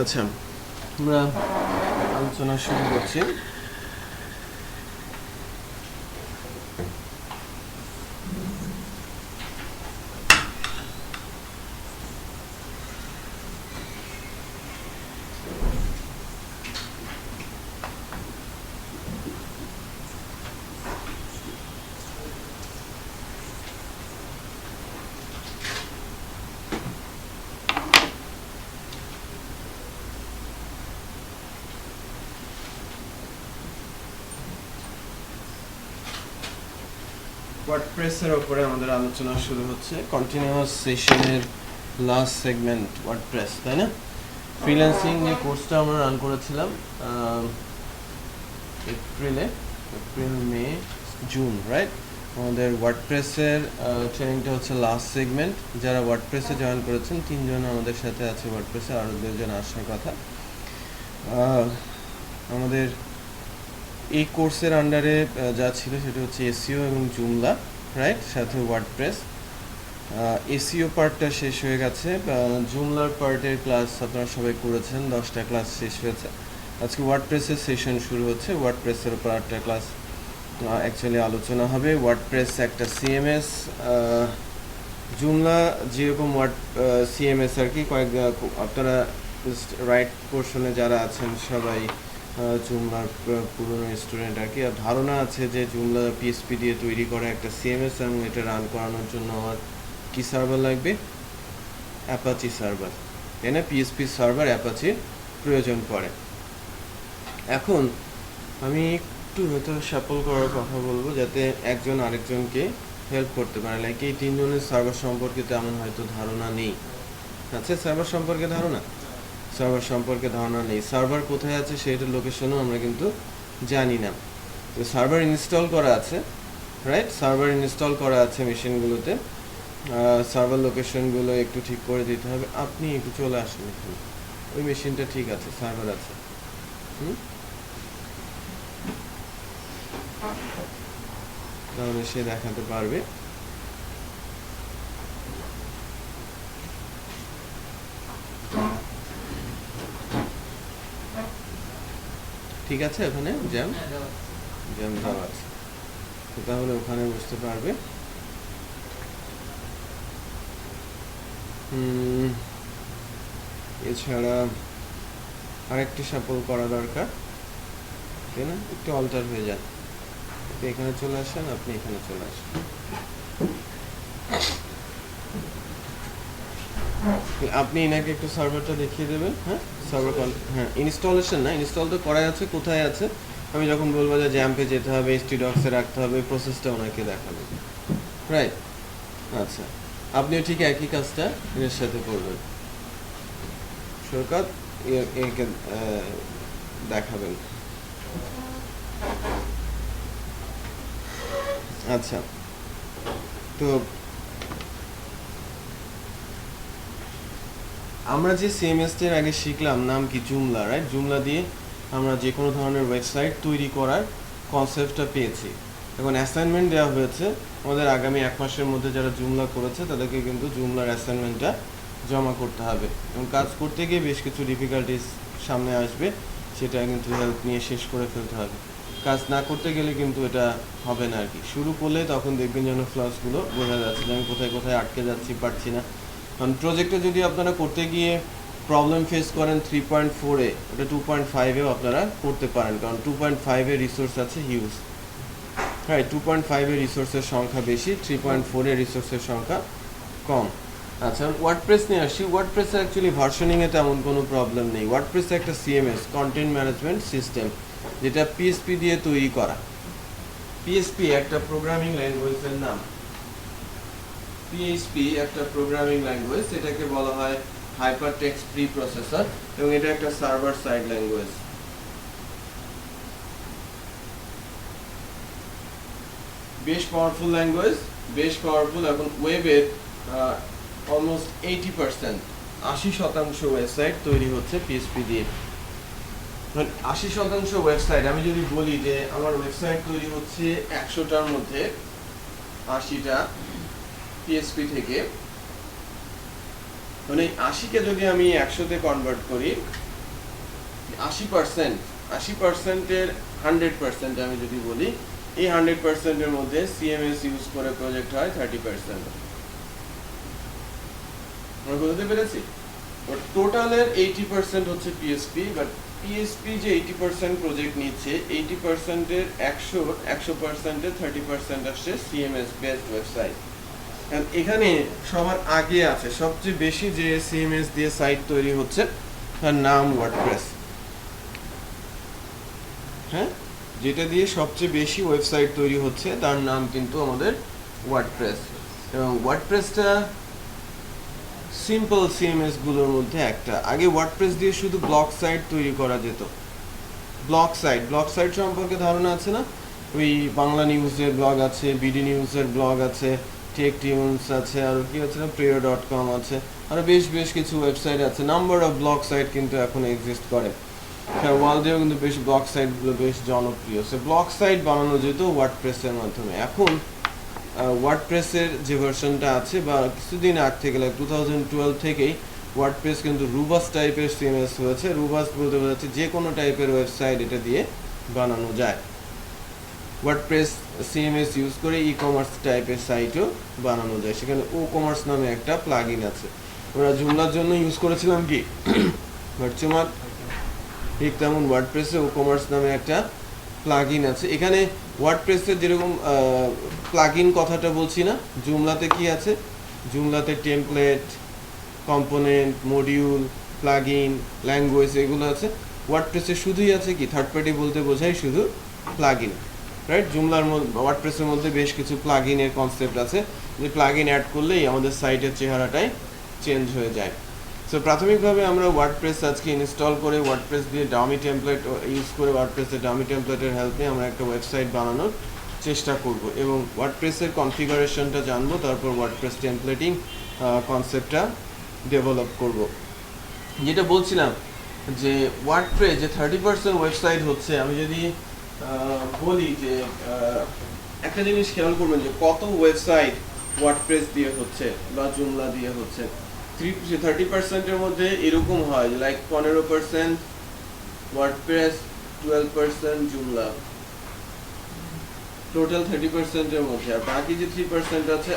আচ্ছা, আমরা আলোচনা শুরু করছি। ওয়ার্ডপ্রেসের উপরে আমাদের আলোচনা শুরু হচ্ছে, কন্টিনিউয়াস সেশনের লাস্ট সেগমেন্ট ওয়ার্ডপ্রেস, তাই না? ফ্রিল্যান্সিং যে কোর্সটা আমরা রান করেছিলাম এপ্রিল মে জুন, রাইট? আমাদের ওয়ার্ডপ্রেসের ট্রেনিংটা হচ্ছে লাস্ট সেগমেন্ট। যারা ওয়ার্ডপ্রেসে জয়েন করেছেন 3 জন আমাদের সাথে আছে ওয়ার্ডপ্রেসে, আরও 2 জন আসার কথা। আমাদের এই কোর্সের আন্ডারে যা ছিল সেটা হচ্ছে এসইও এবং জুমলা, রাইট, সাথে ওয়ার্ডপ্রেস। এসইও পার্টটা শেষ হয়ে গেছে, জুমলার পার্টের ক্লাস আপনারা সবাই করেছেন, 10টা ক্লাস শেষ হয়েছে। আজকে ওয়ার্ডপ্রেসের সেশন শুরু হচ্ছে। ওয়ার্ডপ্রেসের উপর 8টা ক্লাস অ্যাকচুয়ালি আলোচনা হবে। ওয়ার্ডপ্রেস একটা সিএমএস, জুমলা যেরকম সিএমএস আর কি। আপনারা রাইট পোর্শনে যারা আছেন সবাই জুমলার পুরনো স্টুডেন্ট আর কি। ধারণা আছে যে জুমলা পিএসপি দিয়ে তৈরি করা একটা সিএমএস, এবং এটা রান করানোর জন্য আমার কি সার্ভার লাগবে? অ্যাপাচি সার্ভার, তাই না? পিএসপি সার্ভার অ্যাপাচির প্রয়োজন পড়ে। এখন আমি একটু হয়তো স্যাম্পল করার কথা বলবো, যাতে একজন আরেকজনকে হেল্প করতে পারে। লাইক এই 3 জনের সার্ভার সম্পর্কে তেমন হয়তো ধারণা নেই। আচ্ছা, সার্ভার সম্পর্কে ধারণা নেই। সার্ভার কোথায় আছে সেটার লোকেশনও আমরা কিন্তু জানি না। তো সার্ভার ইনস্টল করা আছে, রাইট? সার্ভার ইনস্টল করা আছে মেশিনগুলোতে। সার্ভার লোকেশনগুলো একটু ঠিক করে দিতে হবে। আপনি একটু চলে আসুন এখানে। ওই মেশিনটা ঠিক আছে, সার্ভার আছে। তাহলে সে দেখাতে পারবে। ঠিক আছে, ওখানে জ্যাম দেওয়া আছে, তাহলে ওখানে বুঝতে পারবে। এছাড়া আরেকটি স্যাম্পল করা দরকার, তাই না? একটু অল্টার হয়ে যান। এখানে চলে আসেন, আপনি এখানে চলে আসেন। আপনি এনাকে একটু সার্ভারটা দেখিয়ে দেবেন। হ্যাঁ, সার্ভার ইনস্টলেশন না, ইনস্টল তো করাই আছে, কোথায় আছে? আমি যখন বলবো যে জ্যাম্পে যেতে হবে, htdocs-এ রাখতে হবে, প্রসেসটা ওনাকে দেখাবেন, রাইট? আচ্ছা, আপনিও ঠিক একই কাজটা এর সাথে করবেন। সৈকত একে দেখাবেন। আচ্ছা, তো আমরা যে সিএমএস-এর আগে শিখলাম নাম কি? জুমলা, রাইট? জুমলা দিয়ে আমরা যে কোনো ধরনের ওয়েবসাইট তৈরি করার কনসেপ্টটা পেয়েছি। এখন অ্যাসাইনমেন্ট দেওয়া হয়েছে আমাদের আগামী 1 মাসের মধ্যে। যারা জুমলা করেছে তাদেরকে কিন্তু জুমলার অ্যাসাইনমেন্টটা জমা করতে হবে, এবং কাজ করতে গিয়ে বেশ কিছু ডিফিকাল্টিস সামনে আসবে, সেটা কিন্তু হেল্প নিয়ে শেষ করে ফেলতে হবে। কাজ না করতে গেলে কিন্তু এটা হবে না আর কি। শুরু করলে তখন দেখবেন যেন ফ্লসগুলো বোঝা যাচ্ছে যে আমি কোথায় কোথায় আটকে যাচ্ছি, পারছি না। কারণ প্রজেক্টে যদি আপনারা করতে গিয়ে প্রবলেম ফেস করেন 3.4-এ, ওটা 2.5-এও আপনারা করতে পারেন, কারণ 2.5-এর রিসোর্স আছে হিউজ, হ্যাঁ। 2.5-এর রিসোর্সের সংখ্যা বেশি, 3.4-এর রিসোর্সের সংখ্যা কম। আচ্ছা, ওয়ার্ডপ্রেস নিয়ে আসছি। ওয়ার্ডপ্রেসে অ্যাকচুয়ালি ভার্সনিংয়ে তেমন কোনো প্রবলেম নেই। ওয়ার্ডপ্রেসে একটা সিএমএস, কন্টেন্ট ম্যানেজমেন্ট সিস্টেম, যেটা পিএসপি দিয়ে তৈরি করা। পিএসপি একটা প্রোগ্রামিং ল্যাঙ্গুয়েজের নাম। পিএইচপি একটা প্রোগ্রামিং ল্যাঙ্গুয়েজ, এটাকে বলা হয় হাইপারটেক্সট প্রি প্রসেসর, এবং এটা একটা সার্ভার সাইড ল্যাঙ্গুয়েজ। বেশ পাওয়ারফুল ল্যাঙ্গুয়েজ, বেশ পাওয়ারফুল। এখন ওয়েবের অলমোস্ট 80% ওয়েবসাইট তৈরি হচ্ছে পিএসপি দিয়ে। 80% ওয়েবসাইট, আমি যদি বলি যে আমার ওয়েবসাইট তৈরি হচ্ছে 100টার মধ্যে 80টা পিএসপি থেকে, মানে 80-কে যদি আমি 100-তে কনভার্ট করি, 80%-এর 100% আমি যদি বলি, এই 100%-এর মধ্যে সিএমএস ইউজ করে প্রজেক্ট হয় 30%। আমরা বুঝতে পেরেছি? টোটালের 80% হচ্ছে পিএসপি, বাট পিএসপি যে 80% প্রজেক্ট নিচ্ছে, 80%-এর 100%-এর 30% আসছে সিএমএস বেসড ওয়েবসাইট। এখানে সবার আগে আছে সবচেয়ে বেশি যে সিএমএস দিয়ে সাইট তৈরি হচ্ছে, তার নাম ওয়ার্ডপ্রেস। হ্যাঁ, যেটা দিয়ে সবচেয়ে বেশি ওয়েবসাইট তৈরি হচ্ছে তার নাম কিন্তু আমাদের ওয়ার্ডপ্রেস। এবং ওয়ার্ডপ্রেসটা সিম্পল সিএমএস গুলোর মধ্যে একটা। আগে ওয়ার্ডপ্রেস দিয়ে শুধু ব্লগ সাইট তৈরি করা যেত। ব্লগ সাইট সম্পর্কে ধারণা আছে না? ওই বাংলা নিউজের ব্লগ আছে, বিডি নিউজের ব্লগ আছে, টেক টিউনস আছে, আর কি আছে না, প্রিয়.com আছে, আর বেশ কিছু ওয়েবসাইট আছে। নাম্বার অফ ব্লগ সাইট কিন্তু এখন এক্সিস্ট করে। হ্যাঁ, ওয়ার্ল্ডেও কিন্তু বেশ ব্লগ সাইটগুলো বেশ জনপ্রিয়। সো ব্লগ সাইট বানানো যেত ওয়ার্ডপ্রেসের মাধ্যমে। এখন ওয়ার্ডপ্রেসের যে ভার্সনটা আছে, বা কিছুদিন আগ থেকে 2012 থেকেই ওয়ার্ডপ্রেস কিন্তু রুবাস টাইপের সিএমএস হয়েছে। রুবাস বলতে বোঝাচ্ছে যে কোনো টাইপের ওয়েবসাইট এটা দিয়ে বানানো যায়। ওয়ার্ডপ্রেস সিএমএস ইউজ করে ই কমার্স টাইপের সাইটও বানানো যায়। সেখানে ও কমার্স নামে একটা প্লাগইন আছে। ওরা জুমলার জন্য ইউজ করেছিলাম কি ভার্চুয়াল, ঠিক তেমন ওয়ার্ডপ্রেসে ও কমার্স নামে একটা প্লাগইন আছে। এখানে ওয়ার্ডপ্রেসের যেরকম প্লাগইন কথাটা বলছি না, জুমলাতে কি আছে? জুমলাতে template, component, module, plugin, language এগুলো আছে। ওয়ার্ডপ্রেসে শুধুই আছে কি থার্ড পার্টি বলতে বোঝায় শুধু প্লাগইন, রাইট? জুমলার মধ্যে ওয়ার্ডপ্রেসের মধ্যে বেশ কিছু প্লাগইনের কনসেপ্ট আছে, যে প্লাগইন অ্যাড করলেই আমাদের সাইটের চেহারাটাই চেঞ্জ হয়ে যায়। সো প্রাথমিকভাবে আমরা ওয়ার্ডপ্রেস আজকে ইনস্টল করে ওয়ার্ডপ্রেস দিয়ে ডামি টেমপ্লেট ইউজ করে ওয়ার্ডপ্রেসের ডামি টেমপ্লেটের হেল্পে আমরা একটা ওয়েবসাইট বানানোর চেষ্টা করব এবং ওয়ার্ডপ্রেসের কনফিগারেশনটা জানবো, তারপর ওয়ার্ডপ্রেস টেমপ্লেটিং কনসেপ্টটা ডেভেলপ করব। যেটা বলছিলাম যে ওয়ার্ডপ্রেস যে 30% ওয়েবসাইট হচ্ছে, আমি যদি বলি যে একটা জিনিস খেয়াল করবেন যে কত ওয়েবসাইট ওয়ার্ডপ্রেস দিয়ে হচ্ছে বা জুমলা দিয়ে হচ্ছে। 30%-এর মধ্যে এরকম হয়, লাইক 15% ওয়ার্ডপ্রেস, 12% জুমলা, টোটাল 30%-এর মধ্যে। আর বাকি যে 3% আছে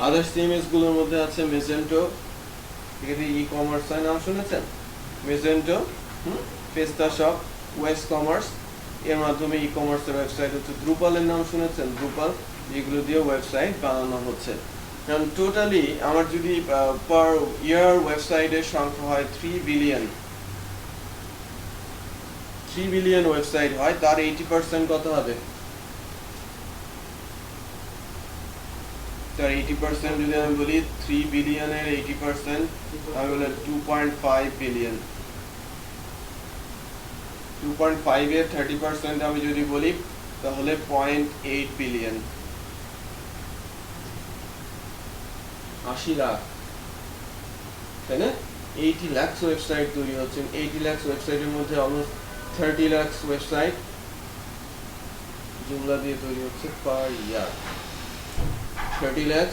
আদার সিএমএস গুলোর মধ্যে আছে মেজেন্টো, ঠিক আছে, ই কমার্স নাম শুনেছেন? মেজেন্টো, পেস্টাশপ, ওয়েস্ট কমার্স, এর মাধ্যমে ই কমার্সের ওয়েবসাইট হচ্ছে। দ্রুপালের নাম শুনেছেন? দ্রুপাল, যেগুলো দিয়ে ওয়েবসাইট বানানো হচ্ছে। কারণ টোটালি আমার যদি পার ইয়ার ওয়েবসাইটের সংখ্যা হয় 3 বিলিয়ন ওয়েবসাইট হয়, তার 80% কত হবে? তার 80% যদি আমি বলি 3 বিলিয়নের 80%, আমি বলে 2.5 বিলিয়ন। 2.5 এর 30% আমি যদি বলি তাহলে 0.8 বিলিয়ন, 80 লাখ, তাই না? 80 লাখ ওয়েবসাইট তৈরি হচ্ছে। 80 লাখ ওয়েবসাইটের মধ্যে অলমোস্ট 30 লাখ ওয়েবসাইট জুমলা দিয়ে তৈরি হচ্ছে পার ইয়ার। 30 লাখ,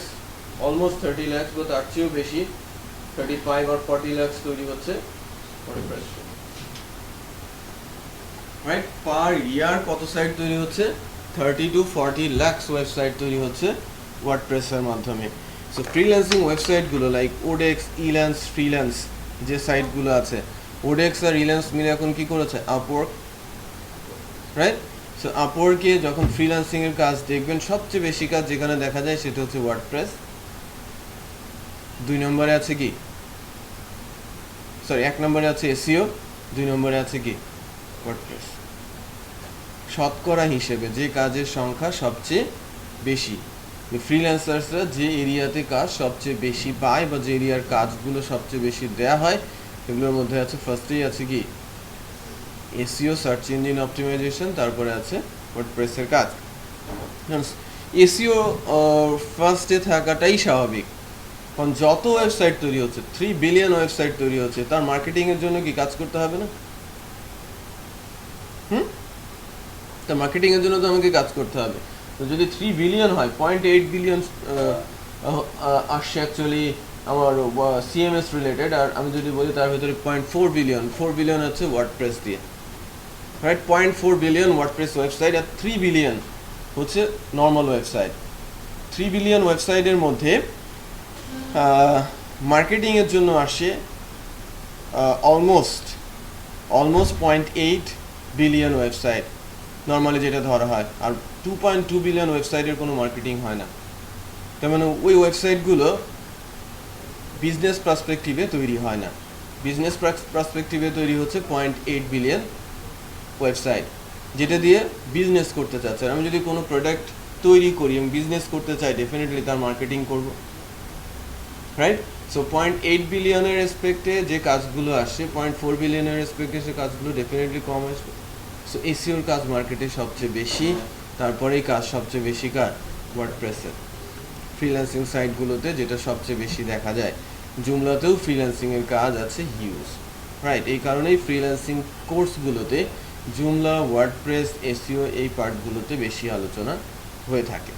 অলমোস্ট 30 লাখ, বা তার চেয়েও বেশি, 35 or 40 লাখ তৈরি হচ্ছে রাইট। পার ইয়ার কত সাইট তৈরি হচ্ছে? 30 to 40 লাখ ওয়েবসাইট তৈরি হচ্ছে ওয়ার্ডপ্রেসের মাধ্যমে। সো ফ্রিল্যান্সিং ওয়েবসাইটগুলো লাইক ওডেক্স, ইল্যান্স, ফ্রিল্যান্স যে সাইটগুলো আছে, ওডেক্স আর ইল্যান্স মিলে এখন কি করেছে? Upwork, right? সো আপওয়ার্কে যখন ফ্রিল্যান্সিংয়ের কাজ দেখবেন, সবচেয়ে বেশি কাজ যেখানে দেখা যায় সেটা হচ্ছে ওয়ার্ডপ্রেস। 2 নম্বরে আছে কি, সরি 1 নম্বরে আছে এসইও, 2 নম্বরে আছে কি ওয়ার্ডপ্রেস। শতকরা হিসেবে যে কাজের সংখ্যা সবচেয়ে বেশি, ফ্রিল্যান্সার্সরা যে এরিয়াতে কাজ সবচেয়ে বেশি পায় বা যে এরিয়ার কাজগুলো সবচেয়ে বেশি দেয়া হয়, এগুলোর মধ্যে আছে ফার্স্টেই আছে কি এসইও, সার্চ ইঞ্জিন অপটিমাইজেশন, তারপরে আছে ওয়ার্ডপ্রেসের কাজ। এসইও ফার্স্টে থাকাটাই স্বাভাবিক, কারণ যত ওয়েবসাইট তৈরি হচ্ছে, 3 বিলিয়ন ওয়েবসাইট তৈরি হচ্ছে, তার মার্কেটিংয়ের জন্য কি কাজ করতে হবে না? তার মার্কেটিংয়ের জন্য তো আমাকে কাজ করতে হবে। তো যদি 3 বিলিয়ন হয়, 0.8 বিলিয়ন আসছে অ্যাকচুয়ালি আমার সিএমএস রিলেটেড, আর আমি যদি বলি তার ভিতরে 4 বিলিয়ন হচ্ছে ওয়ার্ডপ্রেস দিয়ে, রাইট? 0.4 বিলিয়ন ওয়ার্ডপ্রেস ওয়েবসাইট, আর 3 বিলিয়ন হচ্ছে নর্মাল ওয়েবসাইট। 3 বিলিয়ন ওয়েবসাইটের মধ্যে মার্কেটিংয়ের জন্য আসে অলমোস্ট 0.8 বিলিয়ন ওয়েবসাইট নর্মালি যেটা ধরা হয়, আর 2.2 বিলিয়ন ওয়েবসাইটের কোনো মার্কেটিং হয় না। তার মানে ওই ওয়েবসাইটগুলো বিজনেস পার্সপেক্টিভে তৈরি হয় না। বিজনেস পার্সপেক্টিভে তৈরি হচ্ছে 0.8 বিলিয়ন ওয়েবসাইট, যেটা দিয়ে বিজনেস করতে চাচ্ছে। আমি যদি কোনো প্রোডাক্ট তৈরি করি এবং বিজনেস করতে চাই, ডেফিনেটলি তার মার্কেটিং করব, রাইট? সো 0.8 বিলিয়নের রেসপেক্টে যে কাজগুলো আসছে, 0.4 বিলিয়নের রেসপেক্টে সে কাজগুলো ডেফিনেটলি কম আসবে। সো এসইওর কাজ মার্কেটে সবচেয়ে বেশি, তারপরেই কাজ সবচেয়ে বেশি কার? ওয়ার্ডপ্রেসের। ফ্রিল্যান্সিং সাইটগুলোতে যেটা সবচেয়ে বেশি দেখা যায়, জুমলাতেও ফ্রিল্যান্সিংয়ের কাজ আছে হিউজ, রাইট? এই কারণেই ফ্রিল্যান্সিং কোর্সগুলোতে জুমলা, ওয়ার্ডপ্রেস, এসইও এই পার্টগুলোতে বেশি আলোচনা হয়ে থাকে।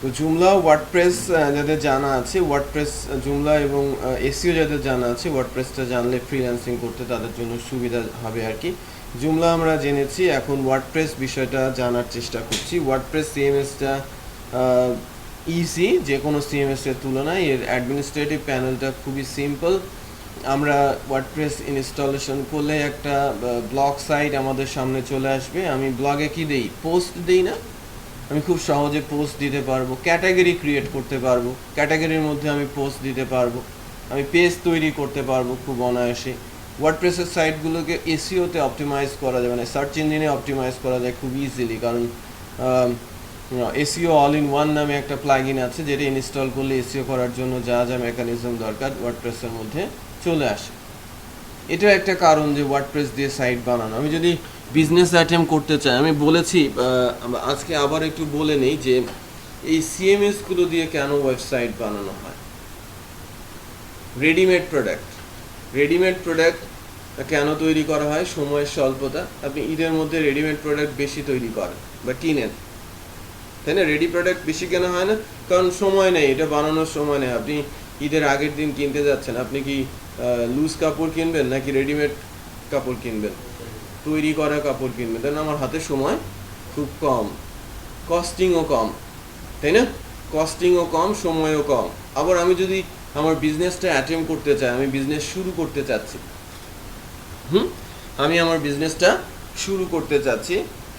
তো জুমলা, ওয়ার্ডপ্রেস যাদের জানা আছে, ওয়ার্ডপ্রেস, জুমলা এবং এসইও যাদের জানা আছে, ওয়ার্ডপ্রেসটা জানলে ফ্রিল্যান্সিং করতে তাদের জন্য সুবিধা হবে আর কি। জুমলা আমরা জেনেছি, এখন ওয়ার্ডপ্রেস বিষয়টা জানার চেষ্টা করছি। ওয়ার্ডপ্রেস সিএমএসটা ইজি, যে কোনো সিএমএস এর তুলনায় এর অ্যাডমিনিস্ট্রেটিভ প্যানেলটা খুবই সিম্পল। আমরা ওয়ার্ডপ্রেস ইনস্টলেশন করলে একটা ব্লগ সাইট আমাদের সামনে চলে আসবে। আমি ব্লগে কি দেই? পোস্ট দেই না? আমি খুব সহজে পোস্ট দিতে পারবো, ক্যাটাগরি ক্রিয়েট করতে পারবো, ক্যাটাগরির মধ্যে আমি পোস্ট দিতে পারবো, আমি পেজ তৈরি করতে পারবো খুব অনায়াসে। ওয়ার্ডপ্রেসের সাইটগুলোকে এসইওতে অপটিমাইজ করা যায়, মানে সার্চ ইঞ্জিনে অপটিমাইজ করা যায় খুব ইজিলি, কারণ এসইও অল ইন ওয়ান নামে একটা প্লাগইন আছে, যেটা ইনস্টল করলে এসইও করার জন্য যা যা মেকানিজম দরকার ওয়ার্ডপ্রেসের মধ্যে চলে আসে। এটা একটা কারণ যে ওয়ার্ডপ্রেস দিয়ে সাইট বানানো। আমি যদি বিজনেস অ্যাটেম্প করতে চাই, আমি বলেছি আজকে আবার একটু বলে নেই যে এই সিএমএসগুলো দিয়ে কেন ওয়েবসাইট বানানো হয়। রেডিমেড প্রোডাক্ট কেন তৈরি করা হয়? সময়ের স্বল্পতা। আপনি ঈদের মধ্যে রেডিমেড প্রোডাক্ট বেশি তৈরি করেন বা কিনেন, তাই না? রেডি প্রোডাক্ট বেশি কেনা হয় না, কারণ সময় নেই, এটা বানানোর সময় নেই। আপনি ঈদের আগের দিন কিনতে যাচ্ছেন, আপনি কি লুজ কাপড় কিনবেন নাকি রেডিমেড কাপড় কিনবেন? তৈরি করা কাপড় কিনবেন। তাই না? আমার হাতে সময় খুব কম, কস্টিংও কম, তাই না? কস্টিংও কম, সময়ও কম। আবার আমি যদি আমার বিজনেসটা অ্যাটেম্প করতে চাই, আমি বিজনেস শুরু করতে চাচ্ছি, আমি আমার বিজনেসটা শুরু করতে চাচ্ছি,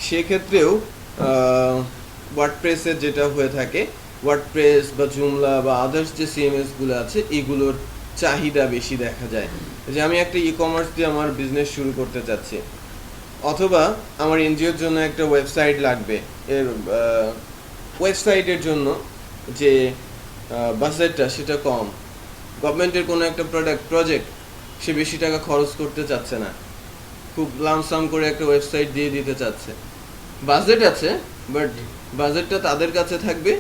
সেক্ষেত্রেও ওয়ার্ডপ্রেসের যেটা হয়ে থাকে, ওয়ার্ডপ্রেস বা জুমলা বা আদার্স যে সিএমএসগুলো আছে, এগুলোর চাহিদা বেশি দেখা যায়। যে আমি একটা ই কমার্স দিয়ে আমার বিজনেস শুরু করতে চাচ্ছি, অথবা আমার এনজিওর জন্য একটা ওয়েবসাইট লাগবে, এর ওয়েবসাইটের জন্য যে বাজেটটা সেটা কম, গভর্নমেন্টের কোনো একটা প্রজেক্ট সে বেশি টাকা খরচ করতে চাচ্ছে না, খুব লামসাম করে একটা ওয়েবসাইট দিয়ে দিতে চাচ্ছে, বাজেট আছে, বাট বাজেটটা তাদের কাছে থাকবে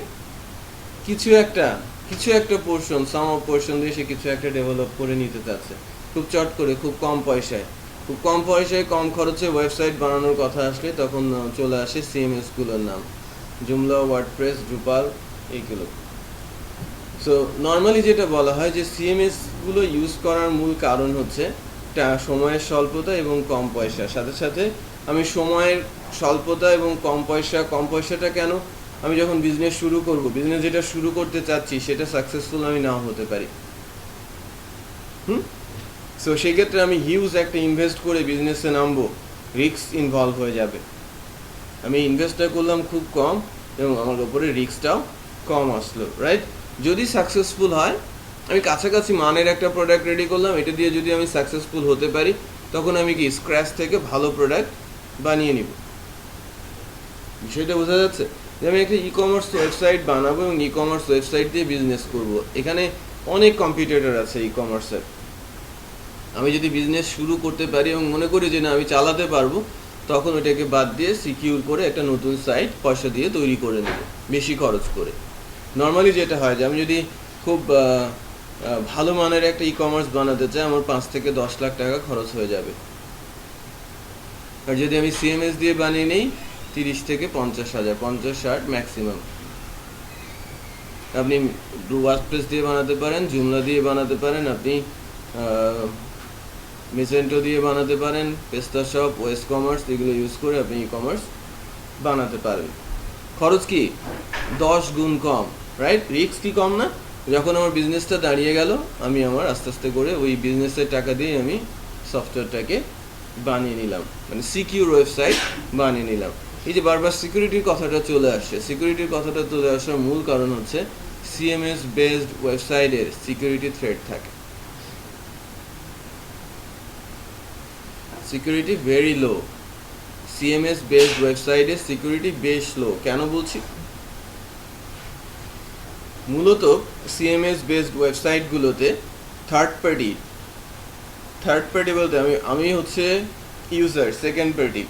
কিছু একটা পোর্শন, সাম অফ পোর্শন দিয়ে সে কিছু একটা ডেভেলপ করে নিতে চাচ্ছে খুব চট করে, খুব কম পয়সায়, কম খরচে ওয়েবসাইট বানানোর কথা আসলে তখন চলে আসে সিএমএস গুলোর নাম, জুমলা, ওয়ার্ডপ্রেস, ড্রুপাল, এইগুলো। সো নর্মালি যেটা বলা হয় যে সিএমএস গুলো ইউজ করার মূল কারণ হচ্ছে সময়ের স্বল্পতা এবং কম পয়সা। সাথে সাথে আমি সময়ের স্বল্পতা এবং কম পয়সাটা কেন? আমি যখন বিজনেস শুরু করব, বিজনেস যেটা শুরু করতে চাচ্ছি সেটা সাকসেসফুল আমি নাও হতে পারি। সো সেই ক্ষেত্রে আমি হিউজ একটা ইনভেস্ট করে বিজনেসে নামবো, রিস্ক ইনভলভ হয়ে যাবে। আমি ইনভেস্টটা করলাম খুব কম এবং আমার উপরে রিস্কটাও কম আসলো, রাইট? যদি সাকসেসফুল হয়, আমি কাছাকাছি মানের একটা প্রোডাক্ট রেডি করলাম, এটা দিয়ে যদি আমি সাকসেসফুল হতে পারি, তখন আমি কি স্ক্র্যাচ থেকে ভালো প্রোডাক্ট বানিয়ে নিব। বিষয়টা বোঝা যাচ্ছে? যে আমি একটা ই কমার্স ওয়েবসাইট বানাবো এবং ই কমার্স ওয়েবসাইট দিয়ে বিজনেস করব। এখানে অনেক কম্পিটিটর আছে ই কমার্সের। আমি যদি বিজনেস শুরু করতে পারি এবং মনে করি যে না আমি চালাতে পারবো, তখন ওটাকে বাদ দিয়ে সিকিউর করে একটা নতুন সাইট পয়সা দিয়ে তৈরি করে নেব, বেশি খরচ করে। নর্মালি যেটা হয় যে আমি যদি খুব ভালো মানের একটা ই কমার্স বানাতে চাই, আমার 5 থেকে 10 লাখ টাকা খরচ হয়ে যাবে। আর যদি আমি সিএমএস দিয়ে বানিয়ে নেই, 30 থেকে 50,000, 50-60 ম্যাক্সিমাম। আপনি ওয়ার্ডপ্রেস দিয়ে বানাতে পারেন, জুমলা দিয়ে বানাতে পারেন, আপনি মেসেন্টো দিয়ে বানাতে পারেন, পেস্তাশপ, ওয়েস কমার্স এগুলো ইউজ করে আপনি ই কমার্স বানাতে পারেন। খরচ কি 10 গুণ কম, রাইট? রিস্ক কি কম না? যখন আমার বিজনেসটা দাঁড়িয়ে গেল, আমি আমার আস্তে আস্তে করে ওই বিজনেসের টাকা দিয়ে আমি সফটওয়্যারটাকে বানিয়ে নিলাম, মানে সিকিউর ওয়েবসাইট বানিয়ে নিলাম। এই যে বারবার সিকিউরিটির কথাটা চলে আসছে, সিকিউরিটির কথাটা চলে আসার মূল কারণ হচ্ছে সিএমএস বেসড ওয়েবসাইটের সিকিউরিটি থ্রেট থাকে, security very low. CMS based ওয়েবসাইটের সিকিউরিটি বেশ লো। কেন বলছি? মূলত সিএমএস বেসড ওয়েবসাইটগুলোতে থার্ড পার্টি বলতে আমি হচ্ছে ইউজার, সেকেন্ড পার্টি।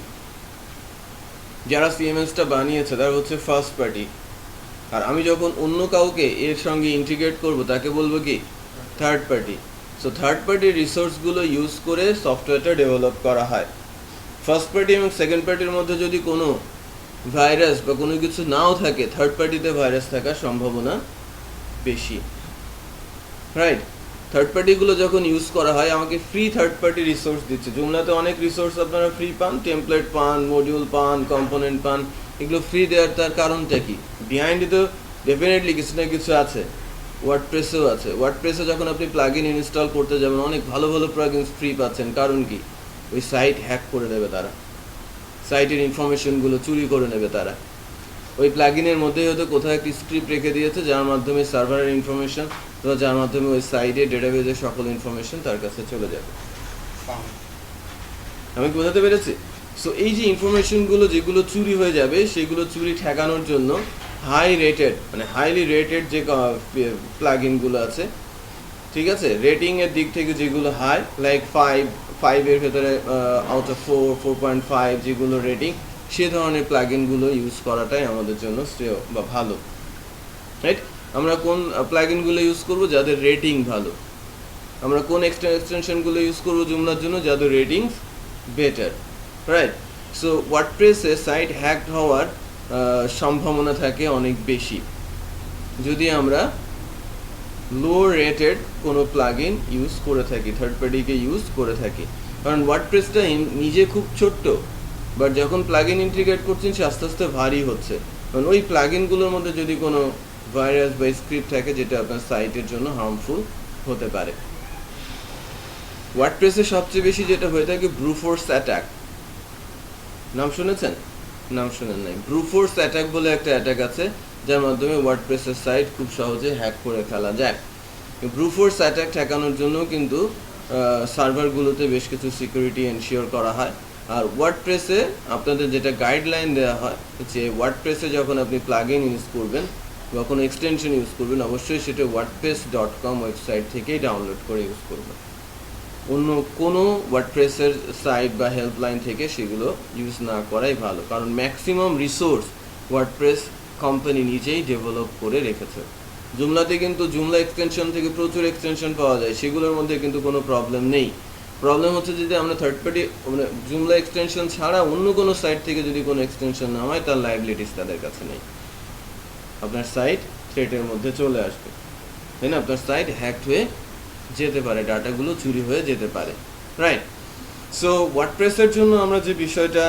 যারা সিএমএসটা বানিয়েছে তারা হচ্ছে ফার্স্ট পার্টি, আর আমি যখন অন্য কাউকে এর সঙ্গে ইন্টিগ্রেট করব তাকে বলবো কি থার্ড পার্টি। সো থার্ড পার্টির রিসোর্সগুলো ইউজ করে সফটওয়্যারটা ডেভেলপ করা হয়। ফার্স্ট পার্টি এবং সেকেন্ড পার্টির মধ্যে যদি কোনো ভাইরাস বা কোনো কিছু নাও থাকে, থার্ড পার্টিতে ভাইরাস থাকার সম্ভাবনা বেশি, রাইট? থার্ড পার্টিগুলো যখন ইউজ করা হয়, আমাকে ফ্রি থার্ড পার্টি রিসোর্স দিচ্ছে। জুমলাতে অনেক রিসোর্স আপনারা ফ্রি পান, টেমপ্লেট পান, মডিউল পান, কম্পোনেন্ট পান, এগুলো ফ্রি দেওয়ার তার কারণটা কি? বিহাইন্ডে তো ডেফিনেটলি কিছু না কিছু আছে। ওয়ার্ডপ্রেসেও আছে। ওয়ার্ডপ্রেসে যখন আপনি প্লাগইন ইনস্টল করতে যাবেন, অনেক ভালো ভালো প্লাগইনস ফ্রি পাচ্ছেন। কারণ কি? ওই সাইট হ্যাক করে দেবে তারা, সাইটের ইনফরমেশনগুলো চুরি করে নেবে তারা। ওই প্লাগইনের মধ্যেই হয়তো কোথাও একটি স্ক্রিপ্ট রেখে দিয়েছে যার মাধ্যমে সার্ভারের ইনফরমেশন বা যার মাধ্যমে ওই সাইটে ডেটাবেজের সকল ইনফরমেশন তার কাছে চলে যাবে। আমি কি বোঝাতে পেরেছি? সো এই যে ইনফরমেশনগুলো যেগুলো চুরি হয়ে যাবে, সেগুলো চুরি ঠেকানোর জন্য হাইলি রেটেড যে প্লাগইনগুলো আছে, ঠিক আছে, রেটিংয়ের দিক থেকে যেগুলো হাই, লাইক 5 ভেতরে আউট অফ 4.5 যেগুলো রেটিং, সে ধরনের প্লাগইনগুলো ইউজ করাটাই আমাদের জন্য শ্রেয় বা ভালো, রাইট? আমরা কোন প্লাগইনগুলো ইউজ করব? যাদের রেটিং ভালো। আমরা কোন এক্সটেনশনগুলো ইউজ করব জুমলার জন্য? যাদের রেটিংস বেটার, রাইট? সো ওয়ার্ডপ্রেসে সাইট হ্যাকড হওয়ার সম্ভাবনা থাকে অনেক বেশি যদি আমরা লো রেটেড কোনো প্লাগইন ইউজ করে থাকি, থার্ড পার্টিকে ইউজ করে থাকি। কারণ ওয়ার্ডপ্রেসটা নিজে খুব ছোট্ট, বাট যখন প্লাগইন ইন্টিগ্রেট করছেন সে আস্তে আস্তে ভারী হচ্ছে। কারণ ওই প্লাগইনগুলোর মধ্যে যদি কোনো ভাইরাস বা স্ক্রিপ্ট থাকে যেটা আপনার সাইটের জন্য হার্মফুল হতে পারে। ওয়ার্ডপ্রেসে সবচেয়ে বেশি যেটা হয়ে থাকে ব্রুফোর্স অ্যাটাক। নাম শুনেছেন? নাম শুনেন নাই? ব্রুফোর্স অ্যাটাক বলে একটা অ্যাটাক আছে যার মাধ্যমে ওয়ার্ডপ্রেসের সাইট খুব সহজে হ্যাক করে ফেলা যায়। ব্রুফোর্স অ্যাটাক ঠেকানোর জন্য কিন্তু সার্ভারগুলোতে বেশ কিছু সিকিউরিটি এনশিওর করা হয়। আর ওয়ার্ডপ্রেসে আপনাদের যেটা গাইডলাইন দেওয়া হয় যে ওয়ার্ডপ্রেসে যখন আপনি প্লাগইন ইউজ করবেন বা কোনো এক্সটেনশন ইউজ করবেন, অবশ্যই সেটা wordpress.com ওয়েবসাইট থেকেই ডাউনলোড করে ইউজ করবেন। অন্য কোনো ওয়ার্ডপ্রেসের সাইট বা হেল্পলাইন থেকে সেগুলো ইউজ না করাই ভালো, কারণ ম্যাক্সিমাম রিসোর্স ওয়ার্ডপ্রেস কোম্পানি নিজেই ডেভেলপ করে রেখেছে। জুমলাতে কিন্তু জুমলা এক্সটেনশন থেকে প্রচুর এক্সটেনশন পাওয়া যায়, সেগুলোর মধ্যে কিন্তু কোনো প্রবলেম নেই। প্রবলেম হচ্ছে যদি আমরা থার্ড পার্টি মানে জুমলা এক্সটেনশন ছাড়া অন্য কোনো সাইট থেকে যদি কোনো এক্সটেনশন না হয়, তার লায়াবিলিটিস তাদের কাছে নেই। আপনার সাইট থ্রেটের মধ্যে চলে আসবে, তাই না? আপনার সাইট হ্যাকড হয়ে যেতে পারে, ডাটাগুলো চুরি হয়ে যেতে পারে, রাইট? সো ওয়ার্ডপ্রেসের জন্য আমরা যে বিষয়টা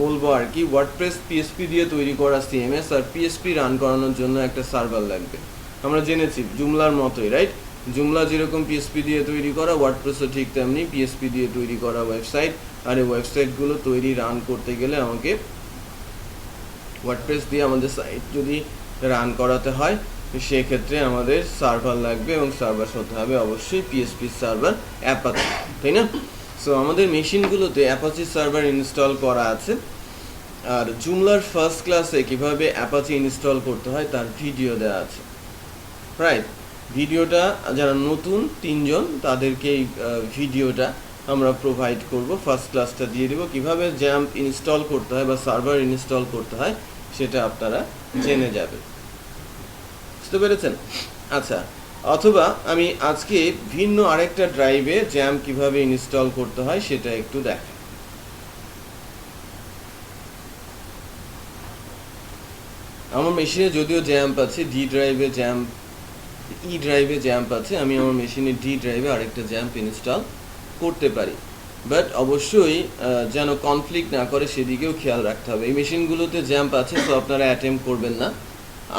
বলবো আর কি, ওয়ার্ডপ্রেস পিএসপি দিয়ে তৈরি করা সিএমএস, আর পিএসপি রান করানোর জন্য একটা সার্ভার লাগবে। আমরা জেনেছি জুমলার মতোই, রাইট? জুমলা যেরকম পিএসপি দিয়ে তৈরি করা, ওয়ার্ডপ্রেসও ঠিক তেমনি পিএসপি দিয়ে তৈরি করা ওয়েবসাইট। আর এই ওয়েবসাইটগুলো তৈরি রান করতে গেলে আমাকে ওয়ার্ডপ্রেস দিয়ে আমাদের সাইট যদি রান করাতে হয়, সেক্ষেত্রে আমাদের সার্ভার লাগবে এবং সার্ভার হতে হবে অবশ্যই পিএসপি সার্ভার অ্যাপাচি, তাই না? সো আমাদের মেশিনগুলোতে অ্যাপাচি সার্ভার ইনস্টল করা আছে। আর জুমলার ফার্স্ট ক্লাসে কীভাবে অ্যাপাচি ইনস্টল করতে হয় তার ভিডিও দেওয়া আছে, রাইট? ভিডিওটা যারা নতুন 3 জন তাদেরকে এই ভিডিওটা আমরা প্রোভাইড করব। ফার্স্ট ক্লাসটা দিয়ে দেবো, কীভাবে জ্যাম্প ইনস্টল করতে হয় বা সার্ভার ইনস্টল করতে হয় সেটা আপনারা জেনে যাবেন। বুঝতে পেরেছেন? আচ্ছা, অথবা আমি আজকে ভিন্ন আরেকটা ড্রাইভে জ্যাম্প কিভাবে ইনস্টল করতে হয় সেটা একটু দেখাই। আমার মেশিনে যদিও জ্যাম্প আছে, ডি ড্রাইভে জ্যাম্প, ই ড্রাইভে জ্যাম্প আছে, আমি আমার মেশিনে ডি ড্রাইভে আরেকটা জ্যাম্প ইনস্টল করতে পারি। বাট অবশ্যই যেন কনফ্লিক্ট না করে সেদিকেও খেয়াল রাখতে হবে। এই মেশিনগুলোতে জ্যাম্প আছে, তো আপনারা অ্যাটেম্প করবেন না।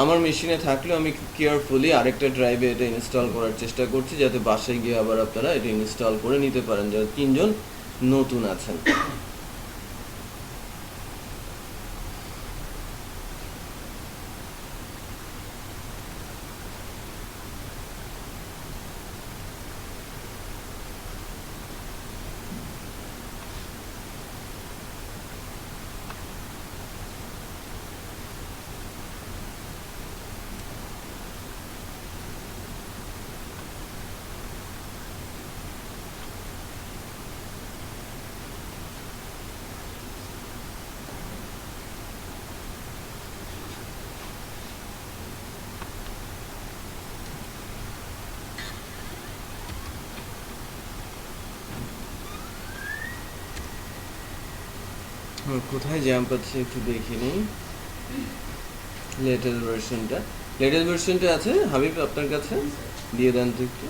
আমার মেশিনে থাকলেও আমি কেয়ারফুলি আরেকটা ড্রাইভে এটা ইনস্টল করার চেষ্টা করছি, যাতে বাসায় গিয়ে আবার আপনারা এটা ইনস্টল করে নিতে পারেন, যারা 3 জন নতুন আছেন। কোথায় জ্যাম্প আছে একটু দেখে নিই। লেটেস্ট ভার্সনটা আছে হাবিব আপনার কাছে, দিয়ে দেন তো একটু।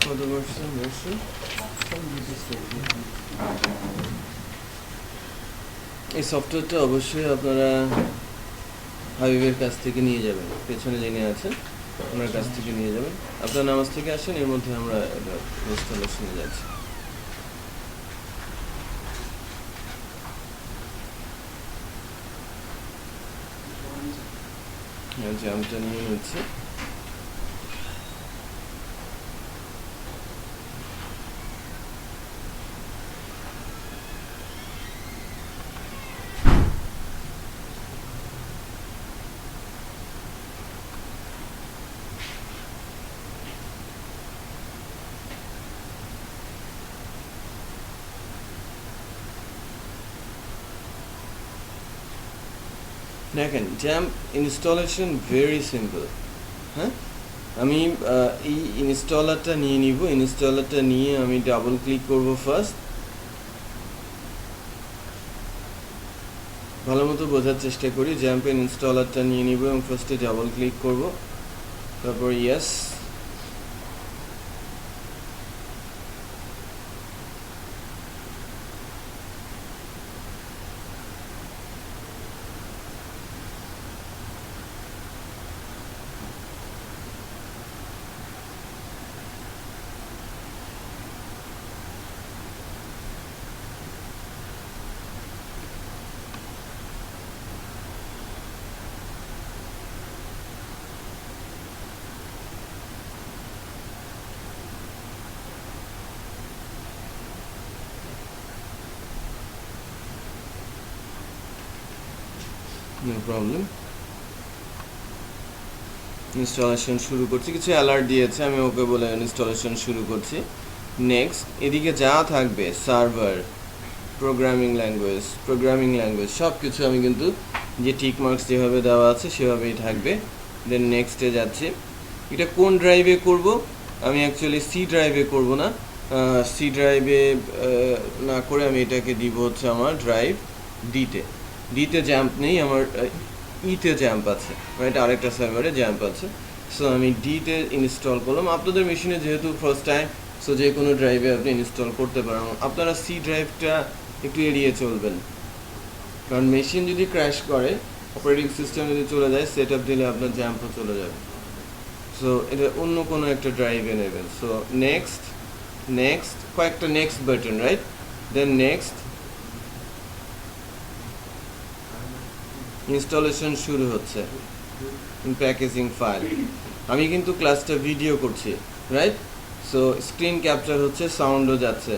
কত ভার্সন? এই সফটওয়্যারটা অবশ্যই আপনারা হাবিবের কাছ থেকে নিয়ে যাবেন, পেছনে যিনি আছেন ওনার কাছ থেকে নিয়ে যাবেন। আপনার নামাজ থেকে আসেন, এর মধ্যে আমরা ইনস্টলেশনে যাচ্ছি। হ্যাঁ, জ্যামটা নিয়ে নিচ্ছি। দেখেন, জ্যাম্প ইনস্টলেশন ভেরি সিম্পল। হ্যাঁ, আমি এই ইনস্টলারটা নিয়ে নিব। ইনস্টলারটা নিয়ে আমি ডাবল ক্লিক করব ফার্স্ট। ভালো মতো বোঝার চেষ্টা করি। জ্যাম্পের ইনস্টলারটা নিয়ে নিব এবং ফার্স্টে ডাবল ক্লিক করব, তারপর ইয়েস। No problem. ইনস্টলেশন শুরু করছি। কিছু অ্যালার্ট দিয়েছে, আমি ওকে বলে ইনস্টলেশন শুরু করছি। নেক্সট। এদিকে যা থাকবে সার্ভার, প্রোগ্রামিং ল্যাঙ্গুয়েজ সব কিছু আমি কিন্তু যে টিক মার্কস যেভাবে দেওয়া আছে সেভাবেই থাকবে। দেন নেক্সটে যাচ্ছি। এটা কোন ড্রাইভে করব? আমি অ্যাকচুয়ালি সি ড্রাইভে করব না। সি ড্রাইভে না করে আমি এটাকে দিব হচ্ছে আমার ড্রাইভ ডিতে জ্যাম্প নেই আমার, ইতে জ্যাম্প আছে, রাইট? আরেকটা সার্ভারে জ্যাম্প আছে। সো আমি ডিতে ইনস্টল করলাম। আপনাদের মেশিনে যেহেতু ফার্স্ট টাইম, সো যে কোনো ড্রাইভে আপনি ইনস্টল করতে পারেন। আপনারা সি ড্রাইভটা একটু এড়িয়ে চলবেন, কারণ মেশিন যদি ক্র্যাশ করে, অপারেটিং সিস্টেম যদি চলে যায়, সেট আপ দিলে আপনার জ্যাম্পও চলে যাবে। সো এটা অন্য কোনো একটা ড্রাইভে নেবেন। সো নেক্সট কয়েকটা next button, right? Then next, installation শুরু হচ্ছে, প্যাকেজিং ফাইল। আমি কিন্তু ক্লাসটা ভিডিও করছি, রাইট? সো স্ক্রিন ক্যাপচার হচ্ছে, সাউন্ডও যাচ্ছে।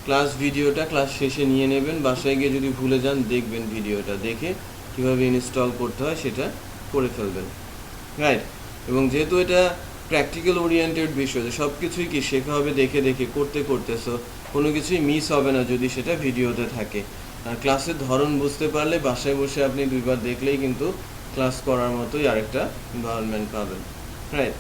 ক্লাস ভিডিওটা ক্লাস শেষে নিয়ে নেবেন, বাসায় গিয়ে যদি ভুলে যান দেখবেন, ভিডিওটা দেখে কীভাবে ইনস্টল করতে হয় সেটা করে ফেলবেন, রাইট? এবং যেহেতু এটা প্র্যাকটিক্যাল ওরিয়েন্টেড বিষয়, সব কিছুই কি শেখা হবে দেখে দেখে করতে করতে, সো কোনো কিছুই মিস হবে না যদি সেটা ভিডিওতে থাকে। আর ক্লাসের ধরন বুঝতে পারলে বাসায় বসে আপনি দুইবার দেখলেই কিন্তু ক্লাস করার মতোই আরেকটা এনভায়রনমেন্ট পাবেন, রাইট?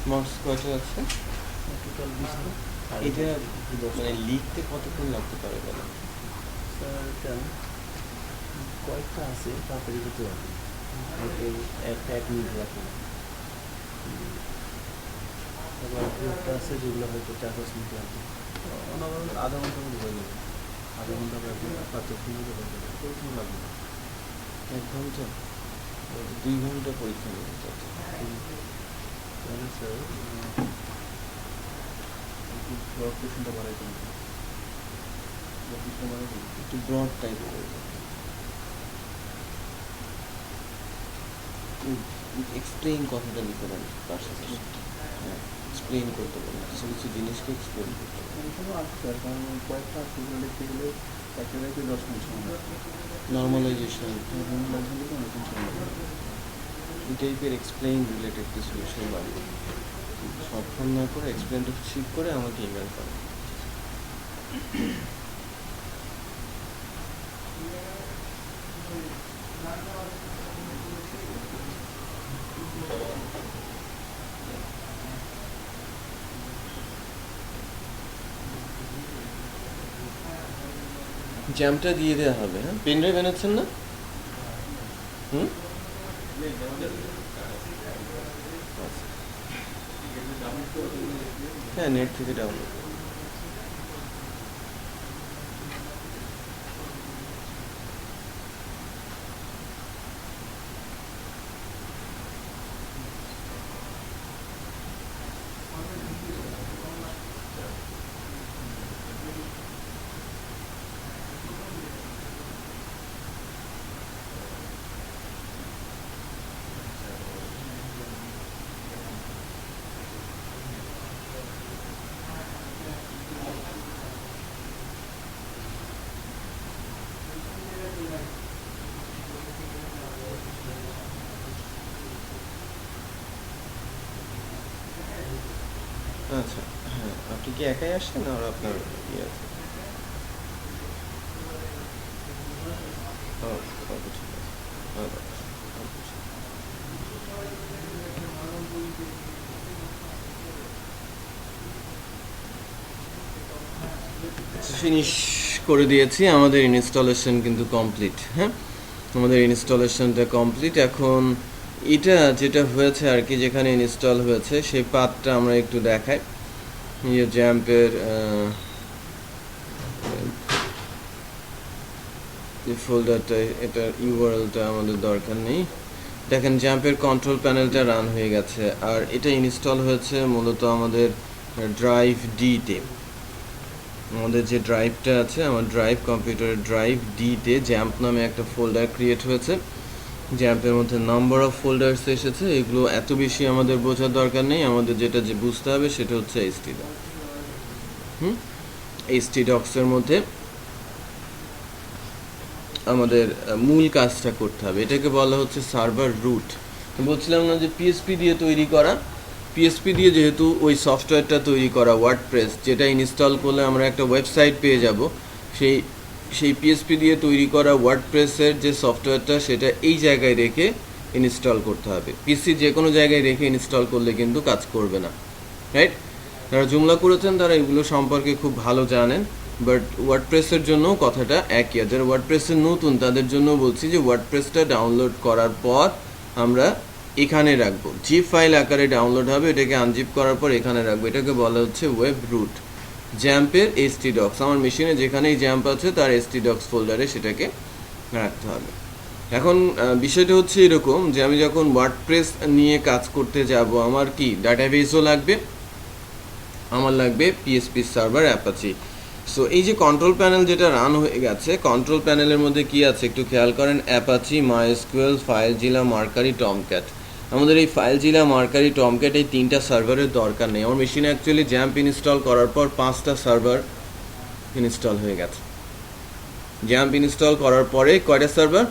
মার্কস কয়টা আছে? এটা মানে লিখতে কতক্ষণ লাগতে পারে বলেন? কয়েকটা আছে, তাড়াতাড়ি করতে হবে, এক মিনিট রাখুন। তারপর একটা আছে যেগুলো হয়তো 4-5 মিনিট লাগবে, অনবরত আধা ঘন্টার মধ্যে হয়ে যাবে। আধা ঘন্টা লাগবে, 5-6 মিনিট হয়ে যাবে, কতক্ষণ লাগবে? 1 ঘন্টা, 2 ঘন্টা পরীক্ষা নিতে চাচ্ছি। তাহলে স্যার একটু ব্রড কোশ্চেনটা বাড়াইতে হবে, একটু ব্রড টাইপ করবে, এক্সপ্লেইন কথাটা লিখতে পারেন তার সাথে, হ্যাঁ এক্সপ্লেইন করতে পারেন, কিছু কিছু জিনিসকে এক্সপ্লেইন করতে পারেন। এখানেও আছে স্যার, কারণ কয়েকটা আছে লিখতে গেলে একটা থেকে 10 মিনিট সময় লাগবে। নর্মালাইজেশন, নর্মালাইজেশন থেকে অনেকক্ষণ সময় লাগবে। এই টাইপের এক্সপ্লেইন রিলেটেড কিছু বিষয় লাগবে। শর্ট ফর্ম না করে এক্সপ্লেনটা ঠিক করে আমাকে ইমেল করেন। জ্যামটা দিয়ে দেওয়া হবে, হ্যাঁ? পেন ড্রাইভ এনেছেন না? হ্যাঁ, নেট থেকে ডাউনলোড। আচ্ছা, হ্যাঁ, আপনি কি একাই আসছেন আর আপনার ইয়ে আছে? ওকে, ঠিক আছে। ফিনিশ করে দিয়েছি, আমাদের ইনস্টলেশন কিন্তু কমপ্লিট। হ্যাঁ, আমাদের ইনস্টলেশনটা কমপ্লিট। এখন এটা যেটা হয়েছে আর কি, যেখানে ইনস্টল হয়েছে সেই পাথটা আমরা একটু দেখাই। ইয়ে জ্যাম্পের যে ফোল্ডারটা, এটার ইউআরএলটা আমাদের দরকার নেই। দেখেন জ্যাম্পের কন্ট্রোল প্যানেলটা রান হয়ে গেছে, আর এটা ইনস্টল হয়েছে মূলত আমাদের ড্রাইভ ডিতে, আমাদের যে ড্রাইভটা আছে, আমার ড্রাইভ কম্পিউটারের ড্রাইভ ডিতে জ্যাম্প নামে একটা ফোল্ডার ক্রিয়েট হয়েছে। জ্যাম্পের মধ্যে নাম্বার অফ ফোল্ডার্স এসেছে, এগুলো এত বেশি আমাদের বোঝার দরকার নেই। আমাদের যেটা যে বুঝতে হবে সেটা হচ্ছে htdocs। htdocs-এর মধ্যে আমাদের মূল কাজটা করতে হবে, এটাকে বলা হচ্ছে সার্ভার রুট। বলছিলাম না যে পিএসপি দিয়ে তৈরি করা, পিএসপি দিয়ে যেহেতু ওই সফটওয়্যারটা তৈরি করা ওয়ার্ডপ্রেস, যেটা ইনস্টল করলে আমরা একটা ওয়েবসাইট পেয়ে যাব, সেই পিএসপি দিয়ে তৈরি করা ওয়ার্ডপ্রেসের যে সফটওয়্যারটা সেটা এই জায়গায় রেখে ইনস্টল করতে হবে। পিসি যে কোনো জায়গায় রেখে ইনস্টল করলে কিন্তু কাজ করবে না, রাইট? যারা জুমলা করেছেন তারা এগুলো সম্পর্কে খুব ভালো জানেন, বাট ওয়ার্ডপ্রেসের জন্যও কথাটা একই। যারা ওয়ার্ডপ্রেসের নতুন তাদের জন্য বলছি যে ওয়ার্ডপ্রেসটা ডাউনলোড করার পর আমরা এখানে রাখবো, জিপ ফাইল আকারে ডাউনলোড হবে, এটাকে আনজিপ করার পর এখানে রাখবো। এটাকে বলা হচ্ছে ওয়েব রুট। জ্যাম্পের htdocs, আমার মেশিনে যেখানেই জ্যাম্প আছে তার htdocs ফোল্ডারে সেটাকে রাখতে হবে। এখন বিষয়টা হচ্ছে এরকম যে আমি যখন ওয়ার্ডপ্রেস নিয়ে কাজ করতে যাব, আমার কি ডাটাবেসও লাগবে, আমার লাগবে পিএসপি সার্ভার অ্যাপাচি। সো এই যে কন্ট্রোল প্যানেল যেটা রান হয়ে গেছে, কন্ট্রোল প্যানেলের মধ্যে কি আছে একটু খেয়াল করেন, অ্যাপাচি, মাইএসকিউএল, ফাইলজিলা, মার্কারি, টমক্যাট। আমাদের এই ফাইলজিলা, মার্কারি, টমক্যাট এই তিনটা সার্ভারের দরকার নেই। আমার মেশিনে অ্যাকচুয়ালি জ্যাম্প ইনস্টল করার পর 5টা সার্ভার ইনস্টল হয়ে গেছে। জ্যাম্প ইনস্টল করার পরে কয়টা সার্ভার?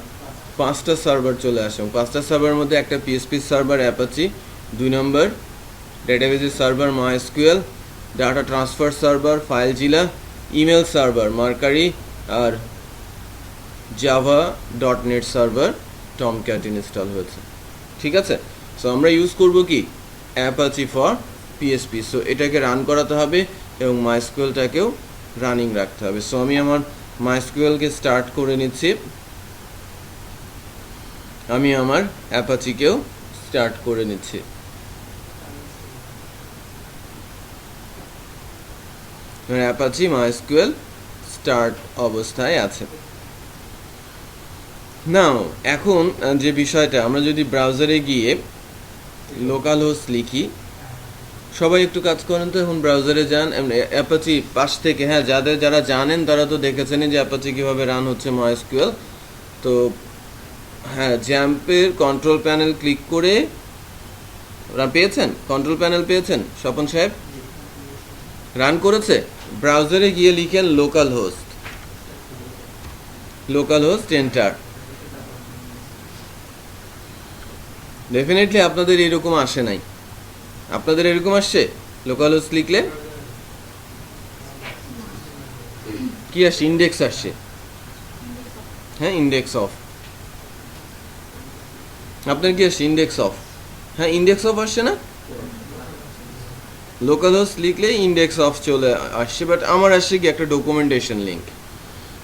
5টা সার্ভার চলে আসে। 5টা সার্ভারের মধ্যে একটা পিএসপি সার্ভার অ্যাপাচি, 2 নম্বর ডেটাবেসের server MySQL, data transfer server FileZilla, email server Mercury, আর java.net সার্ভার টমক্যাট ইনস্টল হয়েছে। ঠিক আছে, সো আমরা ইউজ করব কি অ্যাপাচি ফর পিএসপি। সো এটাকে রান করাতে হবে এবং মাইএসকিউএলটাকেও রানিং রাখতে হবে। সো আমি আমার মাইএসকিউএলকে স্টার্ট করে নিচ্ছি, আমি আমার অ্যাপাচিকেও স্টার্ট করে নিচ্ছি। অ্যাপাচি মাইএসকিউএল স্টার্ট অবস্থায় আছে। নাও এখন যে বিষয়টা, আমরা যদি ব্রাউজারে গিয়ে লোকাল হোস্ট লিখি, সবাই একটু কাজ করেন তো, এখন ব্রাউজারে যান, অ্যাপাচি পাশ থেকে, হ্যাঁ যারা জানেন তারা তো দেখেছেনই যে অ্যাপাচি কীভাবে রান হচ্ছে মাইএসকিউএল। তো হ্যাঁ, জ্যাম্পের কন্ট্রোল প্যানেল ক্লিক করে পেয়েছেন, কন্ট্রোল প্যানেল পেয়েছেন স্বপন সাহেব? রান করেছে। ব্রাউজারে গিয়ে লিখেন local host, local host enter. Definitely আপনাদের এরকম আসে নাই, আপনাদের এরকম আসছে লোকাল হোস্ট লিখলে? কি আসছে? ইন্ডেক্স আসছে, হ্যাঁ ইন্ডেক্স অফ। আপনার কি আসছে? ইন্ডেক্স অফ, হ্যাঁ ইন্ডেক্স অফ আসছে না? লোকাল হোস্ট লিখলে ইন্ডেক্স অফ চলে আসছে, বাট আমার আসছে কি একটা ডকুমেন্টেশন লিঙ্ক।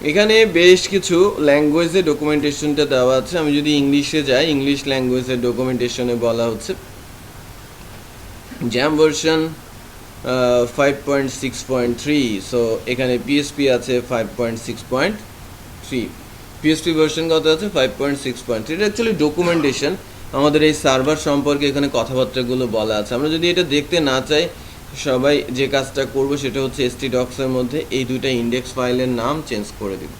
এখানে বেশ কিছু ল্যাঙ্গুয়েজে ডকুমেন্টেশনটা দেওয়া আছে। আমি যদি ইংলিশে যাই, ইংলিশ ল্যাঙ্গুয়েজের ডকুমেন্টেশনে বলা হচ্ছে জ্যাম ভার্সন 5.6.3। সো এখানে পিএসপি আছে 5.6.3, পিএসপি ভার্সন কত আছে? 5.6.3। এটা অ্যাকচুয়ালি ডকুমেন্টেশন, আমাদের এই সার্ভার সম্পর্কে এখানে কথাবার্তাগুলো বলা আছে। আমরা যদি এটা দেখতে না চাই, সবাই যে কাজটা করবো সেটা হচ্ছে htdocs-এর মধ্যে এই দুইটা ইন্ডেক্স ফাইলের নাম চেঞ্জ করে দিব।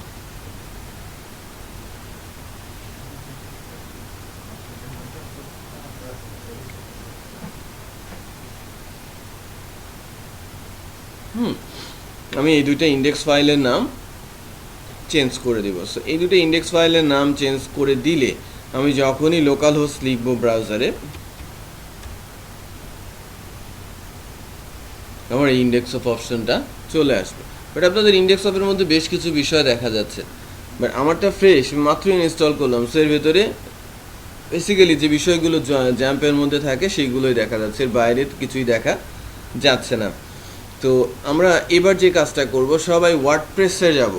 আমি এই দুইটা ইন্ডেক্স ফাইলের নাম চেঞ্জ করে দিব। সো এই দুটো ইন্ডেক্স ফাইলের নাম চেঞ্জ করে দিলে আমি যখনই লোকাল হোস্ট লিখবো ব্রাউজারে, আমার এই ইন্ডেক্স অফ অপশনটা চলে আসবে। বাট আপনাদের ইন্ডেক্স অফের মধ্যে বেশ কিছু বিষয় দেখা যাচ্ছে, বাট আমারটা ফ্রেশ, মাত্র ইনস্টল করলাম। সো এর ভেতরে বেসিক্যালি যে বিষয়গুলো জ্যাম্পের মধ্যে থাকে সেইগুলোই দেখা যাচ্ছে, এর বাইরে কিছুই দেখা যাচ্ছে না। তো আমরা এবার যে কাজটা করব, সবাই ওয়ার্ডপ্রেসে যাব,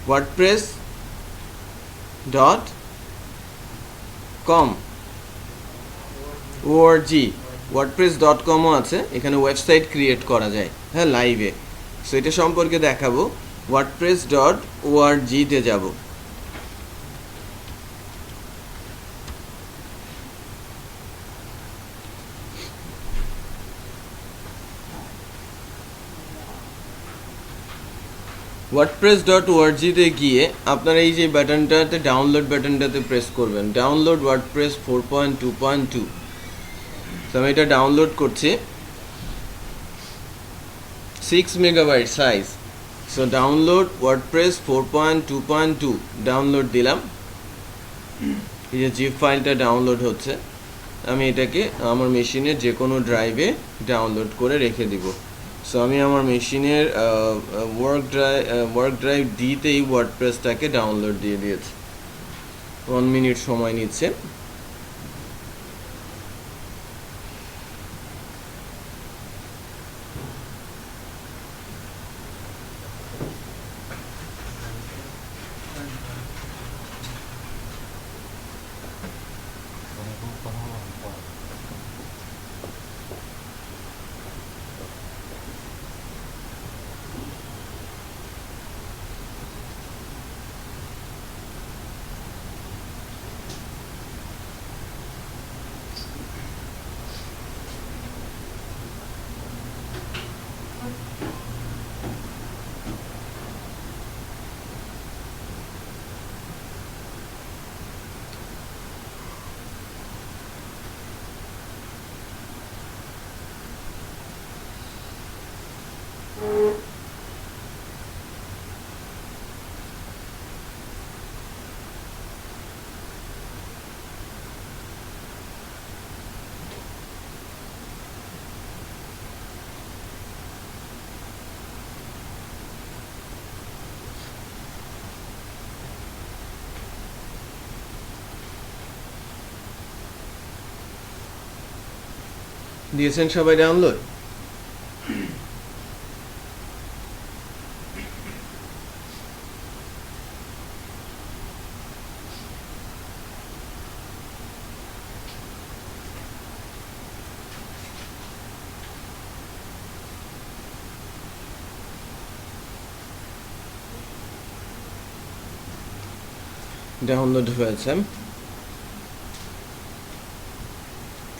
wordpress.com, wordpress.com-ও আছে, এখানে ওয়েবসাইট ক্রিয়েট করা যায়, হ্যাঁ লাইভে। সো এটা সম্পর্কে দেখাবো। wordpress.org-তে যাব। wordpress.org তে গিয়ে আপনারা এই যে বাটনটাতে ডাউনলোড বাটনটাতে প্রেস করবেন, ডাউনলোড ওয়ার্ডপ্রেস 4.2.2। তো আমি এটা ডাউনলোড করছি, 6 megabyte size. So download WordPress 4.2.2 download দিলাম। এই যে জিপ ফাইলটা ডাউনলোড হচ্ছে, আমি এটাকে আমার মেশিনের যে কোনো ড্রাইভে ডাউনলোড করে রেখে দিব। সো আমি আমার মেশিনের ওয়ার্ক ড্রাইভ ডিতেই ওয়ার্ডপ্রেসটাকে ডাউনলোড দিয়ে দিয়েছি। 1 মিনিট সময় নিচ্ছে। দিয়েছেন সবাই ডাউনলোড? ডাউনলোড হয়েছে?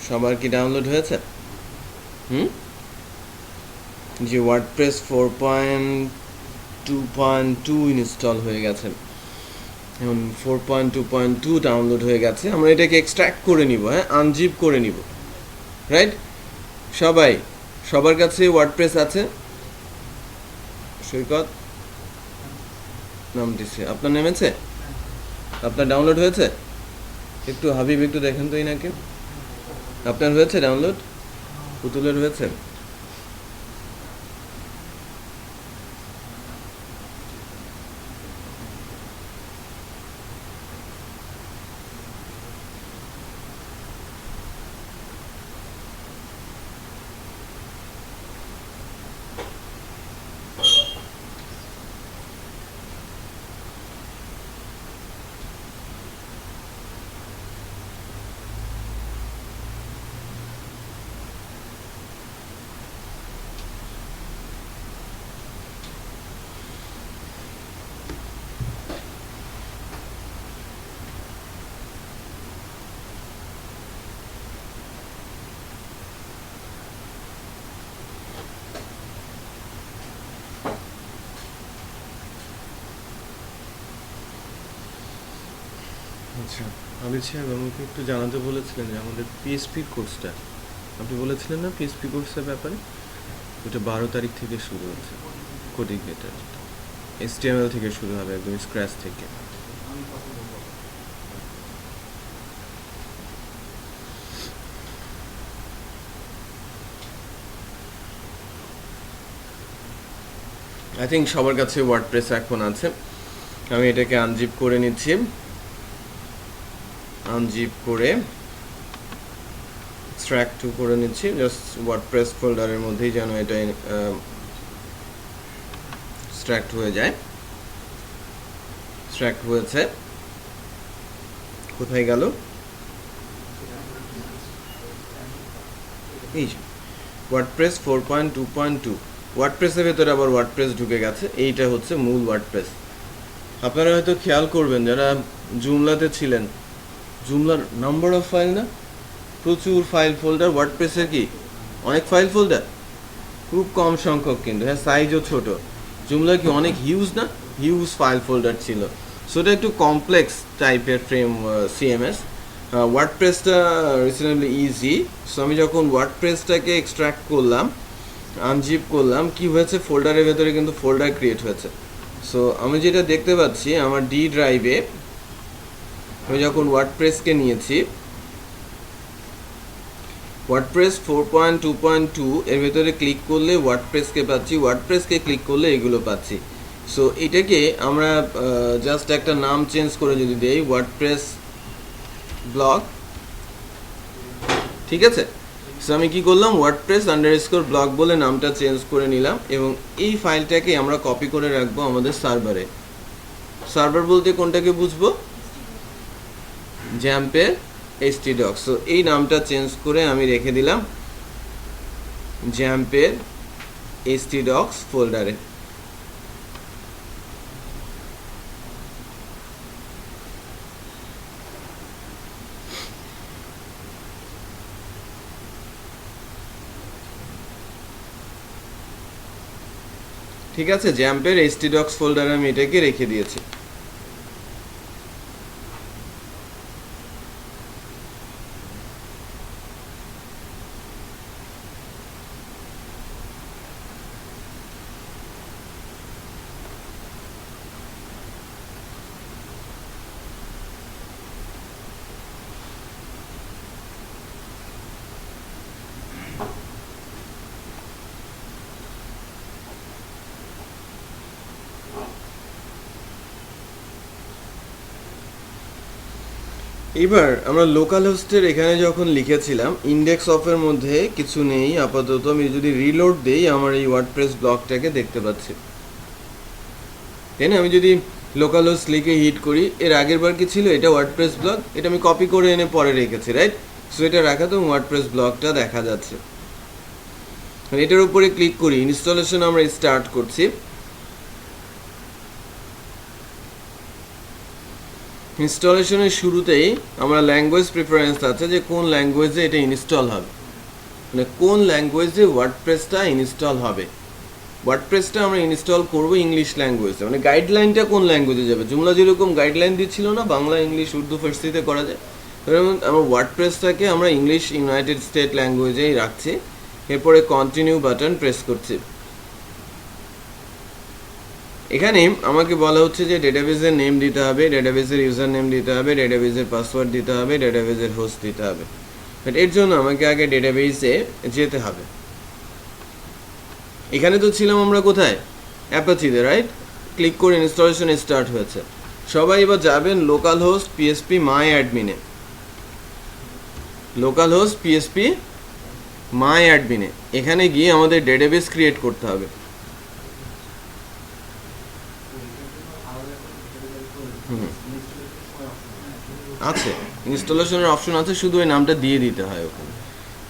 সবার কি ডাউনলোড হয়েছে? যে ওয়ার্ডপ্রেস 4.2.2 ইনস্টল হয়ে গেছে, এখন 4.2.2 ডাউনলোড হয়ে গেছে। আমরা এটাকে এক্সট্র্যাক্ট করে নিব, হ্যাঁ, আনজিপ করে নিব, রাইট? সবার কাছে ওয়ার্ডপ্রেস আছে? সৈকত নাম দিচ্ছে, আপনার নেমেছে? আপনার ডাউনলোড হয়েছে? একটু হাবিব একটু দেখেন তো ইনাকে, আপনার হয়েছে ডাউনলোড? পুতুলের হয়েছে? আচ্ছা, আবির সাহেব আমাকে একটু জানাতে বলেছিলেন যে আমাদের পিএসপি কোর্সটা, আপনি বলেছিলেন না পিএসপি কোর্সের ব্যাপারে? ওটা 12 তারিখ থেকে শুরু হচ্ছে, কোডিং এটা HTML থেকে শুরু হবে, একদম স্ক্র্যাচ থেকে। আই থিঙ্ক সবার কাছে ওয়ার্ডপ্রেস এখন আছে। আমি এটাকে আনজিপ করে নিচ্ছি, আনজিপ করে এক্সট্র্যাক্ট করে নিচ্ছি, জাস্ট ওয়ার্ডপ্রেস ফোল্ডারের মধ্যেই যেন এটা এক্সট্র্যাক্ট হয়ে যায়। এক্সট্র্যাক্ট হয়েছে, কোথায় গেল? এই ওয়ার্ডপ্রেস 4.2.2, ওয়ার্ডপ্রেসের ভেতরে আবার ওয়ার্ডপ্রেস ঢুকে গেছে। এইটা হচ্ছে মূল ওয়ার্ডপ্রেস। আপনারা হয়তো খেয়াল করবেন যারা জুমলাতে ছিলেন, জুমলার নাম্বার অফ ফাইল না, প্রচুর ফাইল ফোল্ডার। ওয়ার্ডপ্রেসের কি অনেক ফাইল ফোল্ডার, খুব কম সংখ্যক কিন্তু, হ্যাঁ, সাইজও ছোট। জুমলা কি অনেক হিউজ না, হিউজ ফাইল ফোল্ডার ছিল। সো এটা একটু কমপ্লেক্স টাইপের ফ্রেম সিএমএস। ওয়ার্ডপ্রেসটা রিজনেবলি ইজি। সো আমি যখন ওয়ার্ডপ্রেসটাকে এক্সট্র্যাক্ট করলাম, আনজিপ করলাম, কি হয়েছে, ফোল্ডারের ভেতরে কিন্তু ফোল্ডার ক্রিয়েট হয়েছে। সো আমি যেটা দেখতে পাচ্ছি আমার ডি ড্রাইভে আমি যখন ওয়ার্ডপ্রেসকে নিয়েছি, ওয়ার্ডপ্রেস 4.2.2 এর ভেতরে ক্লিক করলে ওয়ার্ডপ্রেসকে পাচ্ছি, ওয়ার্ডপ্রেসকে ক্লিক করলে এগুলো পাচ্ছি। সো এটাকে আমরা জাস্ট একটা নাম চেঞ্জ করে যদি দেই, ওয়ার্ডপ্রেস ব্লগ, ঠিক আছে। সো আমি কি করলাম, ওয়ার্ডপ্রেস আন্ডারস্কোর ব্লগ বলে নামটা চেঞ্জ করে নিলাম এবং এই ফাইলটাকে আমরা কপি করে রাখবো আমাদের সার্ভারে। সার্ভার বলতে কোনটাকে বুঝবো, জ্যাম্পের htdocs। সো এই নামটা চেঞ্জ করে আমি রেখে দিলাম জ্যাম্পের htdocs ফোল্ডারে। ঠিক আছে, জ্যাম্পের htdocs ফোল্ডারে আমি এটাকে রেখে দিয়েছি। এবার আমরা লোকাল হোস্টের এখানে যখন লিখেছিলাম, ইন্ডেক্স অফের মধ্যে কিছু নেই আপাতত। আমি যদি রিলোড দেই আমার এই ওয়ার্ডপ্রেস ব্লকটাকে দেখতে পাচ্ছি, তাই না। আমি যদি লোকাল হোস্ট লিখে হিট করি, এর আগের বার কি ছিল, এটা ওয়ার্ডপ্রেস ব্লক, এটা আমি কপি করে এনে পরে রেখেছি, রাইট। সো এটা রাখা তো ওয়ার্ডপ্রেস ব্লকটা দেখা যাচ্ছে। এটার উপরে ক্লিক করি, ইনস্টলেশন আমরা স্টার্ট করছি। ইনস্টলেশনের শুরুতেই আমরা ল্যাঙ্গুয়েজ প্রিফারেন্স আছে যে কোন ল্যাঙ্গুয়েজে এটা ইনস্টল হবে, মানে কোন ল্যাঙ্গুয়েজে ওয়ার্ডপ্রেসটা ইনস্টল হবে। ওয়ার্ডপ্রেসটা আমরা ইনস্টল করব ইংলিশ ল্যাঙ্গুয়েজে, মানে গাইডলাইনটা কোন ল্যাঙ্গুয়েজে যাবে। জুমলা যেরকম গাইডলাইন দিচ্ছিল না, বাংলা, ইংলিশ, উর্দু, ফার্সিতে করা যায়, যেমন আমার ওয়ার্ডপ্রেসটাকে আমরা ইংলিশ ইউনাইটেড স্টেট ল্যাঙ্গুয়েজেই রাখছি। এরপরে কন্টিনিউ বাটন প্রেস করছি। এখানে আমাকে বলা হচ্ছে যে ডেটাবেসের নেম দিতে হবে, ডেটাবেসের ইউজার নেম দিতে হবে, ডেটাবেসের পাসওয়ার্ড দিতে হবে, ডেটাবেসের হোস্ট দিতে হবে। বাট এর জন্য আমাকে আগে ডেটাবেসে যেতে হবে। এখানে তো ছিলাম আমরা কোথায়, অ্যাপাচিতে, রাইট। ক্লিক করে ইনস্টলেশন স্টার্ট হয়েছে। সবাই এবার যাবেন লোকাল হোস্ট পিএসপি মাই অ্যাডমিনে, লোকাল হোস্ট পিএসপি মাই অ্যাডমিনে। এখানে গিয়ে আমাদের ডেটাবেস ক্রিয়েট করতে হবে। আছে, ইনস্টলেশনের অপশন আছে, শুধু ওই নামটা দিয়ে দিতে হয় ওখানে।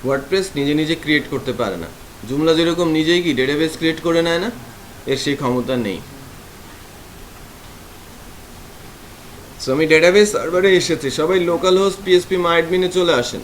ওয়ার্ডপ্রেস নিজে নিজে ক্রিয়েট করতে পারে না। জুমলা যেরকম নিজেই কি ডেটাবেস ক্রিয়েট করে নেয় না, এর সেই ক্ষমতা নেই। সো আমি ডেটাবেস সার্ভারে এসেছি, সবাই লোকাল হোস্ট পিএসপি মাই অ্যাডমিনে চলে আসেন।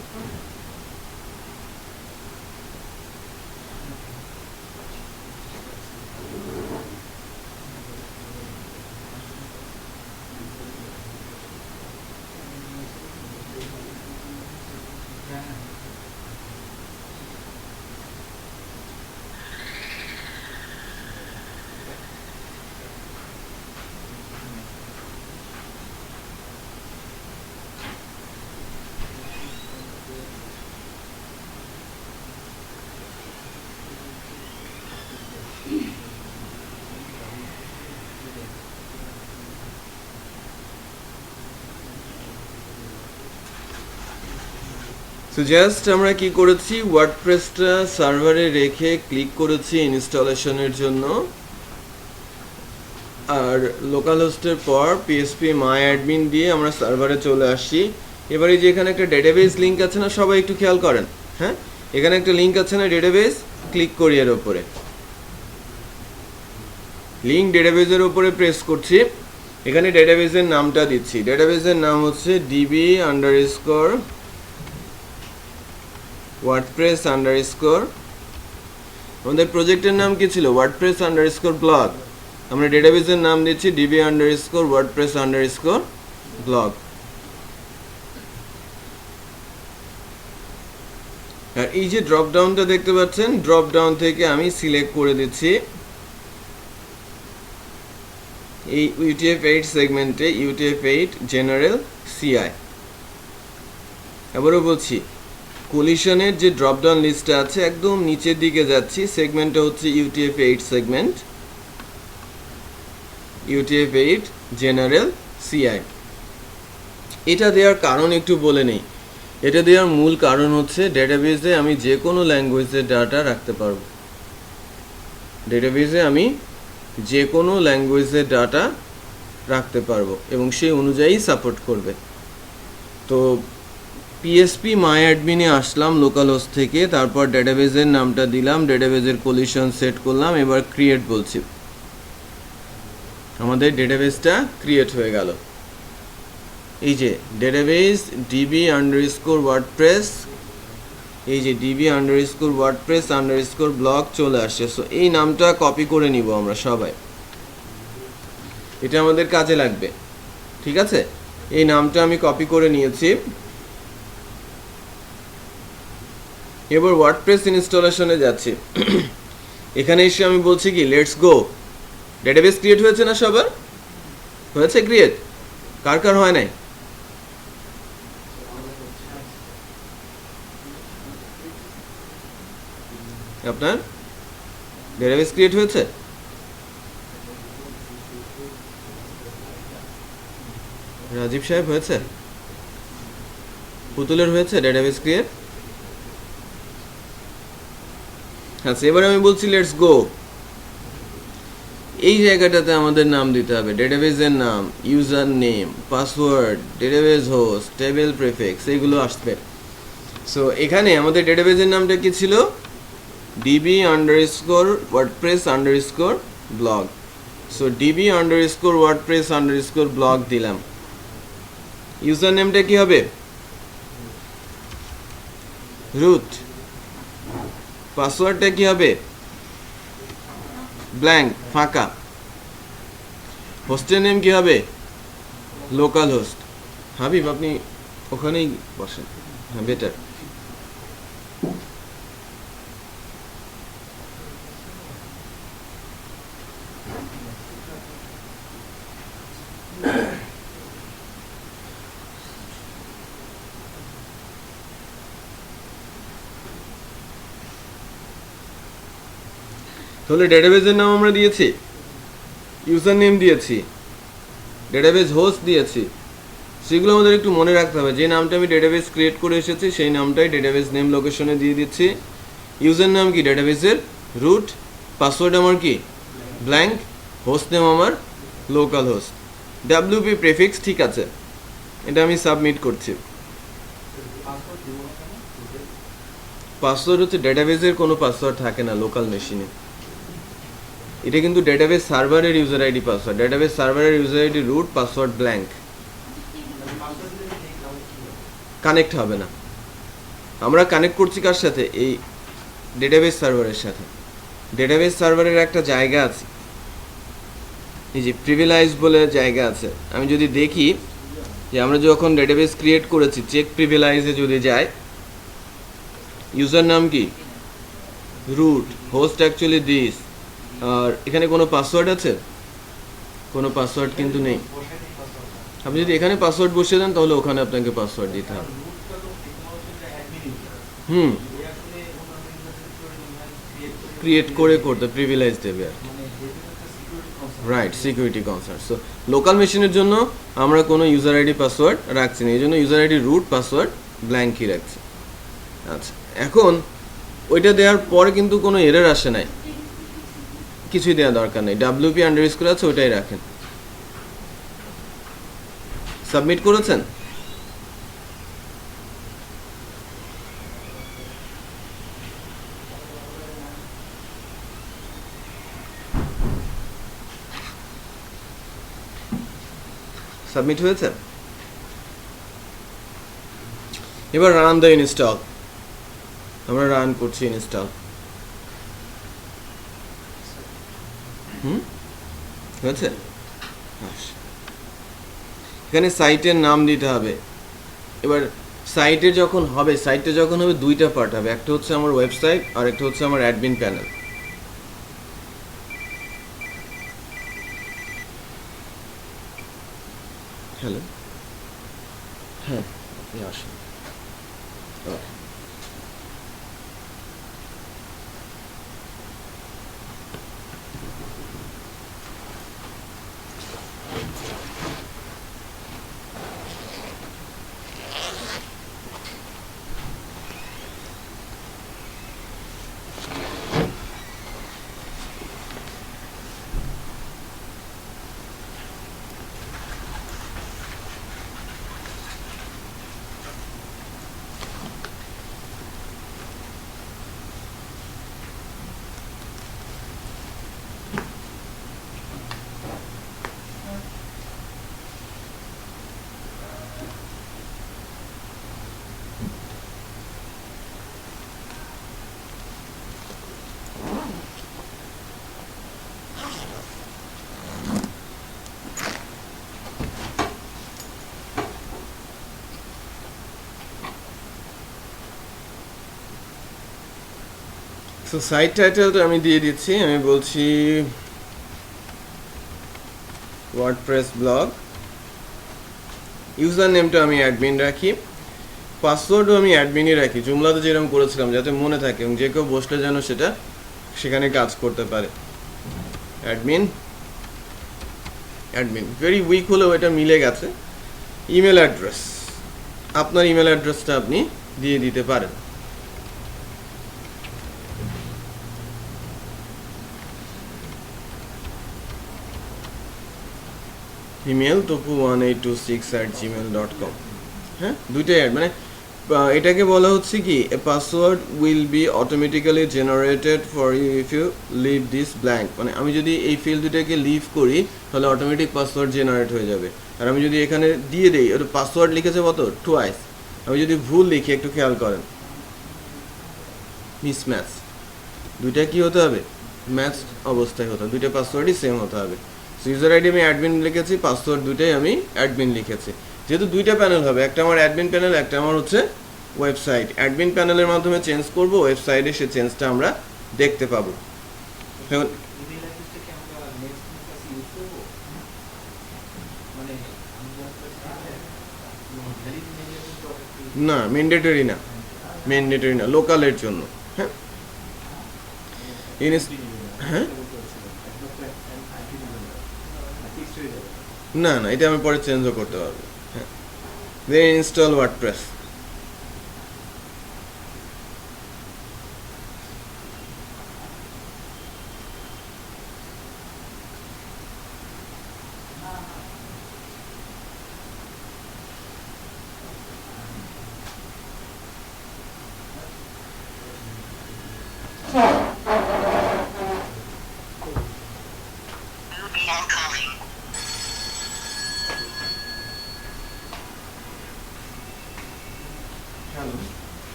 সো জাস্ট আমরা কি করেছি, ওয়ার্ডপ্রেসটা সার্ভারে রেখে ক্লিক করেছি ইনস্টলেশনের জন্য, আর লোকাল হোস্টের পর পিএসপি মাই অ্যাডমিন দিয়ে আমরা সার্ভারে চলে আসি। এবারে যে এখানে একটা ডেটাবেস লিঙ্ক আছে না, সবাই একটু খেয়াল করেন, হ্যাঁ, এখানে একটা লিঙ্ক আছে না ডেটাবেস, ক্লিক করি এর ওপরে, লিঙ্ক ডেটাবেসের ওপরে প্রেস করছি। এখানে ডেটাবেসের নামটা দিচ্ছি, ডেটাবেসের নাম হচ্ছে ডিবি আন্ডারস্কোর ওয়ার্ডপ্রেস আন্ডারস্কোর, আমাদের প্রজেক্টের নাম কি ছিল, ওয়ার্ডপ্রেস আন্ডারস্কোর ব্লগ। আমরা ডেটাবেসের নাম দিচ্ছি db_wordpress_blog। আর এই যে ড্রপ ডাউনটা দেখতে পাচ্ছেন, ড্রপ ডাউন থেকে আমি সিলেক্ট করে দিচ্ছি এই UTF-8 সেগমেন্টে UTF-8 জেনারেল CI। আবারও বলছি, কোলিশনের যে ড্রপ ডাউন লিস্টটা আছে একদম নিচের দিকে যাচ্ছি, সেগমেন্টটা হচ্ছে UTF-8 segment, UTF-8 general CI। এটা দেওয়ার কারণ একটু বলে নেই। এটা দেওয়ার মূল কারণ হচ্ছে ডেটাবেসে আমি যে কোনো ল্যাঙ্গুয়েজের ডাটা রাখতে পারবো। ডেটাবেসে আমি যে কোনো ল্যাঙ্গুয়েজের ডাটা রাখতে পারবো এবং সেই অনুযায়ী সাপোর্ট করবে। তো PSP মাই অ্যাডমিনে আসলাম লোকাল হোস্ট থেকে, তারপর ডেটাবেসের নামটা দিলাম, ডেটাবেসের কোলিশন সেট করলাম, এবার ক্রিয়েট বলছি। আমাদের ডেটাবেসটা ক্রিয়েট হয়ে গেল। এই যে ডেটাবেস db_wordpress, এই যে db_wordpress_blog চলে আসছে। সো এই নামটা কপি করে নিব আমরা সবাই, এটা আমাদের কাজে লাগবে। ঠিক আছে, এই নামটা আমি কপি করে নিয়েছি। এবার ওয়ার্ডপ্রেস ইনস্টলেশনে যাচ্ছি। এখানে এসে আমি বলছি কি লেটস গো। ডেটাবেস ক্রিয়েট হয়েছে না সবার? হয়েছে ক্রিয়েট? কার কার হয় নাই? আপনার ডেটাবেস ক্রিয়েট হয়েছে? রাজীব সাহেব হয়েছে? পুতুলের হয়েছে ডেটাবেস ক্রিয়েট? আচ্ছা, এবার আমি বলছি লেটস গো। এই জায়গাটাতে আমাদের নাম দিতে হবে, ডেটাবেসের নাম, user name, password, database host, table prefix, এগুলো আসবে। সো এখানে আমাদের ডেটাবেসের নামটা কি ছিল? db_wordpress_blog। সো db_wordpress_blog দিলাম। ইউজার নেমটা কি হবে? রুট। পাসওয়ার্ডটা কি হবে? ব্ল্যাঙ্ক, ফাঁকা। হোস্টের নেম কি হবে? Local host. হাবিব আপনি ওখানেই বসেন, হ্যাঁ বেটার। তাহলে ডেটাবেসের নাম আমরা দিয়েছি, ইউজার নেম দিয়েছি, ডেটাবেস হোস্ট দিয়েছি। সেগুলো আমাদের একটু মনে রাখতে হবে। যে নামটা আমি ডেটাবেস ক্রিয়েট করে এসেছি সেই নামটাই ডেটাবেস নেম লোকেশনে দিয়ে দিচ্ছি। ইউজার নাম কি? ডেটাবেসের রুট। পাসওয়ার্ড আমার কি? ব্ল্যাঙ্ক। হোস্ট নেম আমার লোকাল হোস্ট। WP প্রিফিক্স ঠিক আছে, এটা আমি সাবমিট করছি। পাসওয়ার্ড হচ্ছে ডেটাবেসের কোনো পাসওয়ার্ড থাকে না লোকাল মেশিনে। এটা কিন্তু ডেটাবেস সার্ভারের ইউজার আইডি পাসওয়ার্ড। ডেটাবেস সার্ভারের user ID root, password blank. Connect হবে না। আমরা কানেক্ট করছি কার সাথে? এই ডেটাবেস সার্ভারের সাথে। ডেটাবেস সার্ভারের একটা জায়গা আছে, এই যে প্রিভিলাইজ বলে জায়গা আছে। আমি যদি দেখি যে আমরা যখন ডেটাবেস ক্রিয়েট করেছি, চেক প্রিভিলাইজে যদি যাই, ইউজার নাম কি? রুট। Host actually this. আর এখানে কোনো পাসওয়ার্ড আছে? কোনো পাসওয়ার্ড কিন্তু নেই। আপনি যদি এখানে পাসওয়ার্ড বসিয়ে দেন তাহলে ওখানে আপনাকে পাসওয়ার্ড দিতে হবে। ক্রিয়েট করে করতে প্রিভিলেজ দেবে আর কি। Right, security concern. So local মেশিনের জন্য আমরা কোনো ইউজার আইডি পাসওয়ার্ড রাখছি না, এই জন্য ইউজার আইডি রুট, পাসওয়ার্ড ব্ল্যাঙ্কই রাখছি। আচ্ছা, এখন ওইটা দেওয়ার পরে কিন্তু কোনো এরর আসে নাই, কিছুই দেওয়া দরকার নেই। WP_ আছে, ওইটাই রাখেন। সাবমিট করেছেন? সাবমিট হয়েছে? এবার রান দ্য ইনস্টল। আমরা রান করছি ইনস্টল। হয়েছে? আচ্ছা, এখানে সাইটের নাম দিতে হবে। এবার সাইটে যখন হবে, সাইটে যখন হবে দুইটা পার্ট হবে, একটা হচ্ছে আমার ওয়েবসাইট আর একটা হচ্ছে আমার অ্যাডমিন প্যানেল। হ্যালো, হ্যাঁ আপনি আসুন। Okay. সো সাইট টাইটেলটা আমি দিয়ে দিচ্ছি, আমি বলছি ওয়ার্ডপ্রেস ব্লগ। ইউজার নেমটা আমি অ্যাডমিন রাখি, পাসওয়ার্ডও আমি অ্যাডমিনই রাখি, জুমলাতে যেরকম করেছিলাম, যাতে মনে থাকে এবং যে কেউ বসলে যেন সেটা সেখানে কাজ করতে পারে। অ্যাডমিন অ্যাডমিন ভেরি উইক হলেও এটা মিলে গেছে। ইমেল অ্যাড্রেস, আপনার ইমেল অ্যাড্রেসটা আপনি দিয়ে দিতে পারেন। Email topu1826@gmail.com। হ্যাঁ, দুইটাই অ্যাড, মানে এটাকে বলা হচ্ছে কি, a password will be automatically generated for you if you leave this blank. মানে আমি যদি এই ফিল্ড দুটাকে লিভ করি তাহলে অটোমেটিক পাসওয়ার্ড জেনারেট হয়ে যাবে। আর আমি যদি এখানে দিয়ে দিই, ওটা পাসওয়ার্ড লিখেছে কত, টুয়াইস, আমি যদি ভুল লিখি একটু খেয়াল করেন, মিসম্যাচ, দুইটা কি হতে হবে, ম্যাচ অবস্থায় হতে হবে, দুইটা পাসওয়ার্ডই সেম হতে হবে। ইউজার আইডি আমি অ্যাডমিন লিখেছি, পাসওয়ার্ড দুইটাই আমি অ্যাডমিন লিখেছি। যেহেতু দুইটা প্যানেল হবে, একটা আমার অ্যাডমিন প্যানেল, একটা আমার হচ্ছে ওয়েবসাইট। অ্যাডমিন প্যানেলের মাধ্যমে চেঞ্জ করব, ওয়েবসাইটে সে চেঞ্জটা আমরা দেখতে পাবো। এখন না, ম্যান্ডেটরি না, ম্যান্ডেটরি না, লোকালের জন্য। হ্যাঁ, হ্যাঁ না না, এটা আমি পরে চেঞ্জও করতে পারবো। হ্যাঁ, দেন ইনস্টল ওয়ার্ডপ্রেস।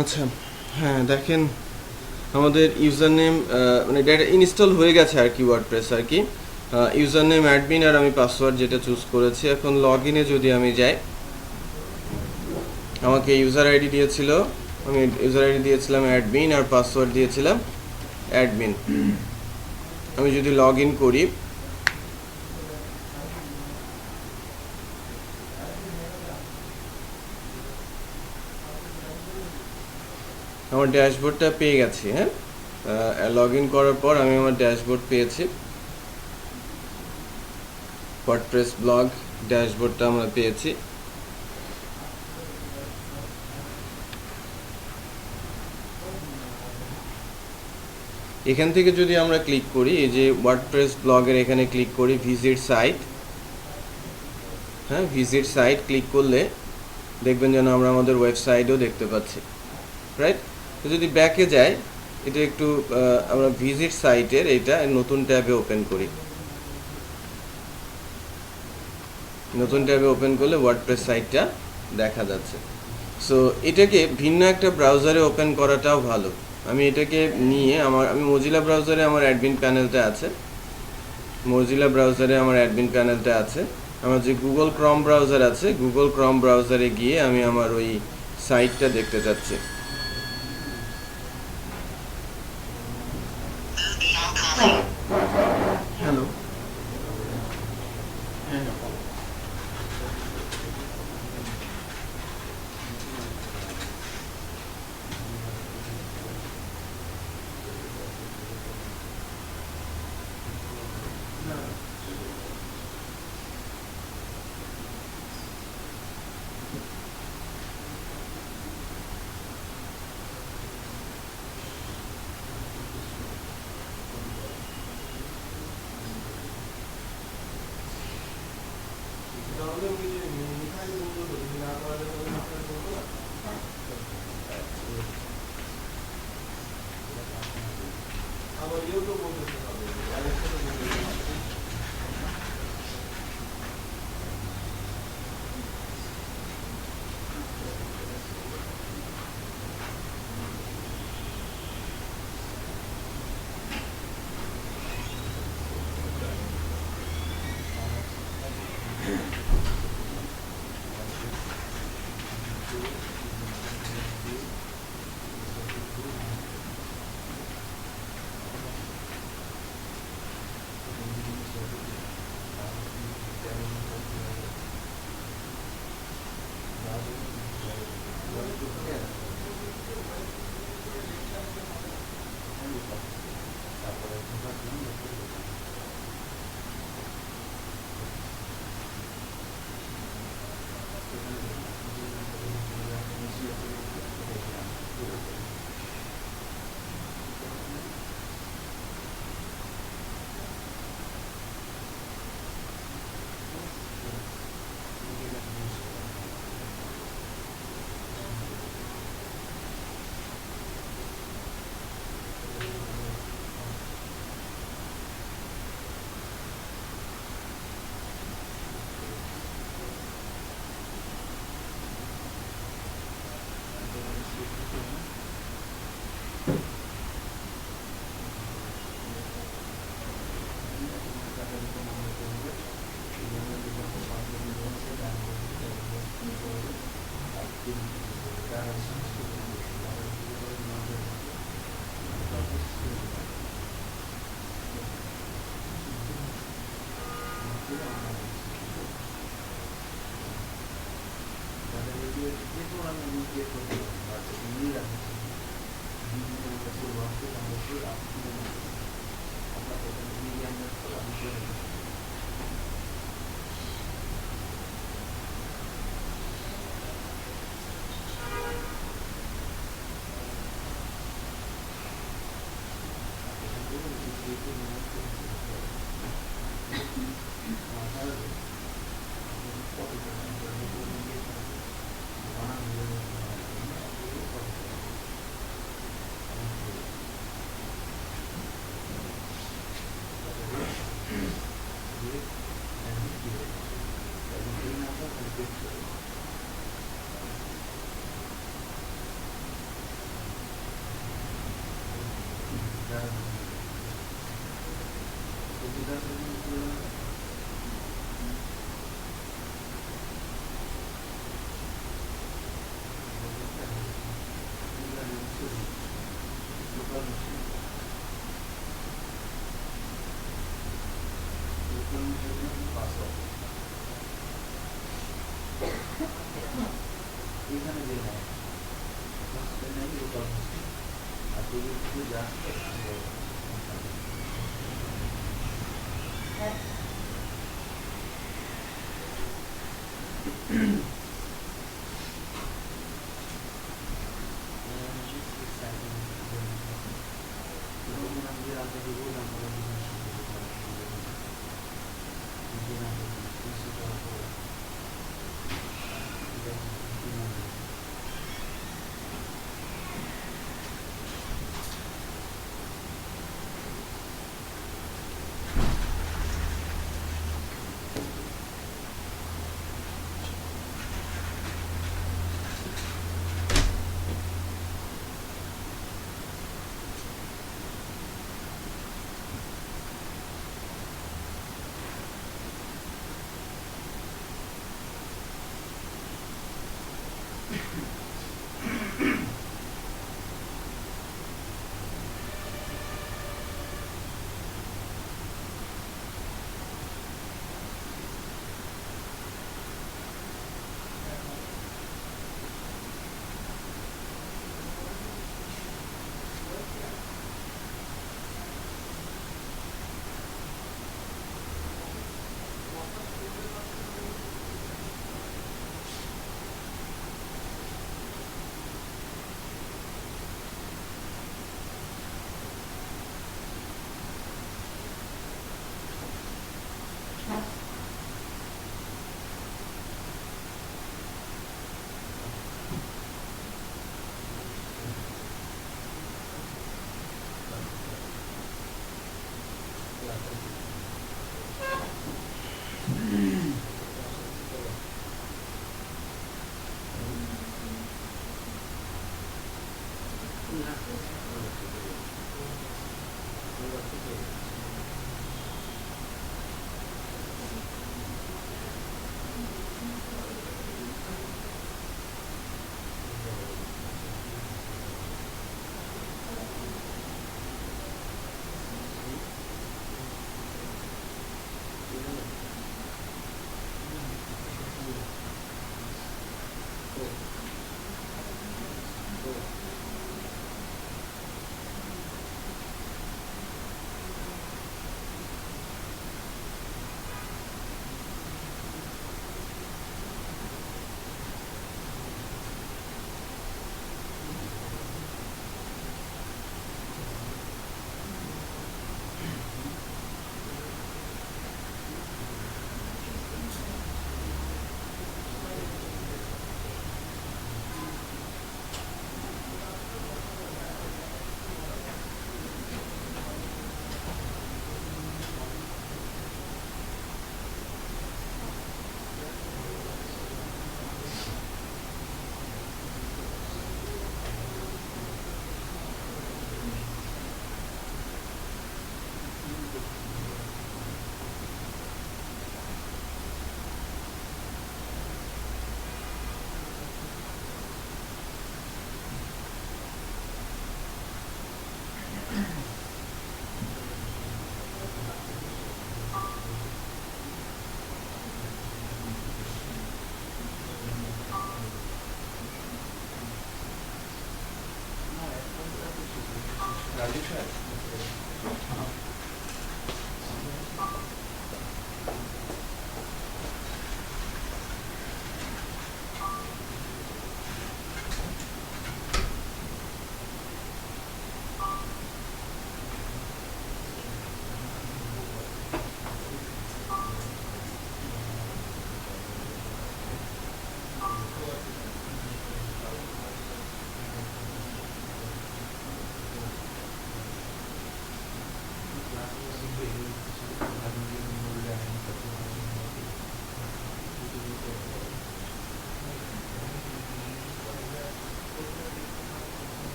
আচ্ছা, হ্যাঁ দেখেন আমাদের ইউজার নেম মানে ডেটা ইনস্টল হয়ে গেছে আর কি ওয়ার্ডপ্রেস আর কি। ইউজার নেম অ্যাডমিন আর আমি পাসওয়ার্ড যেটা চুজ করেছি। এখন লগ ইনে যদি আমি যাই, আমাকে ইউজার আইডি দিয়েছিল, আমি ইউজার আইডি দিয়েছিলাম অ্যাডমিন আর পাসওয়ার্ড দিয়েছিলাম অ্যাডমিন। আমি যদি লগ ইন করি, আমার ড্যাশবোর্ডটা পেয়ে গেছি। হ্যাঁ, লগ ইন করার পর আমি আমার ড্যাশবোর্ড পেয়েছি, ওয়ার্ডপ্রেস ব্লগ ড্যাশবোর্ডটা আমরা পেয়েছি। এখান থেকে যদি আমরা ক্লিক করি, এই যে ওয়ার্ডপ্রেস ব্লগের এখানে ক্লিক করি ভিজিট সাইট, হ্যাঁ ভিজিট সাইট ক্লিক করলে দেখবেন যেন আমরা আমাদের ওয়েবসাইটও দেখতে পাচ্ছি, রাইট। তো যদি ব্যাকে যাই, এটা একটু আমরা ভিজিট সাইটের এটা নতুন ট্যাবে ওপেন করি। নতুন ট্যাবে ওপেন করলে ওয়ার্ডপ্রেস সাইটটা দেখা যাচ্ছে। সো এটাকে ভিন্ন একটা ব্রাউজারে ওপেন করাটাও ভালো। আমি এটাকে নিয়ে আমি মজিলা ব্রাউজারে আমার অ্যাডমিন প্যানেলটা আছে, মজিলা ব্রাউজারে আমার অ্যাডমিন প্যানেলটা আছে। আমার যে গুগল ক্রম ব্রাউজার আছে, গুগল ক্রম ব্রাউজারে গিয়ে আমি আমার ওই সাইটটা দেখতে চাচ্ছি। হ্যালো, এখানে যে নাই নাই লোকাল আর তুই যদি যাস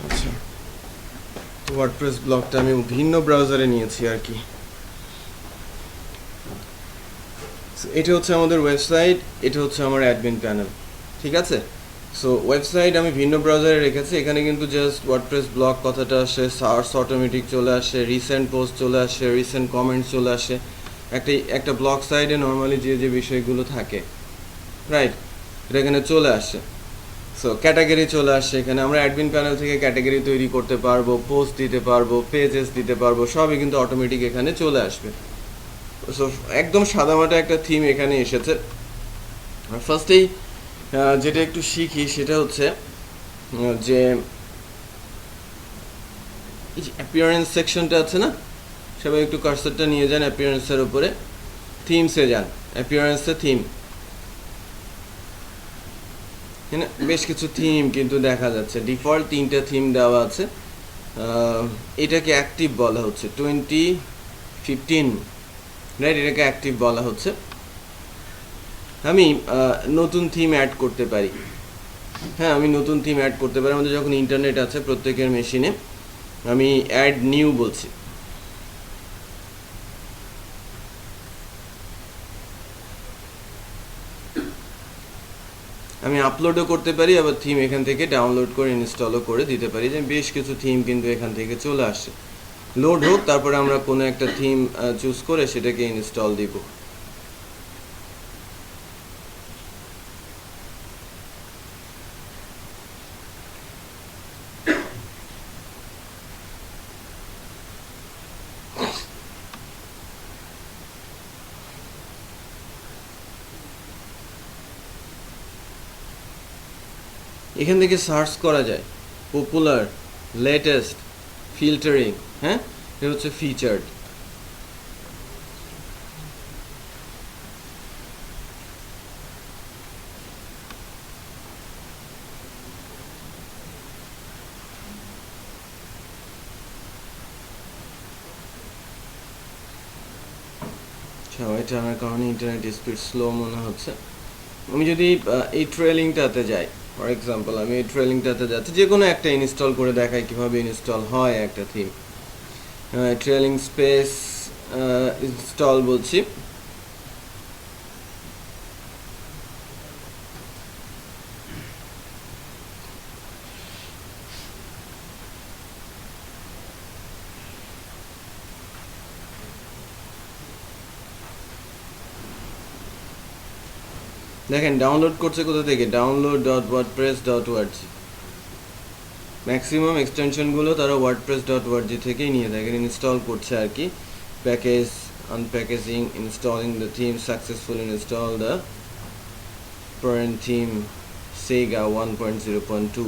আচ্ছা, ওয়ার্ডপ্রেস ব্লগটা আমি ভিন্ন ব্রাউজারে নিয়েছি আর কি। So, এটা হচ্ছে আমাদের ওয়েবসাইট, এটা হচ্ছে আমার অ্যাডমিন প্যানেল, ঠিক আছে। সো ওয়েবসাইট আমি ভিন্ন ব্রাউজারে রেখেছি, এখানে কিন্তু জাস্ট ওয়ার্ডপ্রেস ব্লগ কথাটা আসে, সার্চ অটোমেটিক চলে আসে, রিসেন্ট পোস্ট চলে আসে, রিসেন্ট কমেন্ট চলে আসে। একটা ব্লগ সাইটে নর্মালি যে বিষয়গুলো থাকে, রাইট, এটা এখানে চলে আসে। সো ক্যাটাগরি চলে আসছে এখানে, আমরা অ্যাডমিন প্যানেল থেকে ক্যাটাগরি তৈরি করতে পারবো, পোস্ট দিতে পারবো, পেজেস দিতে পারবো, সবই কিন্তু অটোমেটিক এখানে চলে আসবে। সো একদম সাদামাটা একটা থিম এখানে এসেছে। ফার্স্টেই যেটা একটু শিখি সেটা হচ্ছে যে এই যে অ্যাপিয়ারেন্স সেকশনটা আছে না, সবাই একটু কার্সারটা নিয়ে যান অ্যাপিয়ারেন্সের উপরে, থিমসে যান, অ্যাপিয়ারেন্সে থিম, হ্যাঁ, বেশ কিছু থিম কিন্তু দেখা যাচ্ছে, ডিফল্ট 3টা থিম দেওয়া আছে। এটাকে অ্যাক্টিভ বলা হচ্ছে 2015, রাইট, এটাকে অ্যাক্টিভ বলা হচ্ছে। আমি নতুন থিম অ্যাড করতে পারি, হ্যাঁ আমি নতুন থিম অ্যাড করতে পারি। আমাদের যখন ইন্টারনেট আছে প্রত্যেকের মেশিনে, আমি অ্যাড নিউ বলছি, আমি আপলোডও করতে পারি, আবার থিম এখান থেকে ডাউনলোড করে ইনস্টলও করে দিতে পারি। যে বেশ কিছু থিম কিন্তু এখান থেকে চলে আসে, লোড হোক, তারপরে আমরা কোনো একটা থিম চুজ করে সেটাকে ইনস্টল দিব। এখান থেকে সার্চ করা যায় পপুলার, লেটেস্ট, ফিল্টারিং, হ্যাঁ, এটা হচ্ছে ফিচার্ড। সবাই টানার কারণে ইন্টারনেট স্পিড স্লো মনে হচ্ছে। আমি যদি এই ট্রেলিংটাতে যাই, ফর এক্সাম্পল আমি এই ট্রেলিংটাতে যাচ্ছি, যে কোনো একটা ইনস্টল করে দেখাই কীভাবে ইনস্টল হয় একটা থিম। ট্রেলিং স্পেস ইনস্টল বলছি, দেখেন ডাউনলোড করছে কোথা থেকে, download.wordpress.org। ম্যাক্সিমাম এক্সটেনশনগুলো তারা wordpress.org থেকেই নিয়ে দেখেন, ইনস্টল করছে আর কি। Package, unpackaging, installing the theme, successful install the parent theme Sega 1.0.2।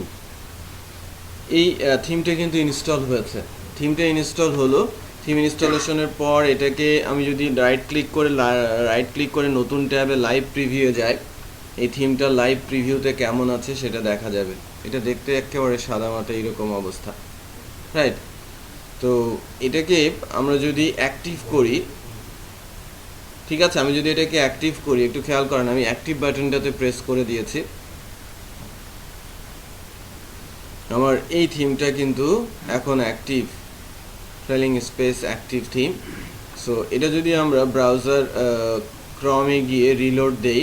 এই থিমটা কিন্তু ইনস্টল হয়েছে, থিমটা ইনস্টল হলো। থিম ইনস্টলেশনের পর এটাকে আমি যদি রাইট ক্লিক করে নতুন ট্যাবে লাইভ প্রিভিউ যাই, এই থিমটা লাইভ প্রিভিউতে কেমন আছে সেটা দেখা যাবে। এটা দেখতে একেবারে সাদামাটা এরকম অবস্থা, রাইট। তো এটাকে আমরা যদি অ্যাক্টিভ করি, ঠিক আছে, আমি যদি এটাকে অ্যাক্টিভ করি, একটু খেয়াল করেন আমি অ্যাক্টিভ বাটনটাতে প্রেস করে দিয়েছি, আমার এই থিমটা কিন্তু এখন active, trailing space active theme. So এটা যদি আমরা ব্রাউজার ক্রমে গিয়ে রিলোড দেই,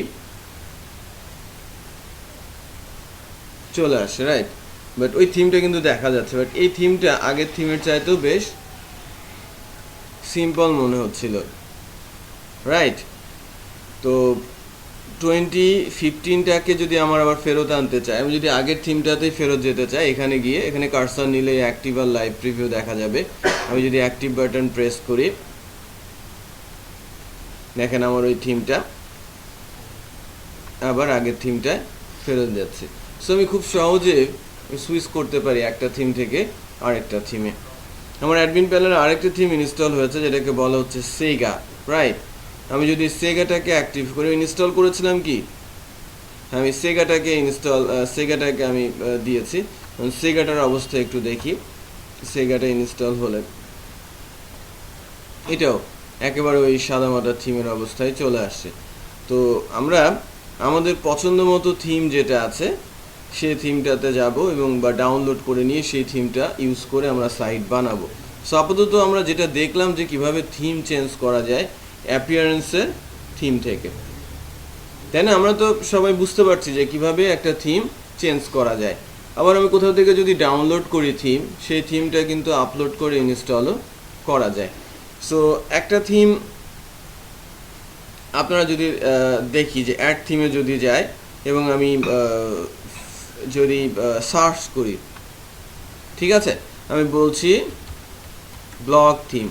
চলে আসে, রাইট। বাট ওই থিমটা কিন্তু দেখা যাচ্ছে, বাট এই থিমটা আগের থিমের চাইতেও বেশ সিম্পল মনে হচ্ছিল, রাইট? তো 2015টাকে যদি আমার আবার ফেরত আনতে চাই, আমি যদি আগের থিমটাতেই ফেরত যেতে চাই, এখানে গিয়ে এখানে কার্সার নিলে অ্যাক্টিভ আর লাইভ প্রিভিউ দেখা যাবে। আমি যদি অ্যাক্টিভ বাটন প্রেস করি, দেখেন আমার ওই থিমটা আবার আগের থিমটায় ফেরত যাচ্ছে। সো আমি খুব সহজে সুইচ করতে পারি একটা থিম থেকে আরেকটা থিমে। আমার অ্যাডমিন প্যানেলে আরেকটা থিম ইনস্টল হয়েছে যেটাকে বলা হচ্ছে সেগা, রাইট? আমি যদি সেগাটাকে অ্যাক্টিভ করে ইনস্টল করেছিলাম কি, আমি সেগাটাকে আমি দিয়েছি। সেগাটার অবস্থা একটু দেখি। সেগাটা ইনস্টল হলে এটাও একেবারে ওই সাদামাটা থিমের অবস্থায় চলে আসছে। তো আমরা আমাদের পছন্দ মতো থিম যেটা আছে সেই থিমটাতে যাব এবং বা ডাউনলোড করে নিয়ে সেই থিমটা ইউজ করে আমরা সাইট বানাবো। সো আপাতত আমরা যেটা দেখলাম যে কিভাবে থিম চেঞ্জ করা যায় অ্যাপিয়ারেন্সের থিম থেকে, তাই না? আমরা তো সবাই বুঝতে পারছি যে কিভাবে একটা থিম চেঞ্জ করা যায়। আবার আমি কোথাও থেকে যদি ডাউনলোড করি থিম, সেই থিমটা কিন্তু আপলোড করে ইনস্টলও করা যায়। সো একটা থিম আপনারা যদি দেখি যে অ্যাড থিমে যদি যায় এবং আমি যদি সার্চ করি, ঠিক আছে, আমি বলছি ব্লগ থিম,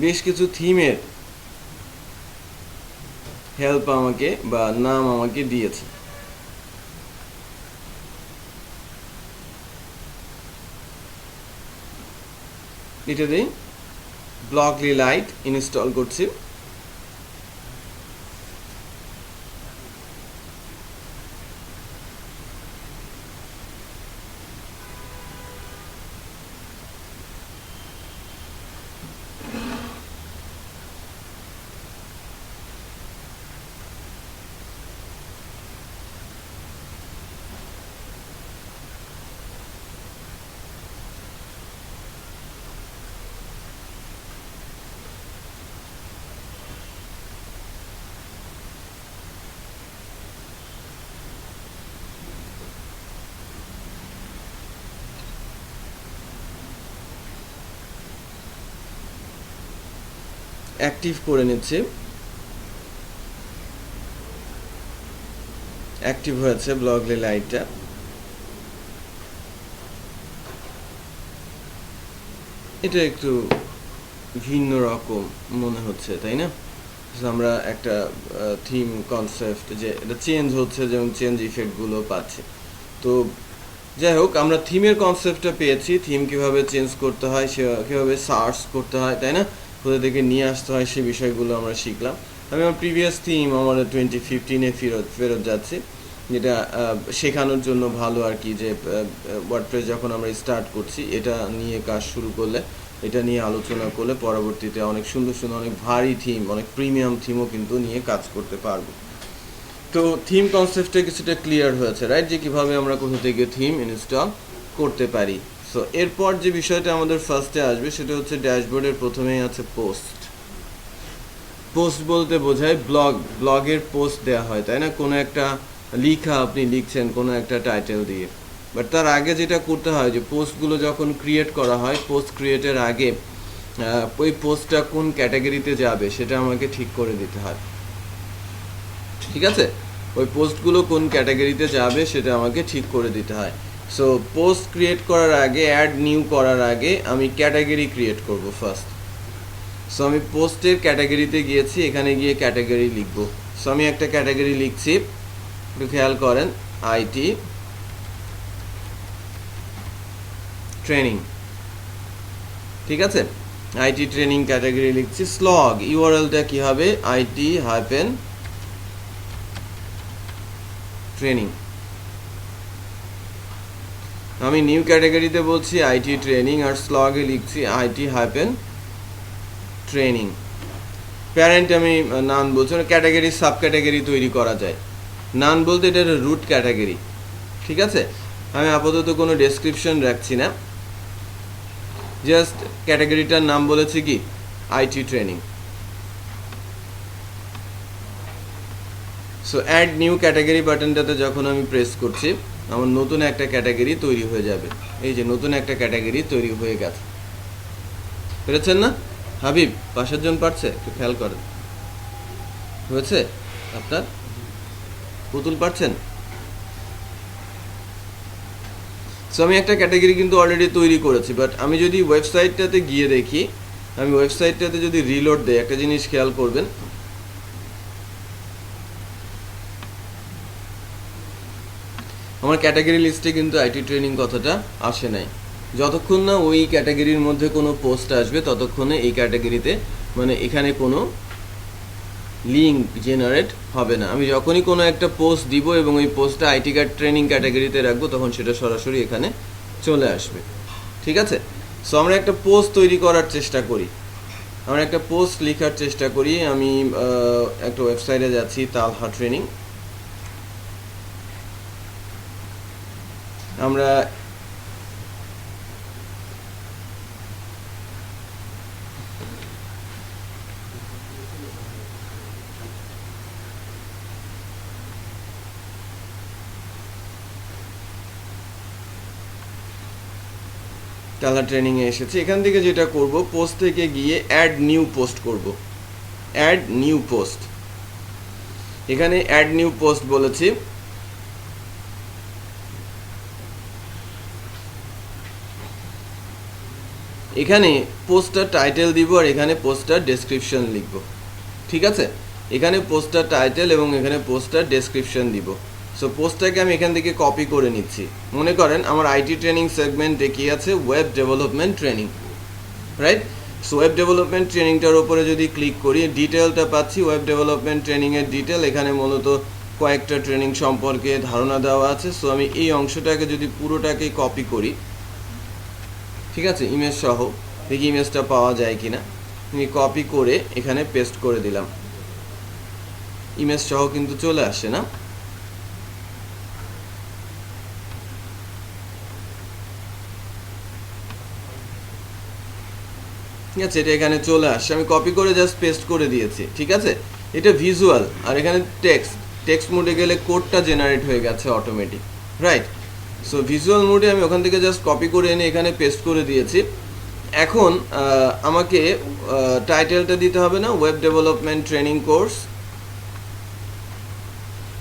বেশ কিছু থিমের হেল্প আমাকে বা নাম আমাকে দিয়েছে। এটা দিই ব্লগলি লাইট ইনস্টল করছি। অ্যাক্টিভ করে নিচ্ছি। অ্যাক্টিভ হয়েছে ব্লগলি লাইটটা। এটা একটু ভিন্ন রকম মনে হচ্ছে, তাই না? আমরা একটা থিম কনসেপ্ট যে এটা চেঞ্জ হচ্ছে, যেমন চেঞ্জ ইফেক্টগুলো পাচ্ছি। তো যাই হোক, আমরা থিমের কনসেপ্টটা পেয়েছি, থিম কিভাবে চেঞ্জ করতে হয়, সে কীভাবে সার্চ করতে হয়, তাই না, কোথা থেকে নিয়ে আসতে হয়, সেই বিষয়গুলো আমরা শিখলাম। আমি আমার প্রিভিয়াস থিম আমার 2015-এ ফেরত যাচ্ছি, যেটা শেখানোর জন্য ভালো আর কি, যে ওয়ার্ডপ্রেস যখন আমরা স্টার্ট করছি এটা নিয়ে কাজ শুরু করলে, এটা নিয়ে আলোচনা করলে পরবর্তীতে অনেক সুন্দর সুন্দর অনেক ভারী থিম, অনেক প্রিমিয়াম থিমও কিন্তু নিয়ে কাজ করতে পারবো। তো থিম কনসেপ্টটা কিছুটা ক্লিয়ার হয়েছে, রাইট, যে কীভাবে আমরা কোথা থেকে থিম ইনস্টল করতে পারি। সো এরপর যে বিষয়টা আমাদের ফার্স্টে আসবে সেটা হচ্ছে ড্যাশবোর্ডের প্রথমেই আছে পোস্ট। পোস্ট বলতে বোঝায় ব্লগের পোস্ট দেওয়া হয়, তাই না? কোনো একটা লিখা আপনি লিখছেন কোনো একটা টাইটেল দিয়ে, বাট তার আগে যেটা করতে হয় যে পোস্টগুলো যখন ক্রিয়েট করা হয়, পোস্ট ক্রিয়েটের আগে ওই পোস্টটা কোন ক্যাটাগরিতে যাবে সেটা আমাকে ঠিক করে দিতে হয়, ঠিক আছে? ওই পোস্টগুলো কোন ক্যাটাগরিতে যাবে সেটা আমাকে ঠিক করে দিতে হয়। সো পোস্ট ক্রিয়েট করার আগে, অ্যাড নিউ করার আগে আমি ক্যাটাগরি ক্রিয়েট করব ফার্স্ট। সো আমি পোস্টের ক্যাটাগরিতে গিয়েছি, এখানে গিয়ে ক্যাটাগরি লিখব। সো আমি একটা ক্যাটাগরি লিখছি, একটু খেয়াল করেন, আইটি ট্রেনিং, ঠিক আছে? আইটি ট্রেনিং ক্যাটাগরি লিখছি। স্লগ ইউআরএলটা কি হবে? IT- training. আমি নিউ ক্যাটাগরিতে বলছি আইটি ট্রেনিং, আর স্লগে লিখছি IT- ট্রেনিং। প্যারেন্ট আমি নান বলছি, ক্যাটাগরি সাব ক্যাটাগরি তৈরি করা যায়। নান বলতে এটা রুট ক্যাটাগরি, ঠিক আছে? আমি আপাতত কোনো ডেসক্রিপশন রাখছি না, জাস্ট ক্যাটাগরিটার নাম বলেছি কি IT training. So add new category বাটনটাতে যখন আমি প্রেস করছি আমার নতুন একটা ক্যাটাগরি তৈরি হয়ে যাবে। এই যে নতুন একটা ক্যাটাগরি তৈরি হয়ে গেছে, পেরেছেন না? হাবিব, পাশের জন পারছে? একটু খেয়াল করেন, হয়েছে আপনার? পুতুল পারছেন? সো আমি একটা ক্যাটাগরি কিন্তু অলরেডি তৈরি করেছি, বাট আমি যদি ওয়েবসাইটটাতে গিয়ে দেখি, আমি ওয়েবসাইটটাতে যদি রিলোড দেই, একটা জিনিস খেয়াল করবেন, আমার ক্যাটাগরি লিস্টে কিন্তু আইটি ট্রেনিং কথাটা আসে নাই। যতক্ষণ না ওই ক্যাটাগরির মধ্যে কোনো পোস্ট আসবে ততক্ষণে এই ক্যাটাগরিতে মানে এখানে কোনো লিঙ্ক জেনারেট হবে না। আমি যখনই কোনো একটা পোস্ট দিব এবং ওই পোস্টটা আইটি ট্রেনিং ক্যাটাগরিতে রাখবো তখন সেটা সরাসরি এখানে চলে আসবে। ঠিক আছে? সো আমরা একটা পোস্ট তৈরি করার চেষ্টা করি, আমরা একটা পোস্ট লেখার চেষ্টা করি। আমি একটা ওয়েবসাইটে যাচ্ছি, তালহা ট্রেনিং। আমরা তালহা ট্রেনিংয়ে এসেছি। এখান থেকে যেটা করব, পোস্ট থেকে গিয়ে অ্যাড নিউ পোস্ট করব। অ্যাড নিউ পোস্ট, এখানে অ্যাড নিউ পোস্ট বলেছি। এখানে পোস্টটার টাইটেল দিব আর এখানে পোস্টটার ডেসক্রিপশন লিখব। ঠিক আছে? এখানে পোস্টটার টাইটেল এবং এখানে পোস্টটার ডেসক্রিপশন দিব। সো পোস্টটাকে আমি এখান থেকে কপি করে নিচ্ছি। মনে করেন আমার আইটি ট্রেনিং সেগমেন্টে কি আছে, web development training, right? So web development ট্রেনিংটার উপরে যদি ক্লিক করি, ডিটেলটা পাচ্ছি ওয়েব ডেভেলপমেন্ট ট্রেনিংয়ের ডিটেল। এখানে মূলত কয়েকটা ট্রেনিং সম্পর্কে ধারণা দেওয়া আছে। সো আমি এই অংশটাকে যদি পুরোটাকেই কপি করি, ঠিক আছে, ইমেজ সহ, দেখি ইমেজটা পাওয়া যায় কিনা। আমি কপি করে এখানে পেস্ট করে দিলাম, ইমেজ সহ কিন্তু চলে আসে না? ঠিক আছে, এটা এখানে চলে আসছে, আমি কপি করে জাস্ট পেস্ট করে দিয়েছি। ঠিক আছে, এটা ভিজুয়াল, আর এখানে টেক্সট মোডে গেলে কোডটা জেনারেট হয়ে গেছে অটোমেটিক, রাইট? সো ভিজুয়াল মোডে আমি ওখান থেকে জাস্ট কপি করে এনে এখানে পেস্ট করে দিয়েছি। এখন আমাকে টাইটেলটা দিতে হবে না, ওয়েব ডেভেলপমেন্ট ট্রেনিং কোর্স।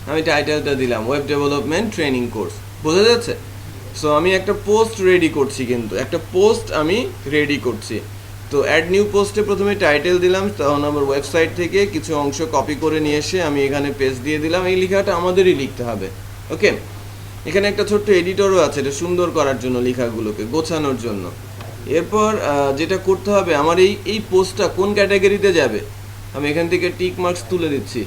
আমি টাইটেলটা দিলাম ওয়েব ডেভেলপমেন্ট ট্রেনিং কোর্স, বোঝা যাচ্ছে? সো আমি একটা পোস্ট রেডি করছি, কিন্তু একটা পোস্ট আমি রেডি করছি। তো অ্যাড নিউ পোস্টে প্রথমে টাইটেল দিলাম, তখন আমার ওয়েবসাইট থেকে কিছু অংশ কপি করে নিয়ে এসে আমি এখানে পেস্ট দিয়ে দিলাম। এই লেখাটা আমাদেরই লিখতে হবে, ওকে? এখানে একটা ছোট্ট এডিটরও আছে, এটা সুন্দর করার জন্য, লেখাগুলোকে গোছানোর জন্য। এরপর যেটা করতে হবে, আমার এই পোস্টটা কোন ক্যাটাগরিতে যাবে, আমি এখান থেকে টিক মার্কস তুলে দিচ্ছি।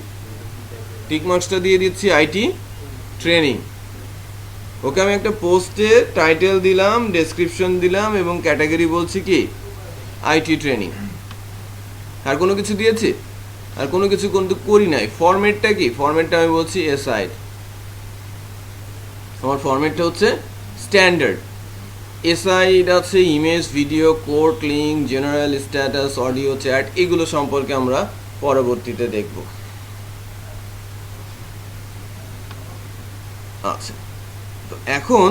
টিক মার্কসটা দিয়ে দিচ্ছি আইটি ট্রেনিং। ওকে, আমি একটা পোস্টে টাইটেল দিলাম, ডেসক্রিপশন দিলাম এবং ক্যাটাগরি বলছি কি আইটি ট্রেনিং। আর কোনো কিছু দিয়েছি? আর কোনো কিছু কিন্তু করি নাই। ফরম্যাটটা কি? ফরম্যাটটা আমি বলছি এসআই। আমার ফরম্যাটটা হচ্ছে স্ট্যান্ডার্ড। এসআই আছে image, video, code, link, general, status, audio, chat, এগুলো সম্পর্কে আমরা পরবর্তীতে দেখব। আচ্ছা, তো এখন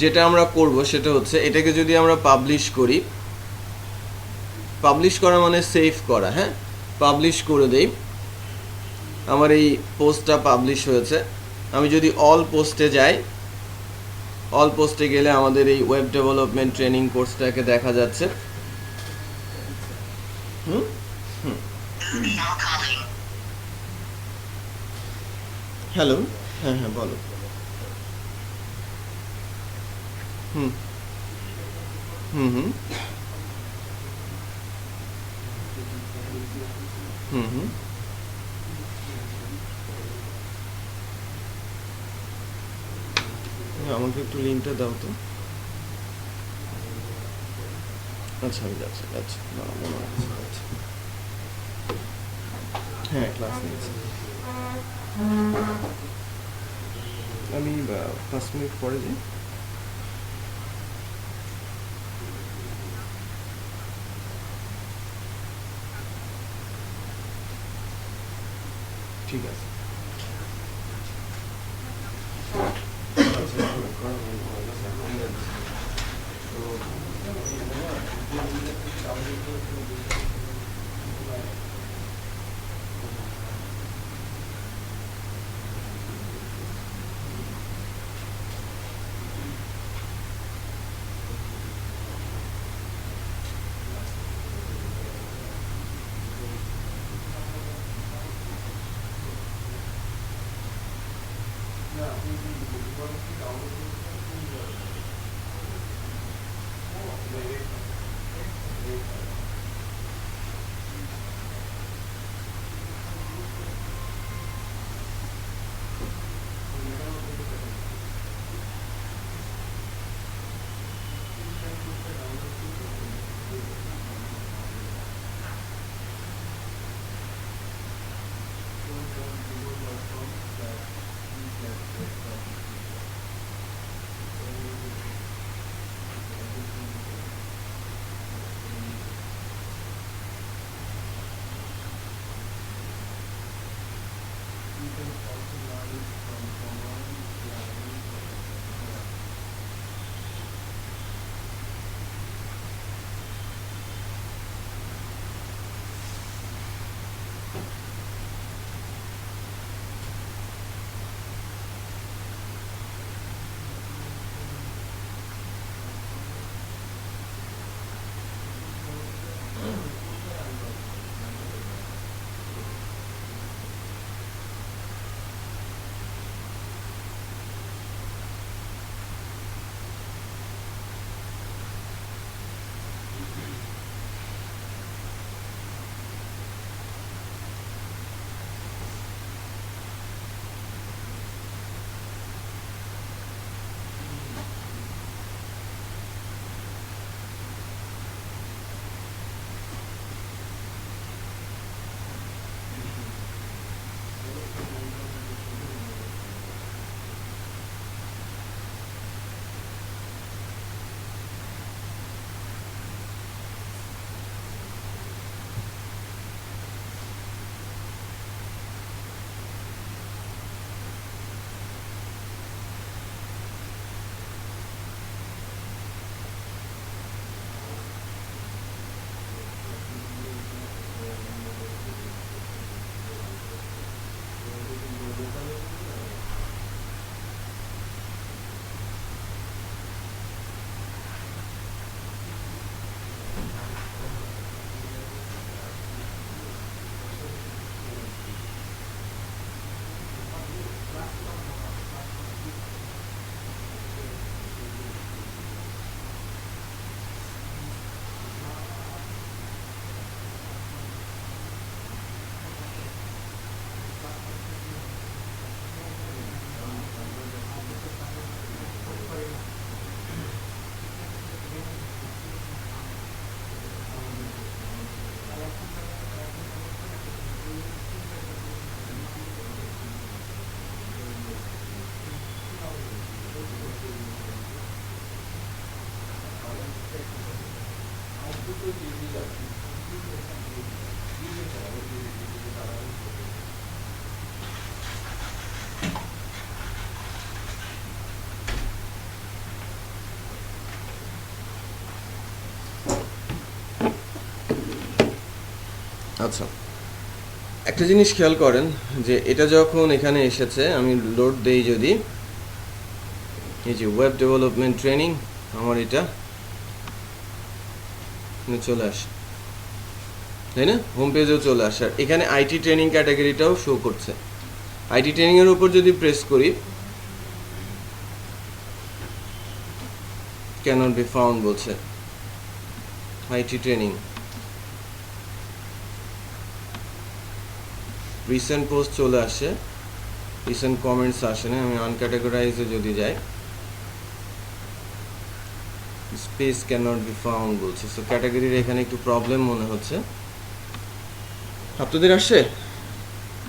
যেটা আমরা করব সেটা হচ্ছে, এটাকে যদি আমরা পাবলিশ করি, পাবলিশ করা মানে সেভ করা, হ্যাঁ, পাবলিশ করে দেই। আমার এই পোস্টটা পাবলিশ হয়েছে। আমি যদি অল পোস্টে যাই, অল পোস্টে গেলে আমাদের এই ওয়েব ডেভেলপমেন্ট ট্রেনিং কোর্সটাকে দেখা যাচ্ছে। হ্যালো, হ্যাঁ হ্যাঁ বলো। হুম হুম হুম হুম হুম আমাকে একটু লিঙ্কটা দাও তো। আচ্ছা, আমি যাচ্ছি যাচ্ছি, আচ্ছা, হ্যাঁ ক্লাস নিয়েছি আমি, 5 মিনিট পরে যাই। ঠিক আছে। আচ্ছা, একটা জিনিস খেয়াল করেন যে এটা যখন এখানে এসেছে, আমি লোড দেই যদি, এই যে ওয়েব ডেভেলপমেন্ট ট্রেনিং, আমার এটা চলে আসে, তাই না? হোম পেজেও চলে আসে। আর এখানে আইটি ট্রেনিং ক্যাটাগরিটাও শো করছে। আইটি ট্রেনিংয়ের উপর যদি প্রেস করি, ক্যানট বি ফাউন্ড বলছে আইটি ট্রেনিং। রিসেন্ট পোস্ট চলে আসে, রিসেন্ট কমেন্টস আসে না। আমি আনক্যাটাগরাইজে যদি যাই, স্পেস ক্যানট বি ফাউন্ড বলছে। সো ক্যাটাগরির এখানে একটু প্রবলেম মনে হচ্ছে। আপনাদের আসছে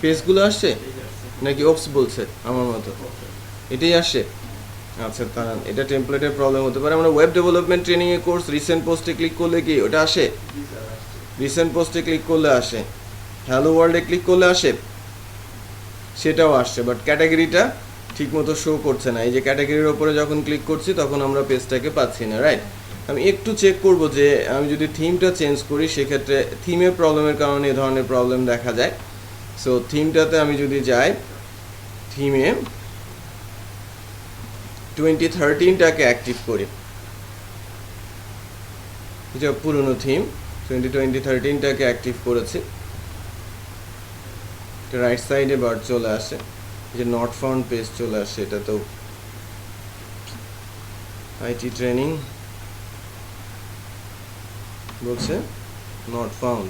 পেজগুলো আসছে নাকি ওপস বলছে আমার মতো? এটাই আসে। আচ্ছা, তা এটা টেমপ্লেটের প্রবলেম হতে পারে। আমরা ওয়েব ডেভেলপমেন্ট ট্রেনিং এর কোর্স রিসেন্ট পোস্টে ক্লিক করলে কি ওটা আসে? রিসেন্ট পোস্টে ক্লিক করলে আসে। হ্যালো ওয়ার্ল্ডে ক্লিক করলে আসে। সেটাও আসছে, বাট ক্যাটাগরিটা ঠিকমতো শো করছে না। এই যে ক্যাটাগরির ওপরে যখন ক্লিক করছি তখন আমরা পেজটাকে পাচ্ছি না, রাইট? আমি একটু চেক করব যে আমি যদি থিমটা চেঞ্জ করি সেক্ষেত্রে থিমের প্রবলেমের কারণে এই ধরনের প্রবলেম দেখা যায়। সো থিমটাতে আমি যদি যাই, থিমে 2013টাকে অ্যাক্টিভ করি, এটা পুরনো থিম, 2013টাকে অ্যাক্টিভ করেছি। রাইট সাইডে বার চলে আসে, যে নট ফাউন্ড পেজ চলে আসে, এটা তো আইটি ট্রেনিং বলছে not found,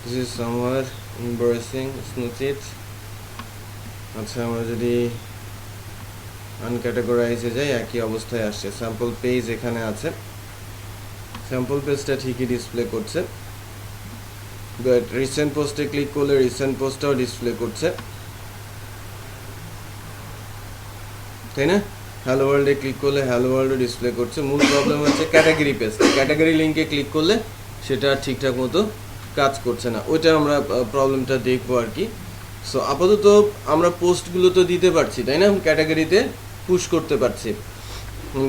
this is somewhat embarrassing, it's not it. আচ্ছা, আমরা যদি আনক্যাটাগরাইজে যাই একই অবস্থায় আসছে। স্যাম্পল পেজ এখানে আছে, স্যাম্পল পেজটা ঠিকই ডিসপ্লে করছে, বাট রিসেন্ট পোস্টে ক্লিক করলে রিসেন্ট পোস্টটাও ডিসপ্লে করছে, তাই না? হ্যালো ওয়ার্ল্ডে ক্লিক করলে হ্যালো ওয়ার্ল্ডও ডিসপ্লে করছে। মূল প্রবলেম হচ্ছে ক্যাটাগরি পেজ, ক্যাটাগরি লিঙ্কে ক্লিক করলে সেটা আর ঠিকঠাক মতো কাজ করছে না, ওইটা আমরা প্রবলেমটা দেখবো আর কি। সো আপাতত আমরা পোস্টগুলো তো দিতে পারছি, তাই না? ক্যাটাগরিতে পুশ করতে পারছি,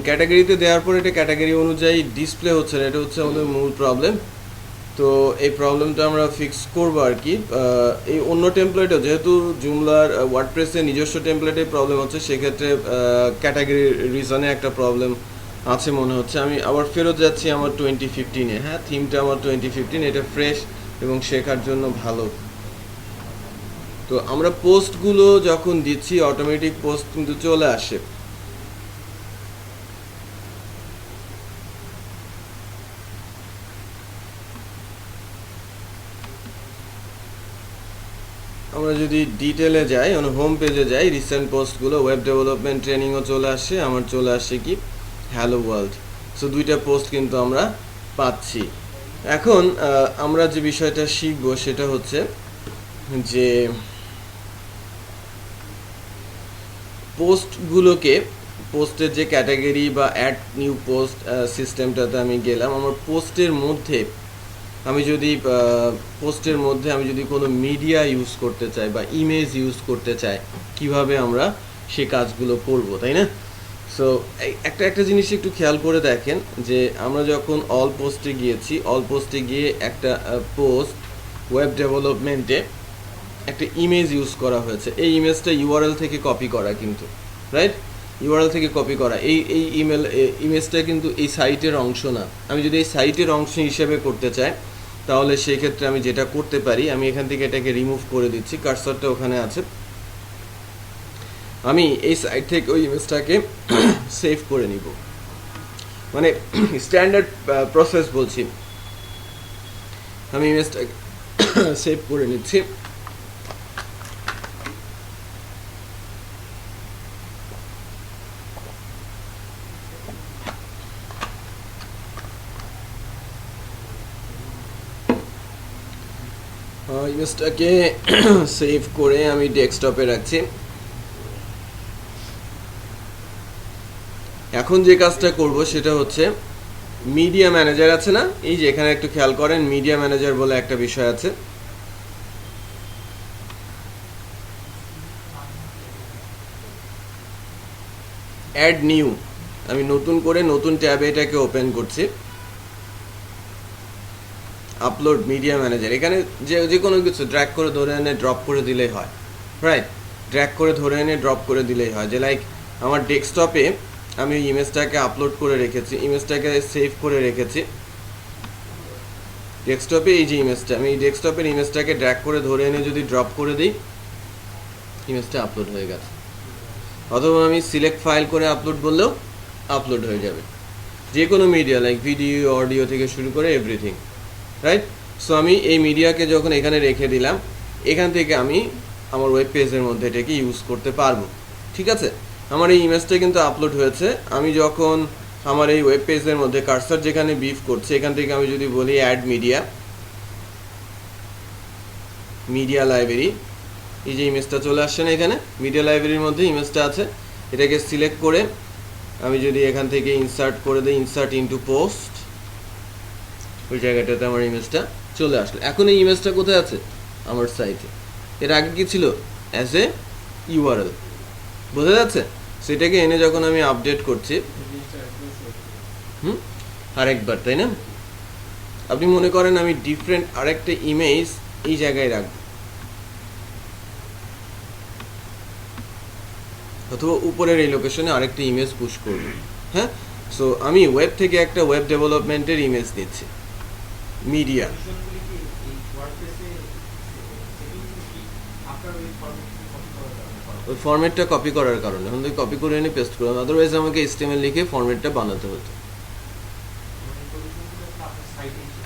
ক্যাটাগরিতে দেওয়ার পর এটা ক্যাটাগরি অনুযায়ী ডিসপ্লে হচ্ছে না, এটা হচ্ছে আমাদের মূল প্রবলেম। তো এই প্রবলেমটা আমরা ফিক্স করবো আর কি। এই অন্য টেমপ্লেটও, যেহেতু জুমলার ওয়ার্ডপ্রেসের নিজস্ব টেমপ্লেটে প্রবলেম হচ্ছে, সেক্ষেত্রে ক্যাটাগরি রিজনে একটা প্রবলেম আছে মনে হচ্ছে। আমি আবার ফেরত যাচ্ছি আমার 2015-এ। হ্যাঁ, থিমটা আমার 2015, এটা ফ্রেশ এবং শেখার জন্য ভালো। তো আমরা পোস্টগুলো যখন দিচ্ছি অটোমেটিক পোস্ট কিন্তু চলে আসে। আমরা যদি ডিটেলে যাই, মানে হোম পেজে যাই, রিসেন্ট পোস্টগুলো, ওয়েব ডেভেলপমেন্ট ট্রেনিংও চলে আসে, আমার চলে আসে কি হ্যালো ওয়ার্ল্ড। সো দুইটা পোস্ট কিন্তু আমরা পাচ্ছি। এখন আমরা যে বিষয়টা শিখবো সেটা হচ্ছে যে পোস্টগুলোকে, পোস্টের যে ক্যাটাগরি বা অ্যাড নিউ পোস্ট সিস্টেমটাতে আমি গেলাম, আমার পোস্টের মধ্যে আমি যদি কোনো মিডিয়া ইউজ করতে চাই বা ইমেজ ইউজ করতে চাই, কিভাবে আমরা সে কাজগুলো করব, তাই না? সো একটা জিনিস একটু খেয়াল করে দেখেন যে আমরা যখন অল পোস্টে গিয়েছি, অল পোস্টে গিয়ে একটা পোস্ট ওয়েব ডেভেলপমেন্টে একটা ইমেজ ইউজ করা হয়েছে, এই ইমেজটা ইউআরএল থেকে কপি করা, কিন্তু রাইট, ইউআরএল থেকে কপি করা, এই ইমেজটা কিন্তু এই সাইটের অংশ না। আমি যদি এই সাইটের অংশ হিসেবে করতে চাই তাহলে সেই ক্ষেত্রে আমি যেটা করতে পারি, আমি এখান থেকে এটাকে রিমুভ করে দিচ্ছি, কার্সরটা ওখানে আছে, আমি এই সাইট থেকে ওই ইমেজটাকে সেভ করে নিব, মানে স্ট্যান্ডার্ড প্রসেস বলছি। আমি ইমেজটাকে সেভ করে নিচ্ছি। ইমেজটাকে সেভ করে আমি ডেস্কটপে রাখছি। এখন যে কাজটা করব সেটা হচ্ছে মিডিয়া ম্যানেজার আছে না, এই যে এখানে একটু খেয়াল করেন, মিডিয়া ম্যানেজার বলে একটা বিষয় আছে। অ্যাড নিউ, আমি নতুন করে নতুন ট্যাবে এটাকে ওপেন করছি। আপলোড মিডিয়া ম্যানেজার, এখানে যে কোনো কিছু ড্র্যাগ করে ধরে এনে ড্রপ করে দিলেই হয়, রাইট? ড্র্যাগ করে ধরে এনে ড্রপ করে দিলেই হয়। যে লাইক আমার ডেস্কটপে আমি ইমেজটাকে আপলোড করে রেখেছি, ইমেজটাকে সেভ করে রেখেছি ডেস্কটপে, এই যে ইমেজটা, আমি এই ডেস্কটপের ইমেজটাকে ড্র্যাগ করে ধরে এনে যদি ড্রপ করে দিই, ইমেজটা আপলোড হয়ে গেছে। অথবা আমি সিলেক্ট ফাইল করে আপলোড বললেও আপলোড হয়ে যাবে, যে কোনো মিডিয়া লাইক ভিডিও, অডিও থেকে শুরু করে এভরিথিং, রাইট? সো আমি এই মিডিয়াকে যখন এখানে রেখে দিলাম, এখান থেকে আমি আমার ওয়েব পেজের মধ্যে এটাকে ইউজ করতে পারবো, ঠিক আছে? আমার এই ইমেজটা কিন্তু আপলোড হয়েছে। আমি যখন আমার এই ওয়েব পেজের মধ্যে কার্সার যেখানে বিফ করছে, এখান থেকে আমি যদি বলি অ্যাড মিডিয়া লাইব্রেরি, এই যে ইমেজটা চলে আসছে না, এখানে মিডিয়া লাইব্রেরির মধ্যে ইমেজটা আছে, এটাকে সিলেক্ট করে আমি যদি এখান থেকে ইনসার্ট করে দিই, ইনসার্ট ইনটু পোস্ট, ওই জায়গাটাতে আমার ইমেজটা চলে আসলো। এখন এই ইমেজটা কোথায় আছে? আমার সাইটে। এর আগে কি ছিল? As a URL. বোঝা যাচ্ছে? সেটাকে এনে যখন আমি আপডেট করছি আরেকবার, তাই না? আপনি মনে করেন আমি ডিফারেন্ট আরেকটা ইমেজ এই জায়গায় রাখবো, অথবা উপরের এই লোকেশনে আরেকটা ইমেজ পুশ করব। হ্যাঁ, সো আমি ওয়েব থেকে একটা ওয়েব ডেভেলপমেন্টের ইমেজ নিচ্ছি, মিডিয়া। ওই ফরম্যাটটা কপি করার কারণে এখন তো কপি করে এনে পেস্ট করলাম, আদারওয়াইজ আমাকে HTML লিখে ফরম্যাটটা বানাতে হতো।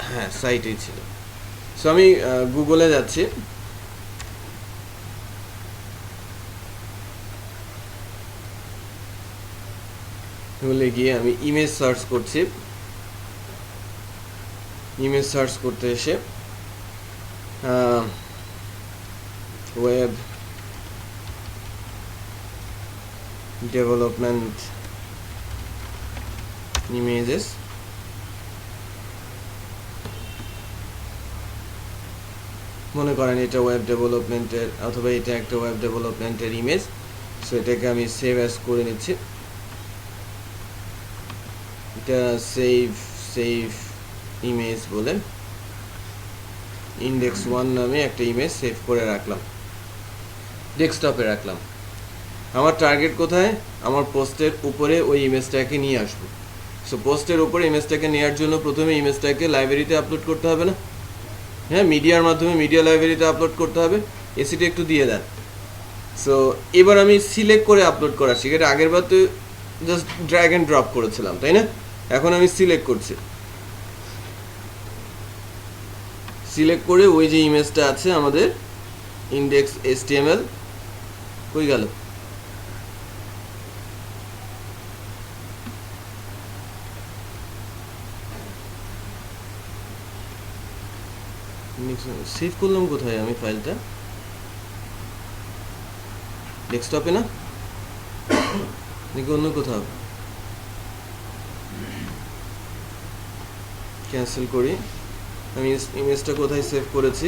হ্যাঁ, সাইটেই ছিল। সো আমি গুগলে যাচ্ছি, গুগলে গিয়ে আমি ইমেজ সার্চ করছি। ইমেজ সার্চ করতে এসে ওয়েব ডেভেলপমেন্ট ইমেজেস, মনে করেন এটা ওয়েব ডেভেলপমেন্টের অথবা এটা একটা ওয়েব ডেভেলপমেন্টের ইমেজ। সো এটাকে আমি সেভ অ্যাজ করে নিচ্ছি। এটা সেভ ইমেজ বলে index1 নামে একটা ইমেজ সেভ করে রাখলাম, ডেস্কটপে রাখলাম। আমার টার্গেট কোথায়? আমার পোস্টের উপরে ওই ইমেজটাকে নিয়ে আসবো। সো পোস্টের উপরে ইমেজটাকে নেওয়ার জন্য প্রথমে ইমেজটাকে লাইব্রেরিতে আপলোড করতে হবে না? হ্যাঁ, মিডিয়ার মাধ্যমে মিডিয়া লাইব্রেরিতে আপলোড করতে হবে। এসিটা একটু দিয়ে দেন। সো এবার আমি সিলেক্ট করে আপলোড করা শিখে, এটা আগের বার তো জাস্ট ড্র্যাগ অ্যান্ড ড্রপ করেছিলাম, তাই না? এখন আমি সিলেক্ট করছি। সিলেক্ট করে ওই যে ইমেজটা আছে আমাদের index.html, কই গেল? সেভ করলাম কোথায় আমি ফাইলটা? ডেস্কটপে না, নাকি অন্য কোথাও? ক্যান্সেল করি। আমি ইমেজটা কোথায় সেভ করেছি?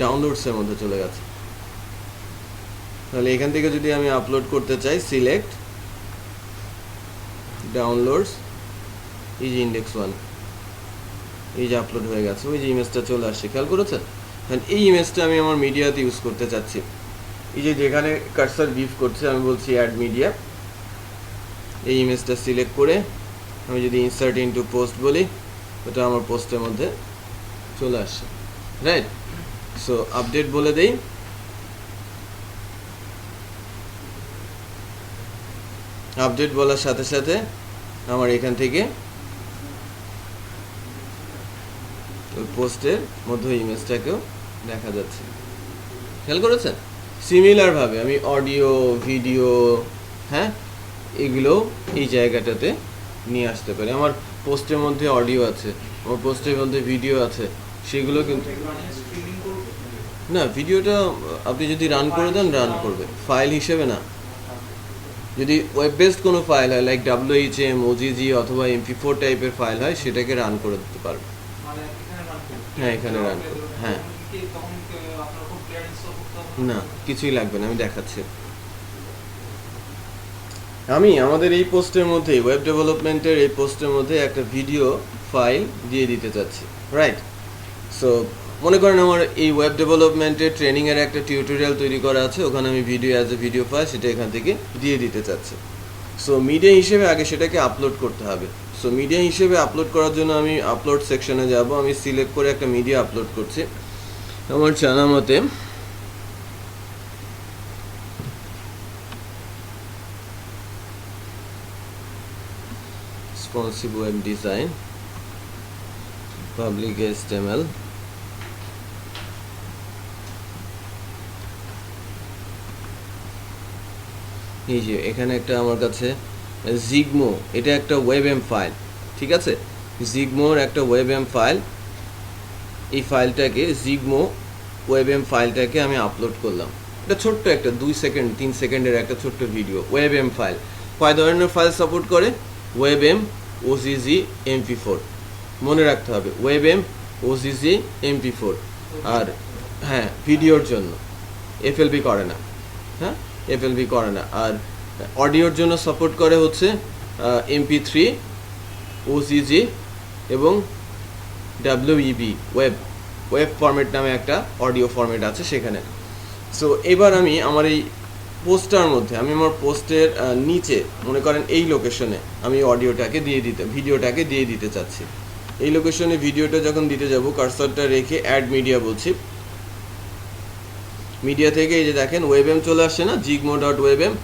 ডাউনলোডসের মধ্যে চলে গেছে। তাহলে এখান থেকে যদি আমি আপলোড করতে চাই, সিলেক্ট ডাউনলোডস, এই যে index1, এই যে আপলোড হয়ে গেছে, ওই যে ইমেজটা চলে আসছে, খেয়াল করেছেন? এই ইমেজটা আমি আমার মিডিয়াতে ইউজ করতে চাচ্ছি। এই যে যেখানে কার্সার ভিভ করছে আমি বলছি অ্যাড মিডিয়া। এই ইমেজটা সিলেক্ট করে আমি যদি ইনসার্ট ইনটু পোস্ট বলি, ওটা আমার পোস্টের মধ্যে চলে আসছে, রাইট? সো আপডেট বলে দেই। আপডেট বলার সাথে সাথে আমার এখান থেকে ওই পোস্টের মধ্যে ইমেজটাকেও দেখা যাচ্ছে, খেয়াল করেছেন? সিমিলার ভাবে আমি অডিও, ভিডিও, হ্যাঁ, এগুলো এই জায়গাটাতে নিয়ে আসতে পারি। আমার পোস্টের মধ্যে অডিও আছে, আমার পোস্টের মধ্যে ভিডিও আছে, সেগুলো কিন্তু না, ভিডিওটা আপনি যদি রান করে দেন রান করবে, ফাইল হিসেবে না। যদি ওয়েব বেসড কোনো ফাইল হয়, লাইক WHM, OGG অথবা MP4 টাইপের ফাইল হয়, সেটাকে রান করে দিতে পারবে। হ্যাঁ, এখানে রান করবে। হ্যাঁ, না, কিছুই লাগবে না, আমি দেখাচ্ছি। আমি আমাদের এই পোস্টের মধ্যে, ওয়েব ডেভেলপমেন্টের এই পোস্টের মধ্যে একটা ভিডিও ফাইল দিয়ে দিতে চাচ্ছি, রাইট? সো মনে করেন আমার এই ওয়েব ডেভেলপমেন্টের ট্রেনিংয়ের একটা টিউটোরিয়াল তৈরি করা আছে, ওখানে আমি video as a video file সেটা এখান থেকে দিয়ে দিতে চাচ্ছি। সো মিডিয়া হিসেবে আগে সেটাকে আপলোড করতে হবে। সো মিডিয়া হিসেবে আপলোড করার জন্য আমি আপলোড সেকশনে যাব, আমি সিলেক্ট করে একটা মিডিয়া আপলোড করছি। আমার জানা মতে responsive web design, public HTML, এই যে এখানে একটা আমার কাছে জিগমো, এটা একটা ওয়েবএম ফাইল, ঠিক আছে? জিগমোর একটা ওয়েবএম ফাইল, এই ফাইলটাকে জিগমো ওয়েবএম ফাইলটাকে আমি আপলোড করলাম। এটা ছোট্ট একটা 2 সেকেন্ড 3 সেকেন্ডের একটা ছোট্ট ভিডিও, ওয়েবএম ফাইল। কয় ধরনের ফাইল সাপোর্ট করে? ওয়েবএম, OGG, MP4, মনে রাখতে হবে, ওয়েবএম, OGG, MP4। আর হ্যাঁ ভিডিওর জন্য, এফএলভি করে না। হ্যাঁ এফএলভি করে না। আর অডিওর জন্য সাপোর্ট করে হচ্ছে MP3, OGG এবং WEB, ওয়েব ফরম্যাট নামে একটা অডিও ফরম্যাট আছে সেখানে। সো এবার আমি আমার এই পোস্টটার মধ্যে আমি আমার পোস্টের নিচে মনে করেন এই লোকেশনে আমি ভিডিওটাকে দিয়ে দিতে চাচ্ছি। এই লোকেশনে ভিডিওটা যখন দিতে যাব কার্সরটা রেখে অ্যাড মিডিয়া বলছি। মিডিয়া থেকে এই যে দেখেন ওয়েবএম চলে আসছে না, jigmo.webm,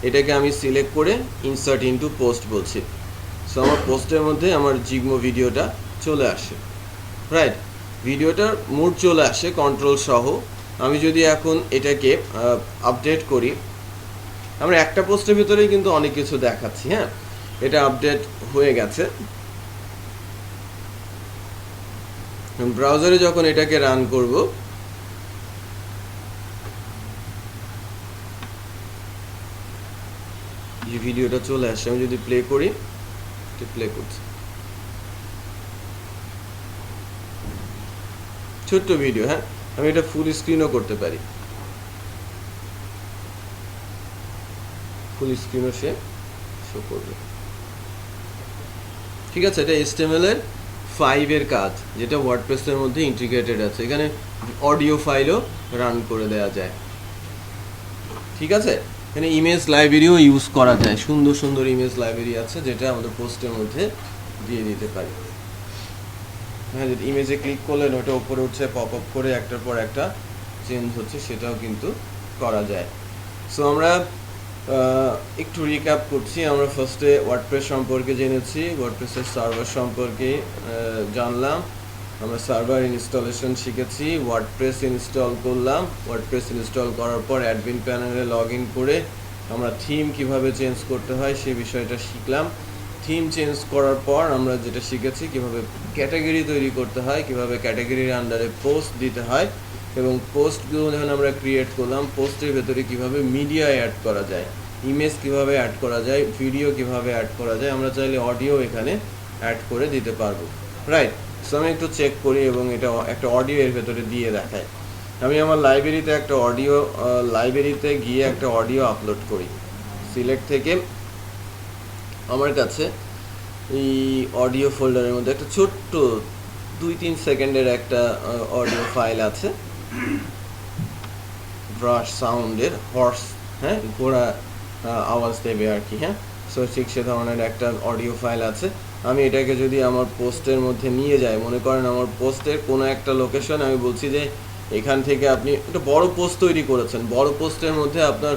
এটাকে আমি সিলেক্ট করে ইনসার্ট ইনটু পোস্ট বলছি। সো আমার পোস্টের মধ্যে আমার জিগমো ভিডিওটা চলে আসে, রাইট? ভিডিওটার মুড চলে আসে কন্ট্রোল সহ। আমি যদি এখন এটাকে আপডেট করি, আমরা একটা পোস্টের ভিতরেই কিন্তু অনেক কিছু দেখাচ্ছি। হ্যাঁ এটা আপডেট হয়ে গেছে। ব্রাউজারে যখন এটাকে রান করব, এই ভিডিওটা চলে আসে। আমি যদি প্লে করি, প্লে করছি, ছোট্ট ভিডিও। হ্যাঁ আমি এটা ফুল স্ক্রিনও করতে পারি, ফুল স্ক্রিনও সে শো করবে। ঠিক আছে, এটা HTML এর 5 এর কাজ, যেটা ওয়ার্ডপ্রেসের মধ্যে ইন্টিগ্রেটেড আছে। এখানে অডিও ফাইলও রান করে দেওয়া যায়। ঠিক আছে, এখানে ইমেজ লাইব্রেরিও ইউজ করা যায়। সুন্দর সুন্দর ইমেজ লাইব্রেরি আছে যেটা আমাদের পোস্টের মধ্যে দিয়ে দিতে পারি। হ্যাঁ ইমেজে ক্লিক করলে ওটা উপরে উঠছে, পপ আপ করে একটার পর একটা চেঞ্জ হচ্ছে, সেটাও কিন্তু করা যায়। সো আমরা একটু রিক্যাপ করছি। আমরা ফার্স্টে ওয়ার্ডপ্রেস সম্পর্কে জেনেছি, ওয়ার্ডপ্রেসের সার্ভার সম্পর্কে জানলাম, আমরা সার্ভার ইনস্টলেশন শিখেছি, ওয়ার্ডপ্রেস ইনস্টল করলাম, ওয়ার্ডপ্রেস ইনস্টল করার পর অ্যাডমিন প্যানেলে লগ ইন করে আমরা থিম কিভাবে চেঞ্জ করতে হয় সেই বিষয়টা শিখলাম। থিম চেঞ্জ করার পর আমরা যেটা শিখেছি কিভাবে ক্যাটাগরি তৈরি করতে হয়, কিভাবে ক্যাটাগরির আন্ডারে পোস্ট দিতে হয়, এবং পোস্টগুলো যখন আমরা ক্রিয়েট করলাম পোস্টের ভেতরে কিভাবে মিডিয়া অ্যাড করা যায়, ইমেজ কিভাবে অ্যাড করা যায়, ভিডিও কিভাবে অ্যাড করা যায়, আমরা চাইলে অডিও এখানে অ্যাড করে দিতে পারবো, রাইট? সো আমি একটু চেক করি এবং এটা একটা অডিও এর ভেতরে দিয়ে দেখায়। আমি আমার লাইব্রেরিতে গিয়ে একটা অডিও আপলোড করি। সিলেক্ট থেকে আমার কাছে এই অডিও ফোল্ডারের মধ্যে একটা ছোট্ট 2-3 সেকেন্ডের একটা অডিও ফাইল আছে, ব্রাশ সাউন্ডের হর্স, হ্যাঁ ঘোড়া আওয়াজ দেবে আর কি। হ্যাঁ সো ঠিক সে ধরনের একটা অডিও ফাইল আছে। আমি এটাকে যদি আমার পোস্টের মধ্যে নিয়ে যাই, মনে করেন আমার পোস্টের কোনো একটা লোকেশন, আমি বলছি যে এখান থেকে আপনি একটা বড় পোস্ট তৈরি করেছেন, বড় পোস্টের মধ্যে আপনার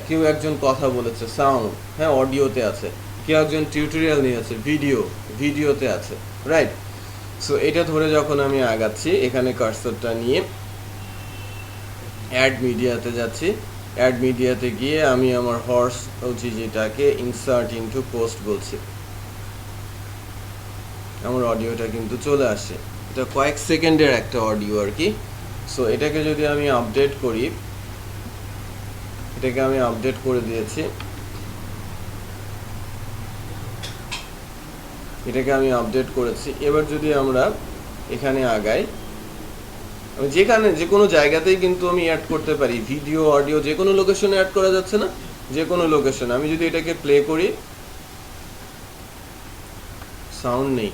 কেউ একজন কথা বলেছে, সাউন্ড, হ্যাঁ অডিওতে আছে, কেউ একজন টিউটোরিয়াল নিয়েছে, ভিডিওতে আছে, রাইট? সো এটা ধরে যখন আমি আগাচ্ছি, এখানে কার্সরটা নিয়ে অ্যাড মিডিয়াতে যাচ্ছি। অ্যাড মিডিয়াতে গিয়ে আমি আমার হর্স যেটাকে ইনসার্ট ইনটু পোস্ট বলছি। আমার অডিওটা কিন্তু চলে আসে, এটা কয়েক সেকেন্ডের একটা অডিও আর কি। সো এটাকে যদি আমি আপডেট করি, এটাকে আমি আপডেট করে দিয়েছি, এটাকে আমি আপডেট করেছি। এবার যদি আমরা এখানে আগাই, আমি যেখানে যে কোনো জায়গাতেই কিন্তু আমি অ্যাড করতে পারি, ভিডিও অডিও যে কোনো লোকেশনে অ্যাড করা যাচ্ছে না, যে কোনো লোকেশন। আমি যদি এটাকে প্লে করি, সাউন্ড নেই,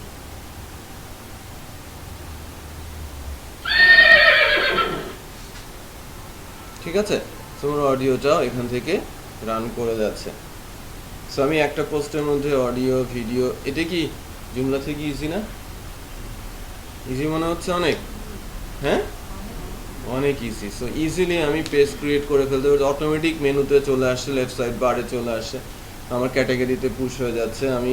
ঠিক আছে? তোমার অডিওটাও এখান থেকে রান করে যাচ্ছে। সো আমি একটা পোস্টের মধ্যে অডিও ভিডিও, এটা কি জুমলা থেকে ইজি না? ইজি মনে হচ্ছে অনেক, হ্যাঁ অনেক ইজি। সো ইজিলি আমি পেজ ক্রিয়েট করে ফেলতে পারি, অটোমেটিক মেনুতে চলে আসে, লেফট সাইড বারে চলে আসে, আমার ক্যাটাগরিতে পুশ হয়ে যাচ্ছে, আমি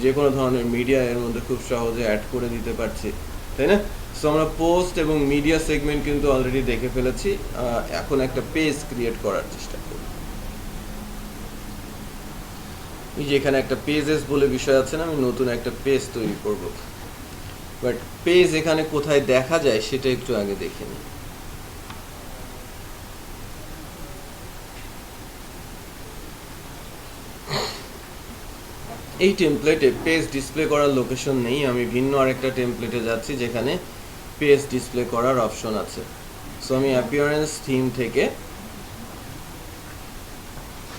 যে কোনো ধরনের মিডিয়া এর মধ্যে খুব সহজে অ্যাড করে দিতে পারছি, তাই না? সো আমরা পোস্ট এবং মিডিয়া সেগমেন্ট কিন্তু অলরেডি দেখে ফেলেছি। এখন একটা পেজ ক্রিয়েট করার চেষ্টা করি। এই যে এখানে একটা পেজেস বলে বিষয় আছে না, আমি নতুন একটা পেজ তৈরি করব। বাট পেজ এখানে কোথায় দেখা যায় সেটা একটু আগে দেখে নিই। এই টেমপ্লেটে পেজ ডিসপ্লে করার লোকেশন নেই, আমি ভিন্ন আরেকটা টেমপ্লেটে যাচ্ছি যেখানে পেজ ডিসপ্লে করার অপশন আছে। সো আমি অ্যাপিয়ারেন্স থিম থেকে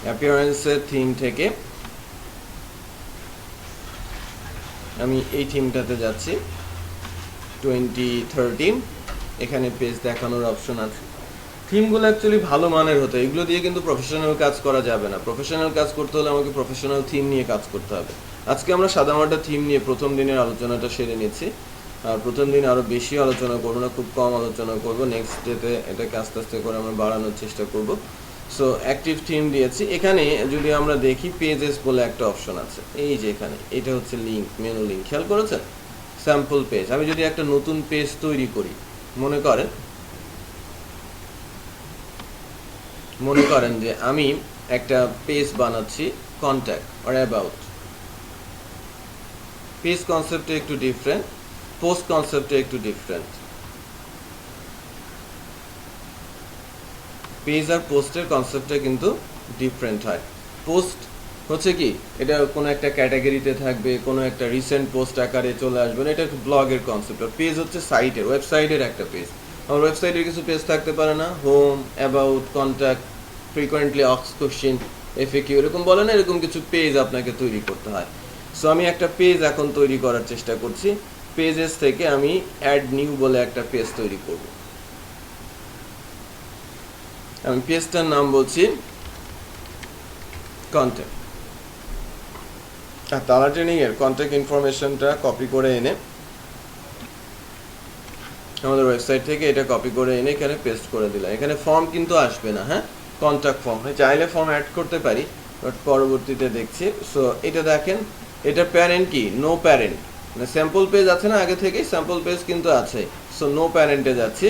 অ্যাপিয়ারেন্সের থিম থেকে আমি এই থিমটাতে যাচ্ছি 2013। এখানে পেজ দেখানোর অপশন আছে। থিমগুলো অ্যাকচুয়ালি ভালো মানের হতো, এগুলো দিয়ে কিন্তু প্রফেশনাল কাজ করা যাবে না। প্রফেশনাল কাজ করতে হলে আমাকে প্রফেশনাল থিম নিয়ে কাজ করতে হবে। আজকে আমরা সাদামাটা থিম নিয়ে প্রথম দিনের আলোচনাটা সেরে নিচ্ছি, আর প্রথম দিন আরও বেশি আলোচনা করবো না, খুব কম আলোচনা করব। নেক্সট ডেতে এটাকে আস্তে আস্তে করে আমরা বাড়ানোর চেষ্টা করব। সো অ্যাক্টিভ থিম দিয়েছি। এখানে যদি আমরা দেখি পেজেস বলে একটা অপশন আছে, এই যে এখানে এটা হচ্ছে লিঙ্ক, মেনু লিঙ্ক, খেয়াল করেছেন? Sample page. আমি যদি একটা নতুন পেজ তৈরি করি, মনে করেন যে আমি একটা পেজ বানাচ্ছি কন্ট্যাক্ট অর অ্যাবাউট। পেজ কনসেপ্টে একটু ডিফারেন্ট, পোস্ট কনসেপ্টে একটু ডিফারেন্ট। পেজ আর পোস্টের কনসেপ্টটা কিন্তু ডিফারেন্ট হয়। পোস্ট হচ্ছে কি, এটা কোনো একটা ক্যাটাগরিতে থাকবে, কোনো একটা রিসেন্ট পোস্ট আকারে চলে আসবে না, এটা একটা ব্লগের কনসেপ্ট। আর পেজ হচ্ছে সাইটের, ওয়েবসাইটের একটা পেজ। আমার ওয়েবসাইটের কিছু পেজ থাকতে পারে না, home, about, contact, frequently asked question, FAQ, এরকম বলে না, এরকম কিছু পেজ আপনাকে তৈরি করতে হয়। সো আমি একটা পেজ এখন তৈরি করার চেষ্টা করছি। পেজেস থেকে আমি অ্যাড নিউ বলে একটা পেজ তৈরি করব। আমি পেজটার নাম বলছি কন্ট্যাক্ট। আর তালা ট্রেনিং এর কন্ট্যাক্ট ইনফরমেশনটা কপি করে এনে আমাদের ওয়েবসাইট থেকে এটা কপি করে এনে এখানে পেস্ট করে দিলাম। এখানে ফর্ম কিন্তু আসবে না, হ্যাঁ, কন্ট্যাক্ট ফর্ম। চাইলে ফর্ম অ্যাড করতে পারি, বাট পরবর্তীতে দেখছি। সো এটা দেখেন, এটা প্যারেন্ট কি, নো প্যারেন্ট, মানে স্যাম্পল পেজ আছে না আগে থেকেই, স্যাম্পল পেজ কিন্তু আছে। সো নো প্যারেন্টে যাচ্ছি,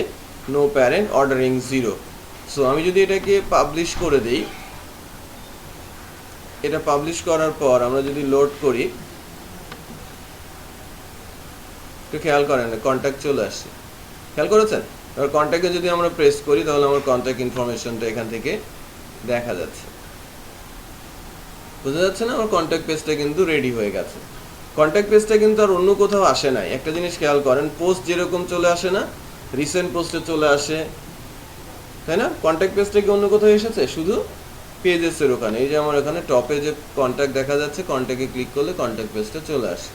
নো প্যারেন্ট, অর্ডারিং 0। সো আমি যদি এটাকে পাবলিশ করে দিই, এটা পাবলিশ করার পর আমরা যদি লোড করি, একটু খেয়াল করেন, কন্ট্যাক্ট চলে আসছে, খেয়াল করেছেন? এবার কন্ট্যাক্টে যদি আমরা প্রেস করি, তাহলে আমার কন্ট্যাক্ট ইনফরমেশনটা এখান থেকে দেখা যাচ্ছে। বোঝা যাচ্ছে না? আমার কন্ট্যাক্ট পেজটা কিন্তু রেডি হয়ে গেছে। কন্ট্যাক্ট পেজটা কিন্তু আর অন্য কোথাও আসে নাই। একটা জিনিস খেয়াল করেন, পোস্ট যেরকম চলে আসে না, রিসেন্ট পোস্টে চলে আসে, তাই না? কন্ট্যাক্ট পেজটা কি অন্য কোথাও এসেছে? শুধু পেজেসের ওখানে। এই যে আমার এখানে টপে যে কন্ট্যাক্ট দেখা যাচ্ছে, কন্ট্যাক্টে ক্লিক করলে কন্ট্যাক্ট পেজটা চলে আসে।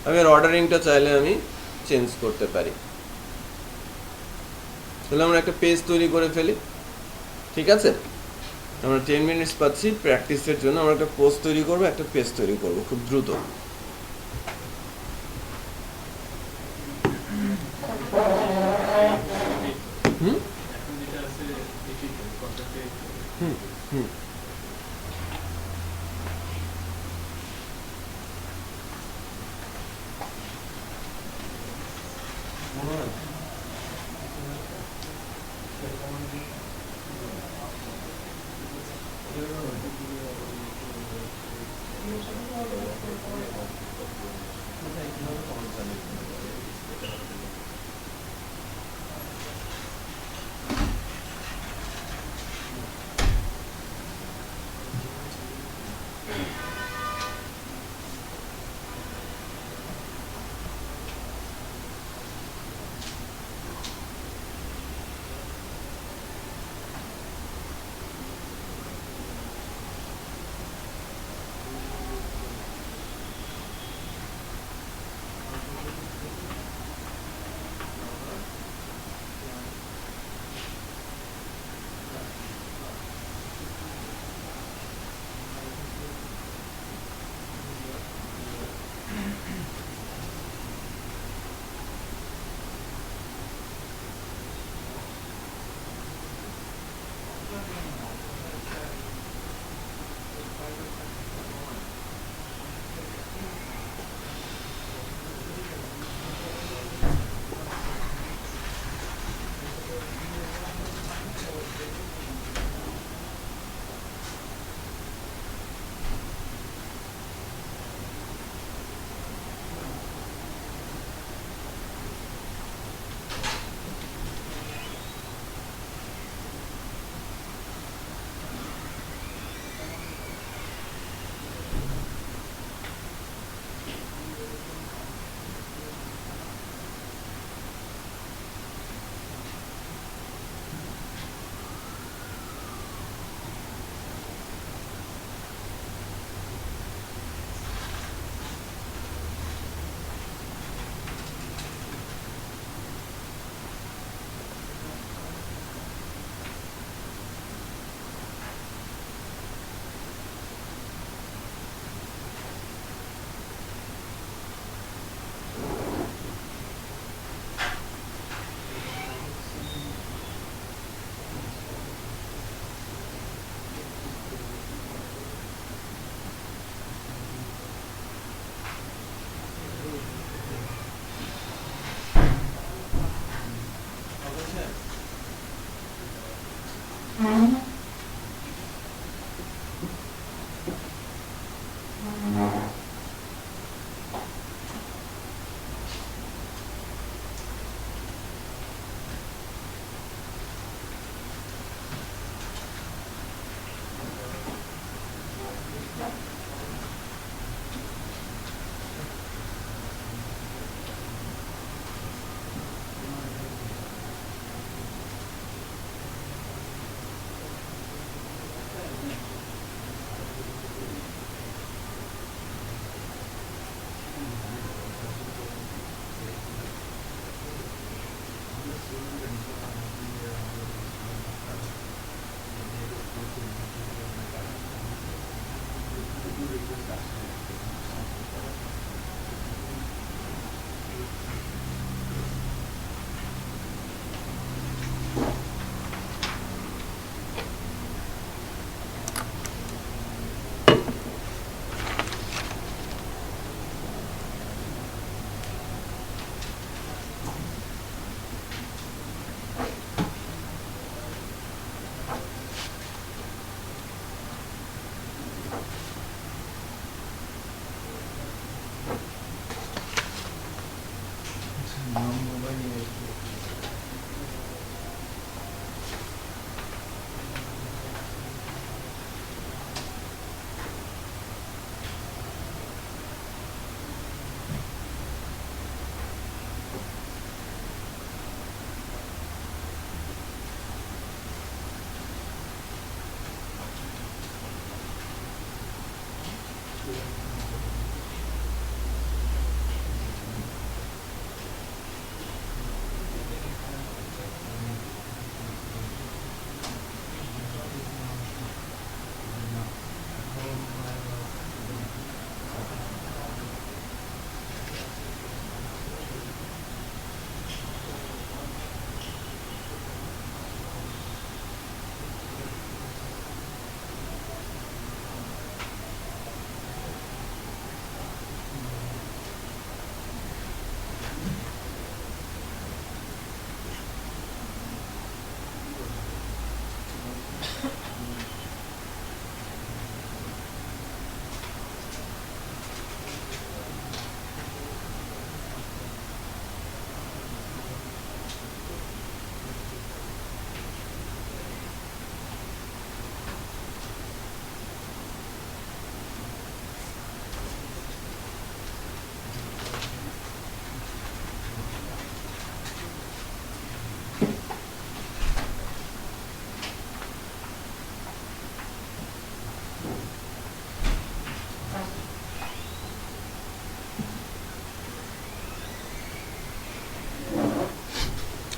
আমি আর অর্ডারিংটা চাইলে আমি চেঞ্জ করতে পারি। তাহলে আমরা একটা পেজ তৈরি করে ফেলি, ঠিক আছে? আমরা 10 মিনিটস পাচ্ছি প্র্যাকটিসের জন্য। আমরা একটা পোস্ট তৈরি করবো, একটা পেজ তৈরি করবো খুব দ্রুত। হুম হুম হুম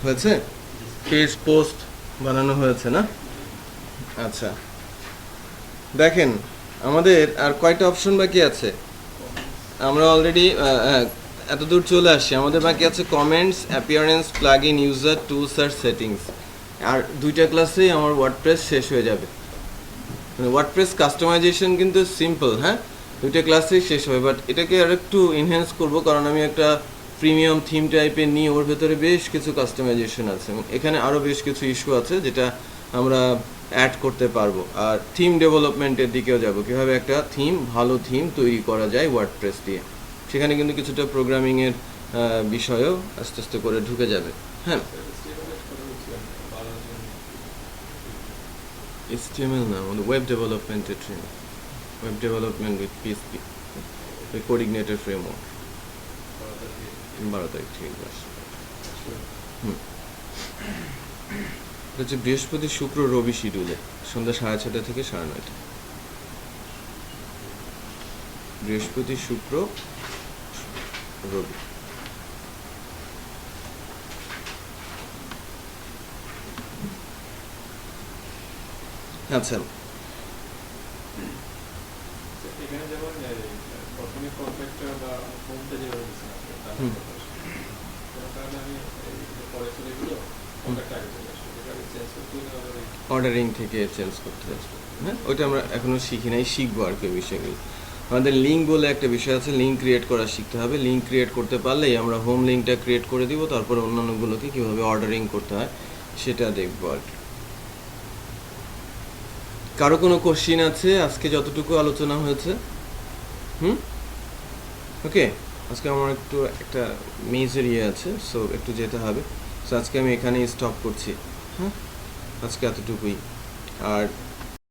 হয়েছে? পেজ পোস্ট বানানো হয়েছে না? আচ্ছা, দেখেন আমাদের আর কয়টা অপশন বাকি আছে? আমরা অলরেডি এতদূর চলে আসছি। আমাদের বাকি আছে comments, appearance, plugin, user, tools আর সেটিংস। আর দুইটা ক্লাসেই আমার ওয়ার্ডপ্রেস শেষ হয়ে যাবে। মানে ওয়ার্ডপ্রেস কাস্টমাইজেশন কিন্তু সিম্পল, হ্যাঁ, দুইটা ক্লাসেই শেষ হবে। বাট এটাকে আর একটু এনহ্যান্স করবো, কারণ আমি একটা প্রিমিয়াম থিম টাইপের নিয়ে ওর ভেতরে বেশ কিছু কাস্টমাইজেশন আছে এবং এখানে আরও বেশ কিছু ইস্যু আছে যেটা আমরা অ্যাড করতে পারবো। আর থিম ডেভেলপমেন্টের দিকেও যাব, কীভাবে একটা থিম, ভালো থিম তৈরি করা যায় ওয়ার্ডপ্রেস দিয়ে। সেখানে কিন্তু কিছুটা প্রোগ্রামিংয়ের বিষয়েও আস্তে আস্তে করে ঢুকে যাবে। হ্যাঁ, HTML না, আমাদের ওয়েব ডেভেলপমেন্টের training, web development with PHP, coordinated framework, 12 তারিখ থেকে ক্লাস। এটা হচ্ছে বৃহস্পতি, শুক্র, রবি শিডিউলে, সন্ধ্যা 6:30 থেকে 9:30। বৃহস্পতি, শুক্র, রবি। আচ্ছা, এখানে যেমন প্রথমে কন্ট্রাক্টর বা হোমটা যেভাবে দিচ্ছেন আপনি, তার কারণে আমি পরে চলে গেলো কন্ট্রাক্ট আগে চলে আসবে, যেটা আমি চেঞ্জ করতে হলে অর্ডারিং থেকে চেঞ্জ করতে আসবে। হ্যাঁ, ওইটা আমরা এখনো শিখি নাই, শিখবো আর কি বিষয়গুলো। আমাদের লিঙ্ক বলে একটা বিষয় আছে, লিঙ্ক ক্রিয়েট করা শিখতে হবে। লিঙ্ক ক্রিয়েট করতে পারলেই আমরা হোম লিঙ্কটা ক্রিয়েট করে দিব, তারপরে অন্যান্যগুলোকে কীভাবে অর্ডারিং করতে হয় সেটা দেখবো আর কি। কারো কোনো কোশ্চিন আছে আজকে যতটুকু আলোচনা হয়েছে? ওকে, আজকে আমার একটু একটা মেজর আছে, সো একটু যেতে হবে। সো আজকে আমি এখানেই স্টপ করছি। হ্যাঁ, আজকে এতটুকুই। আর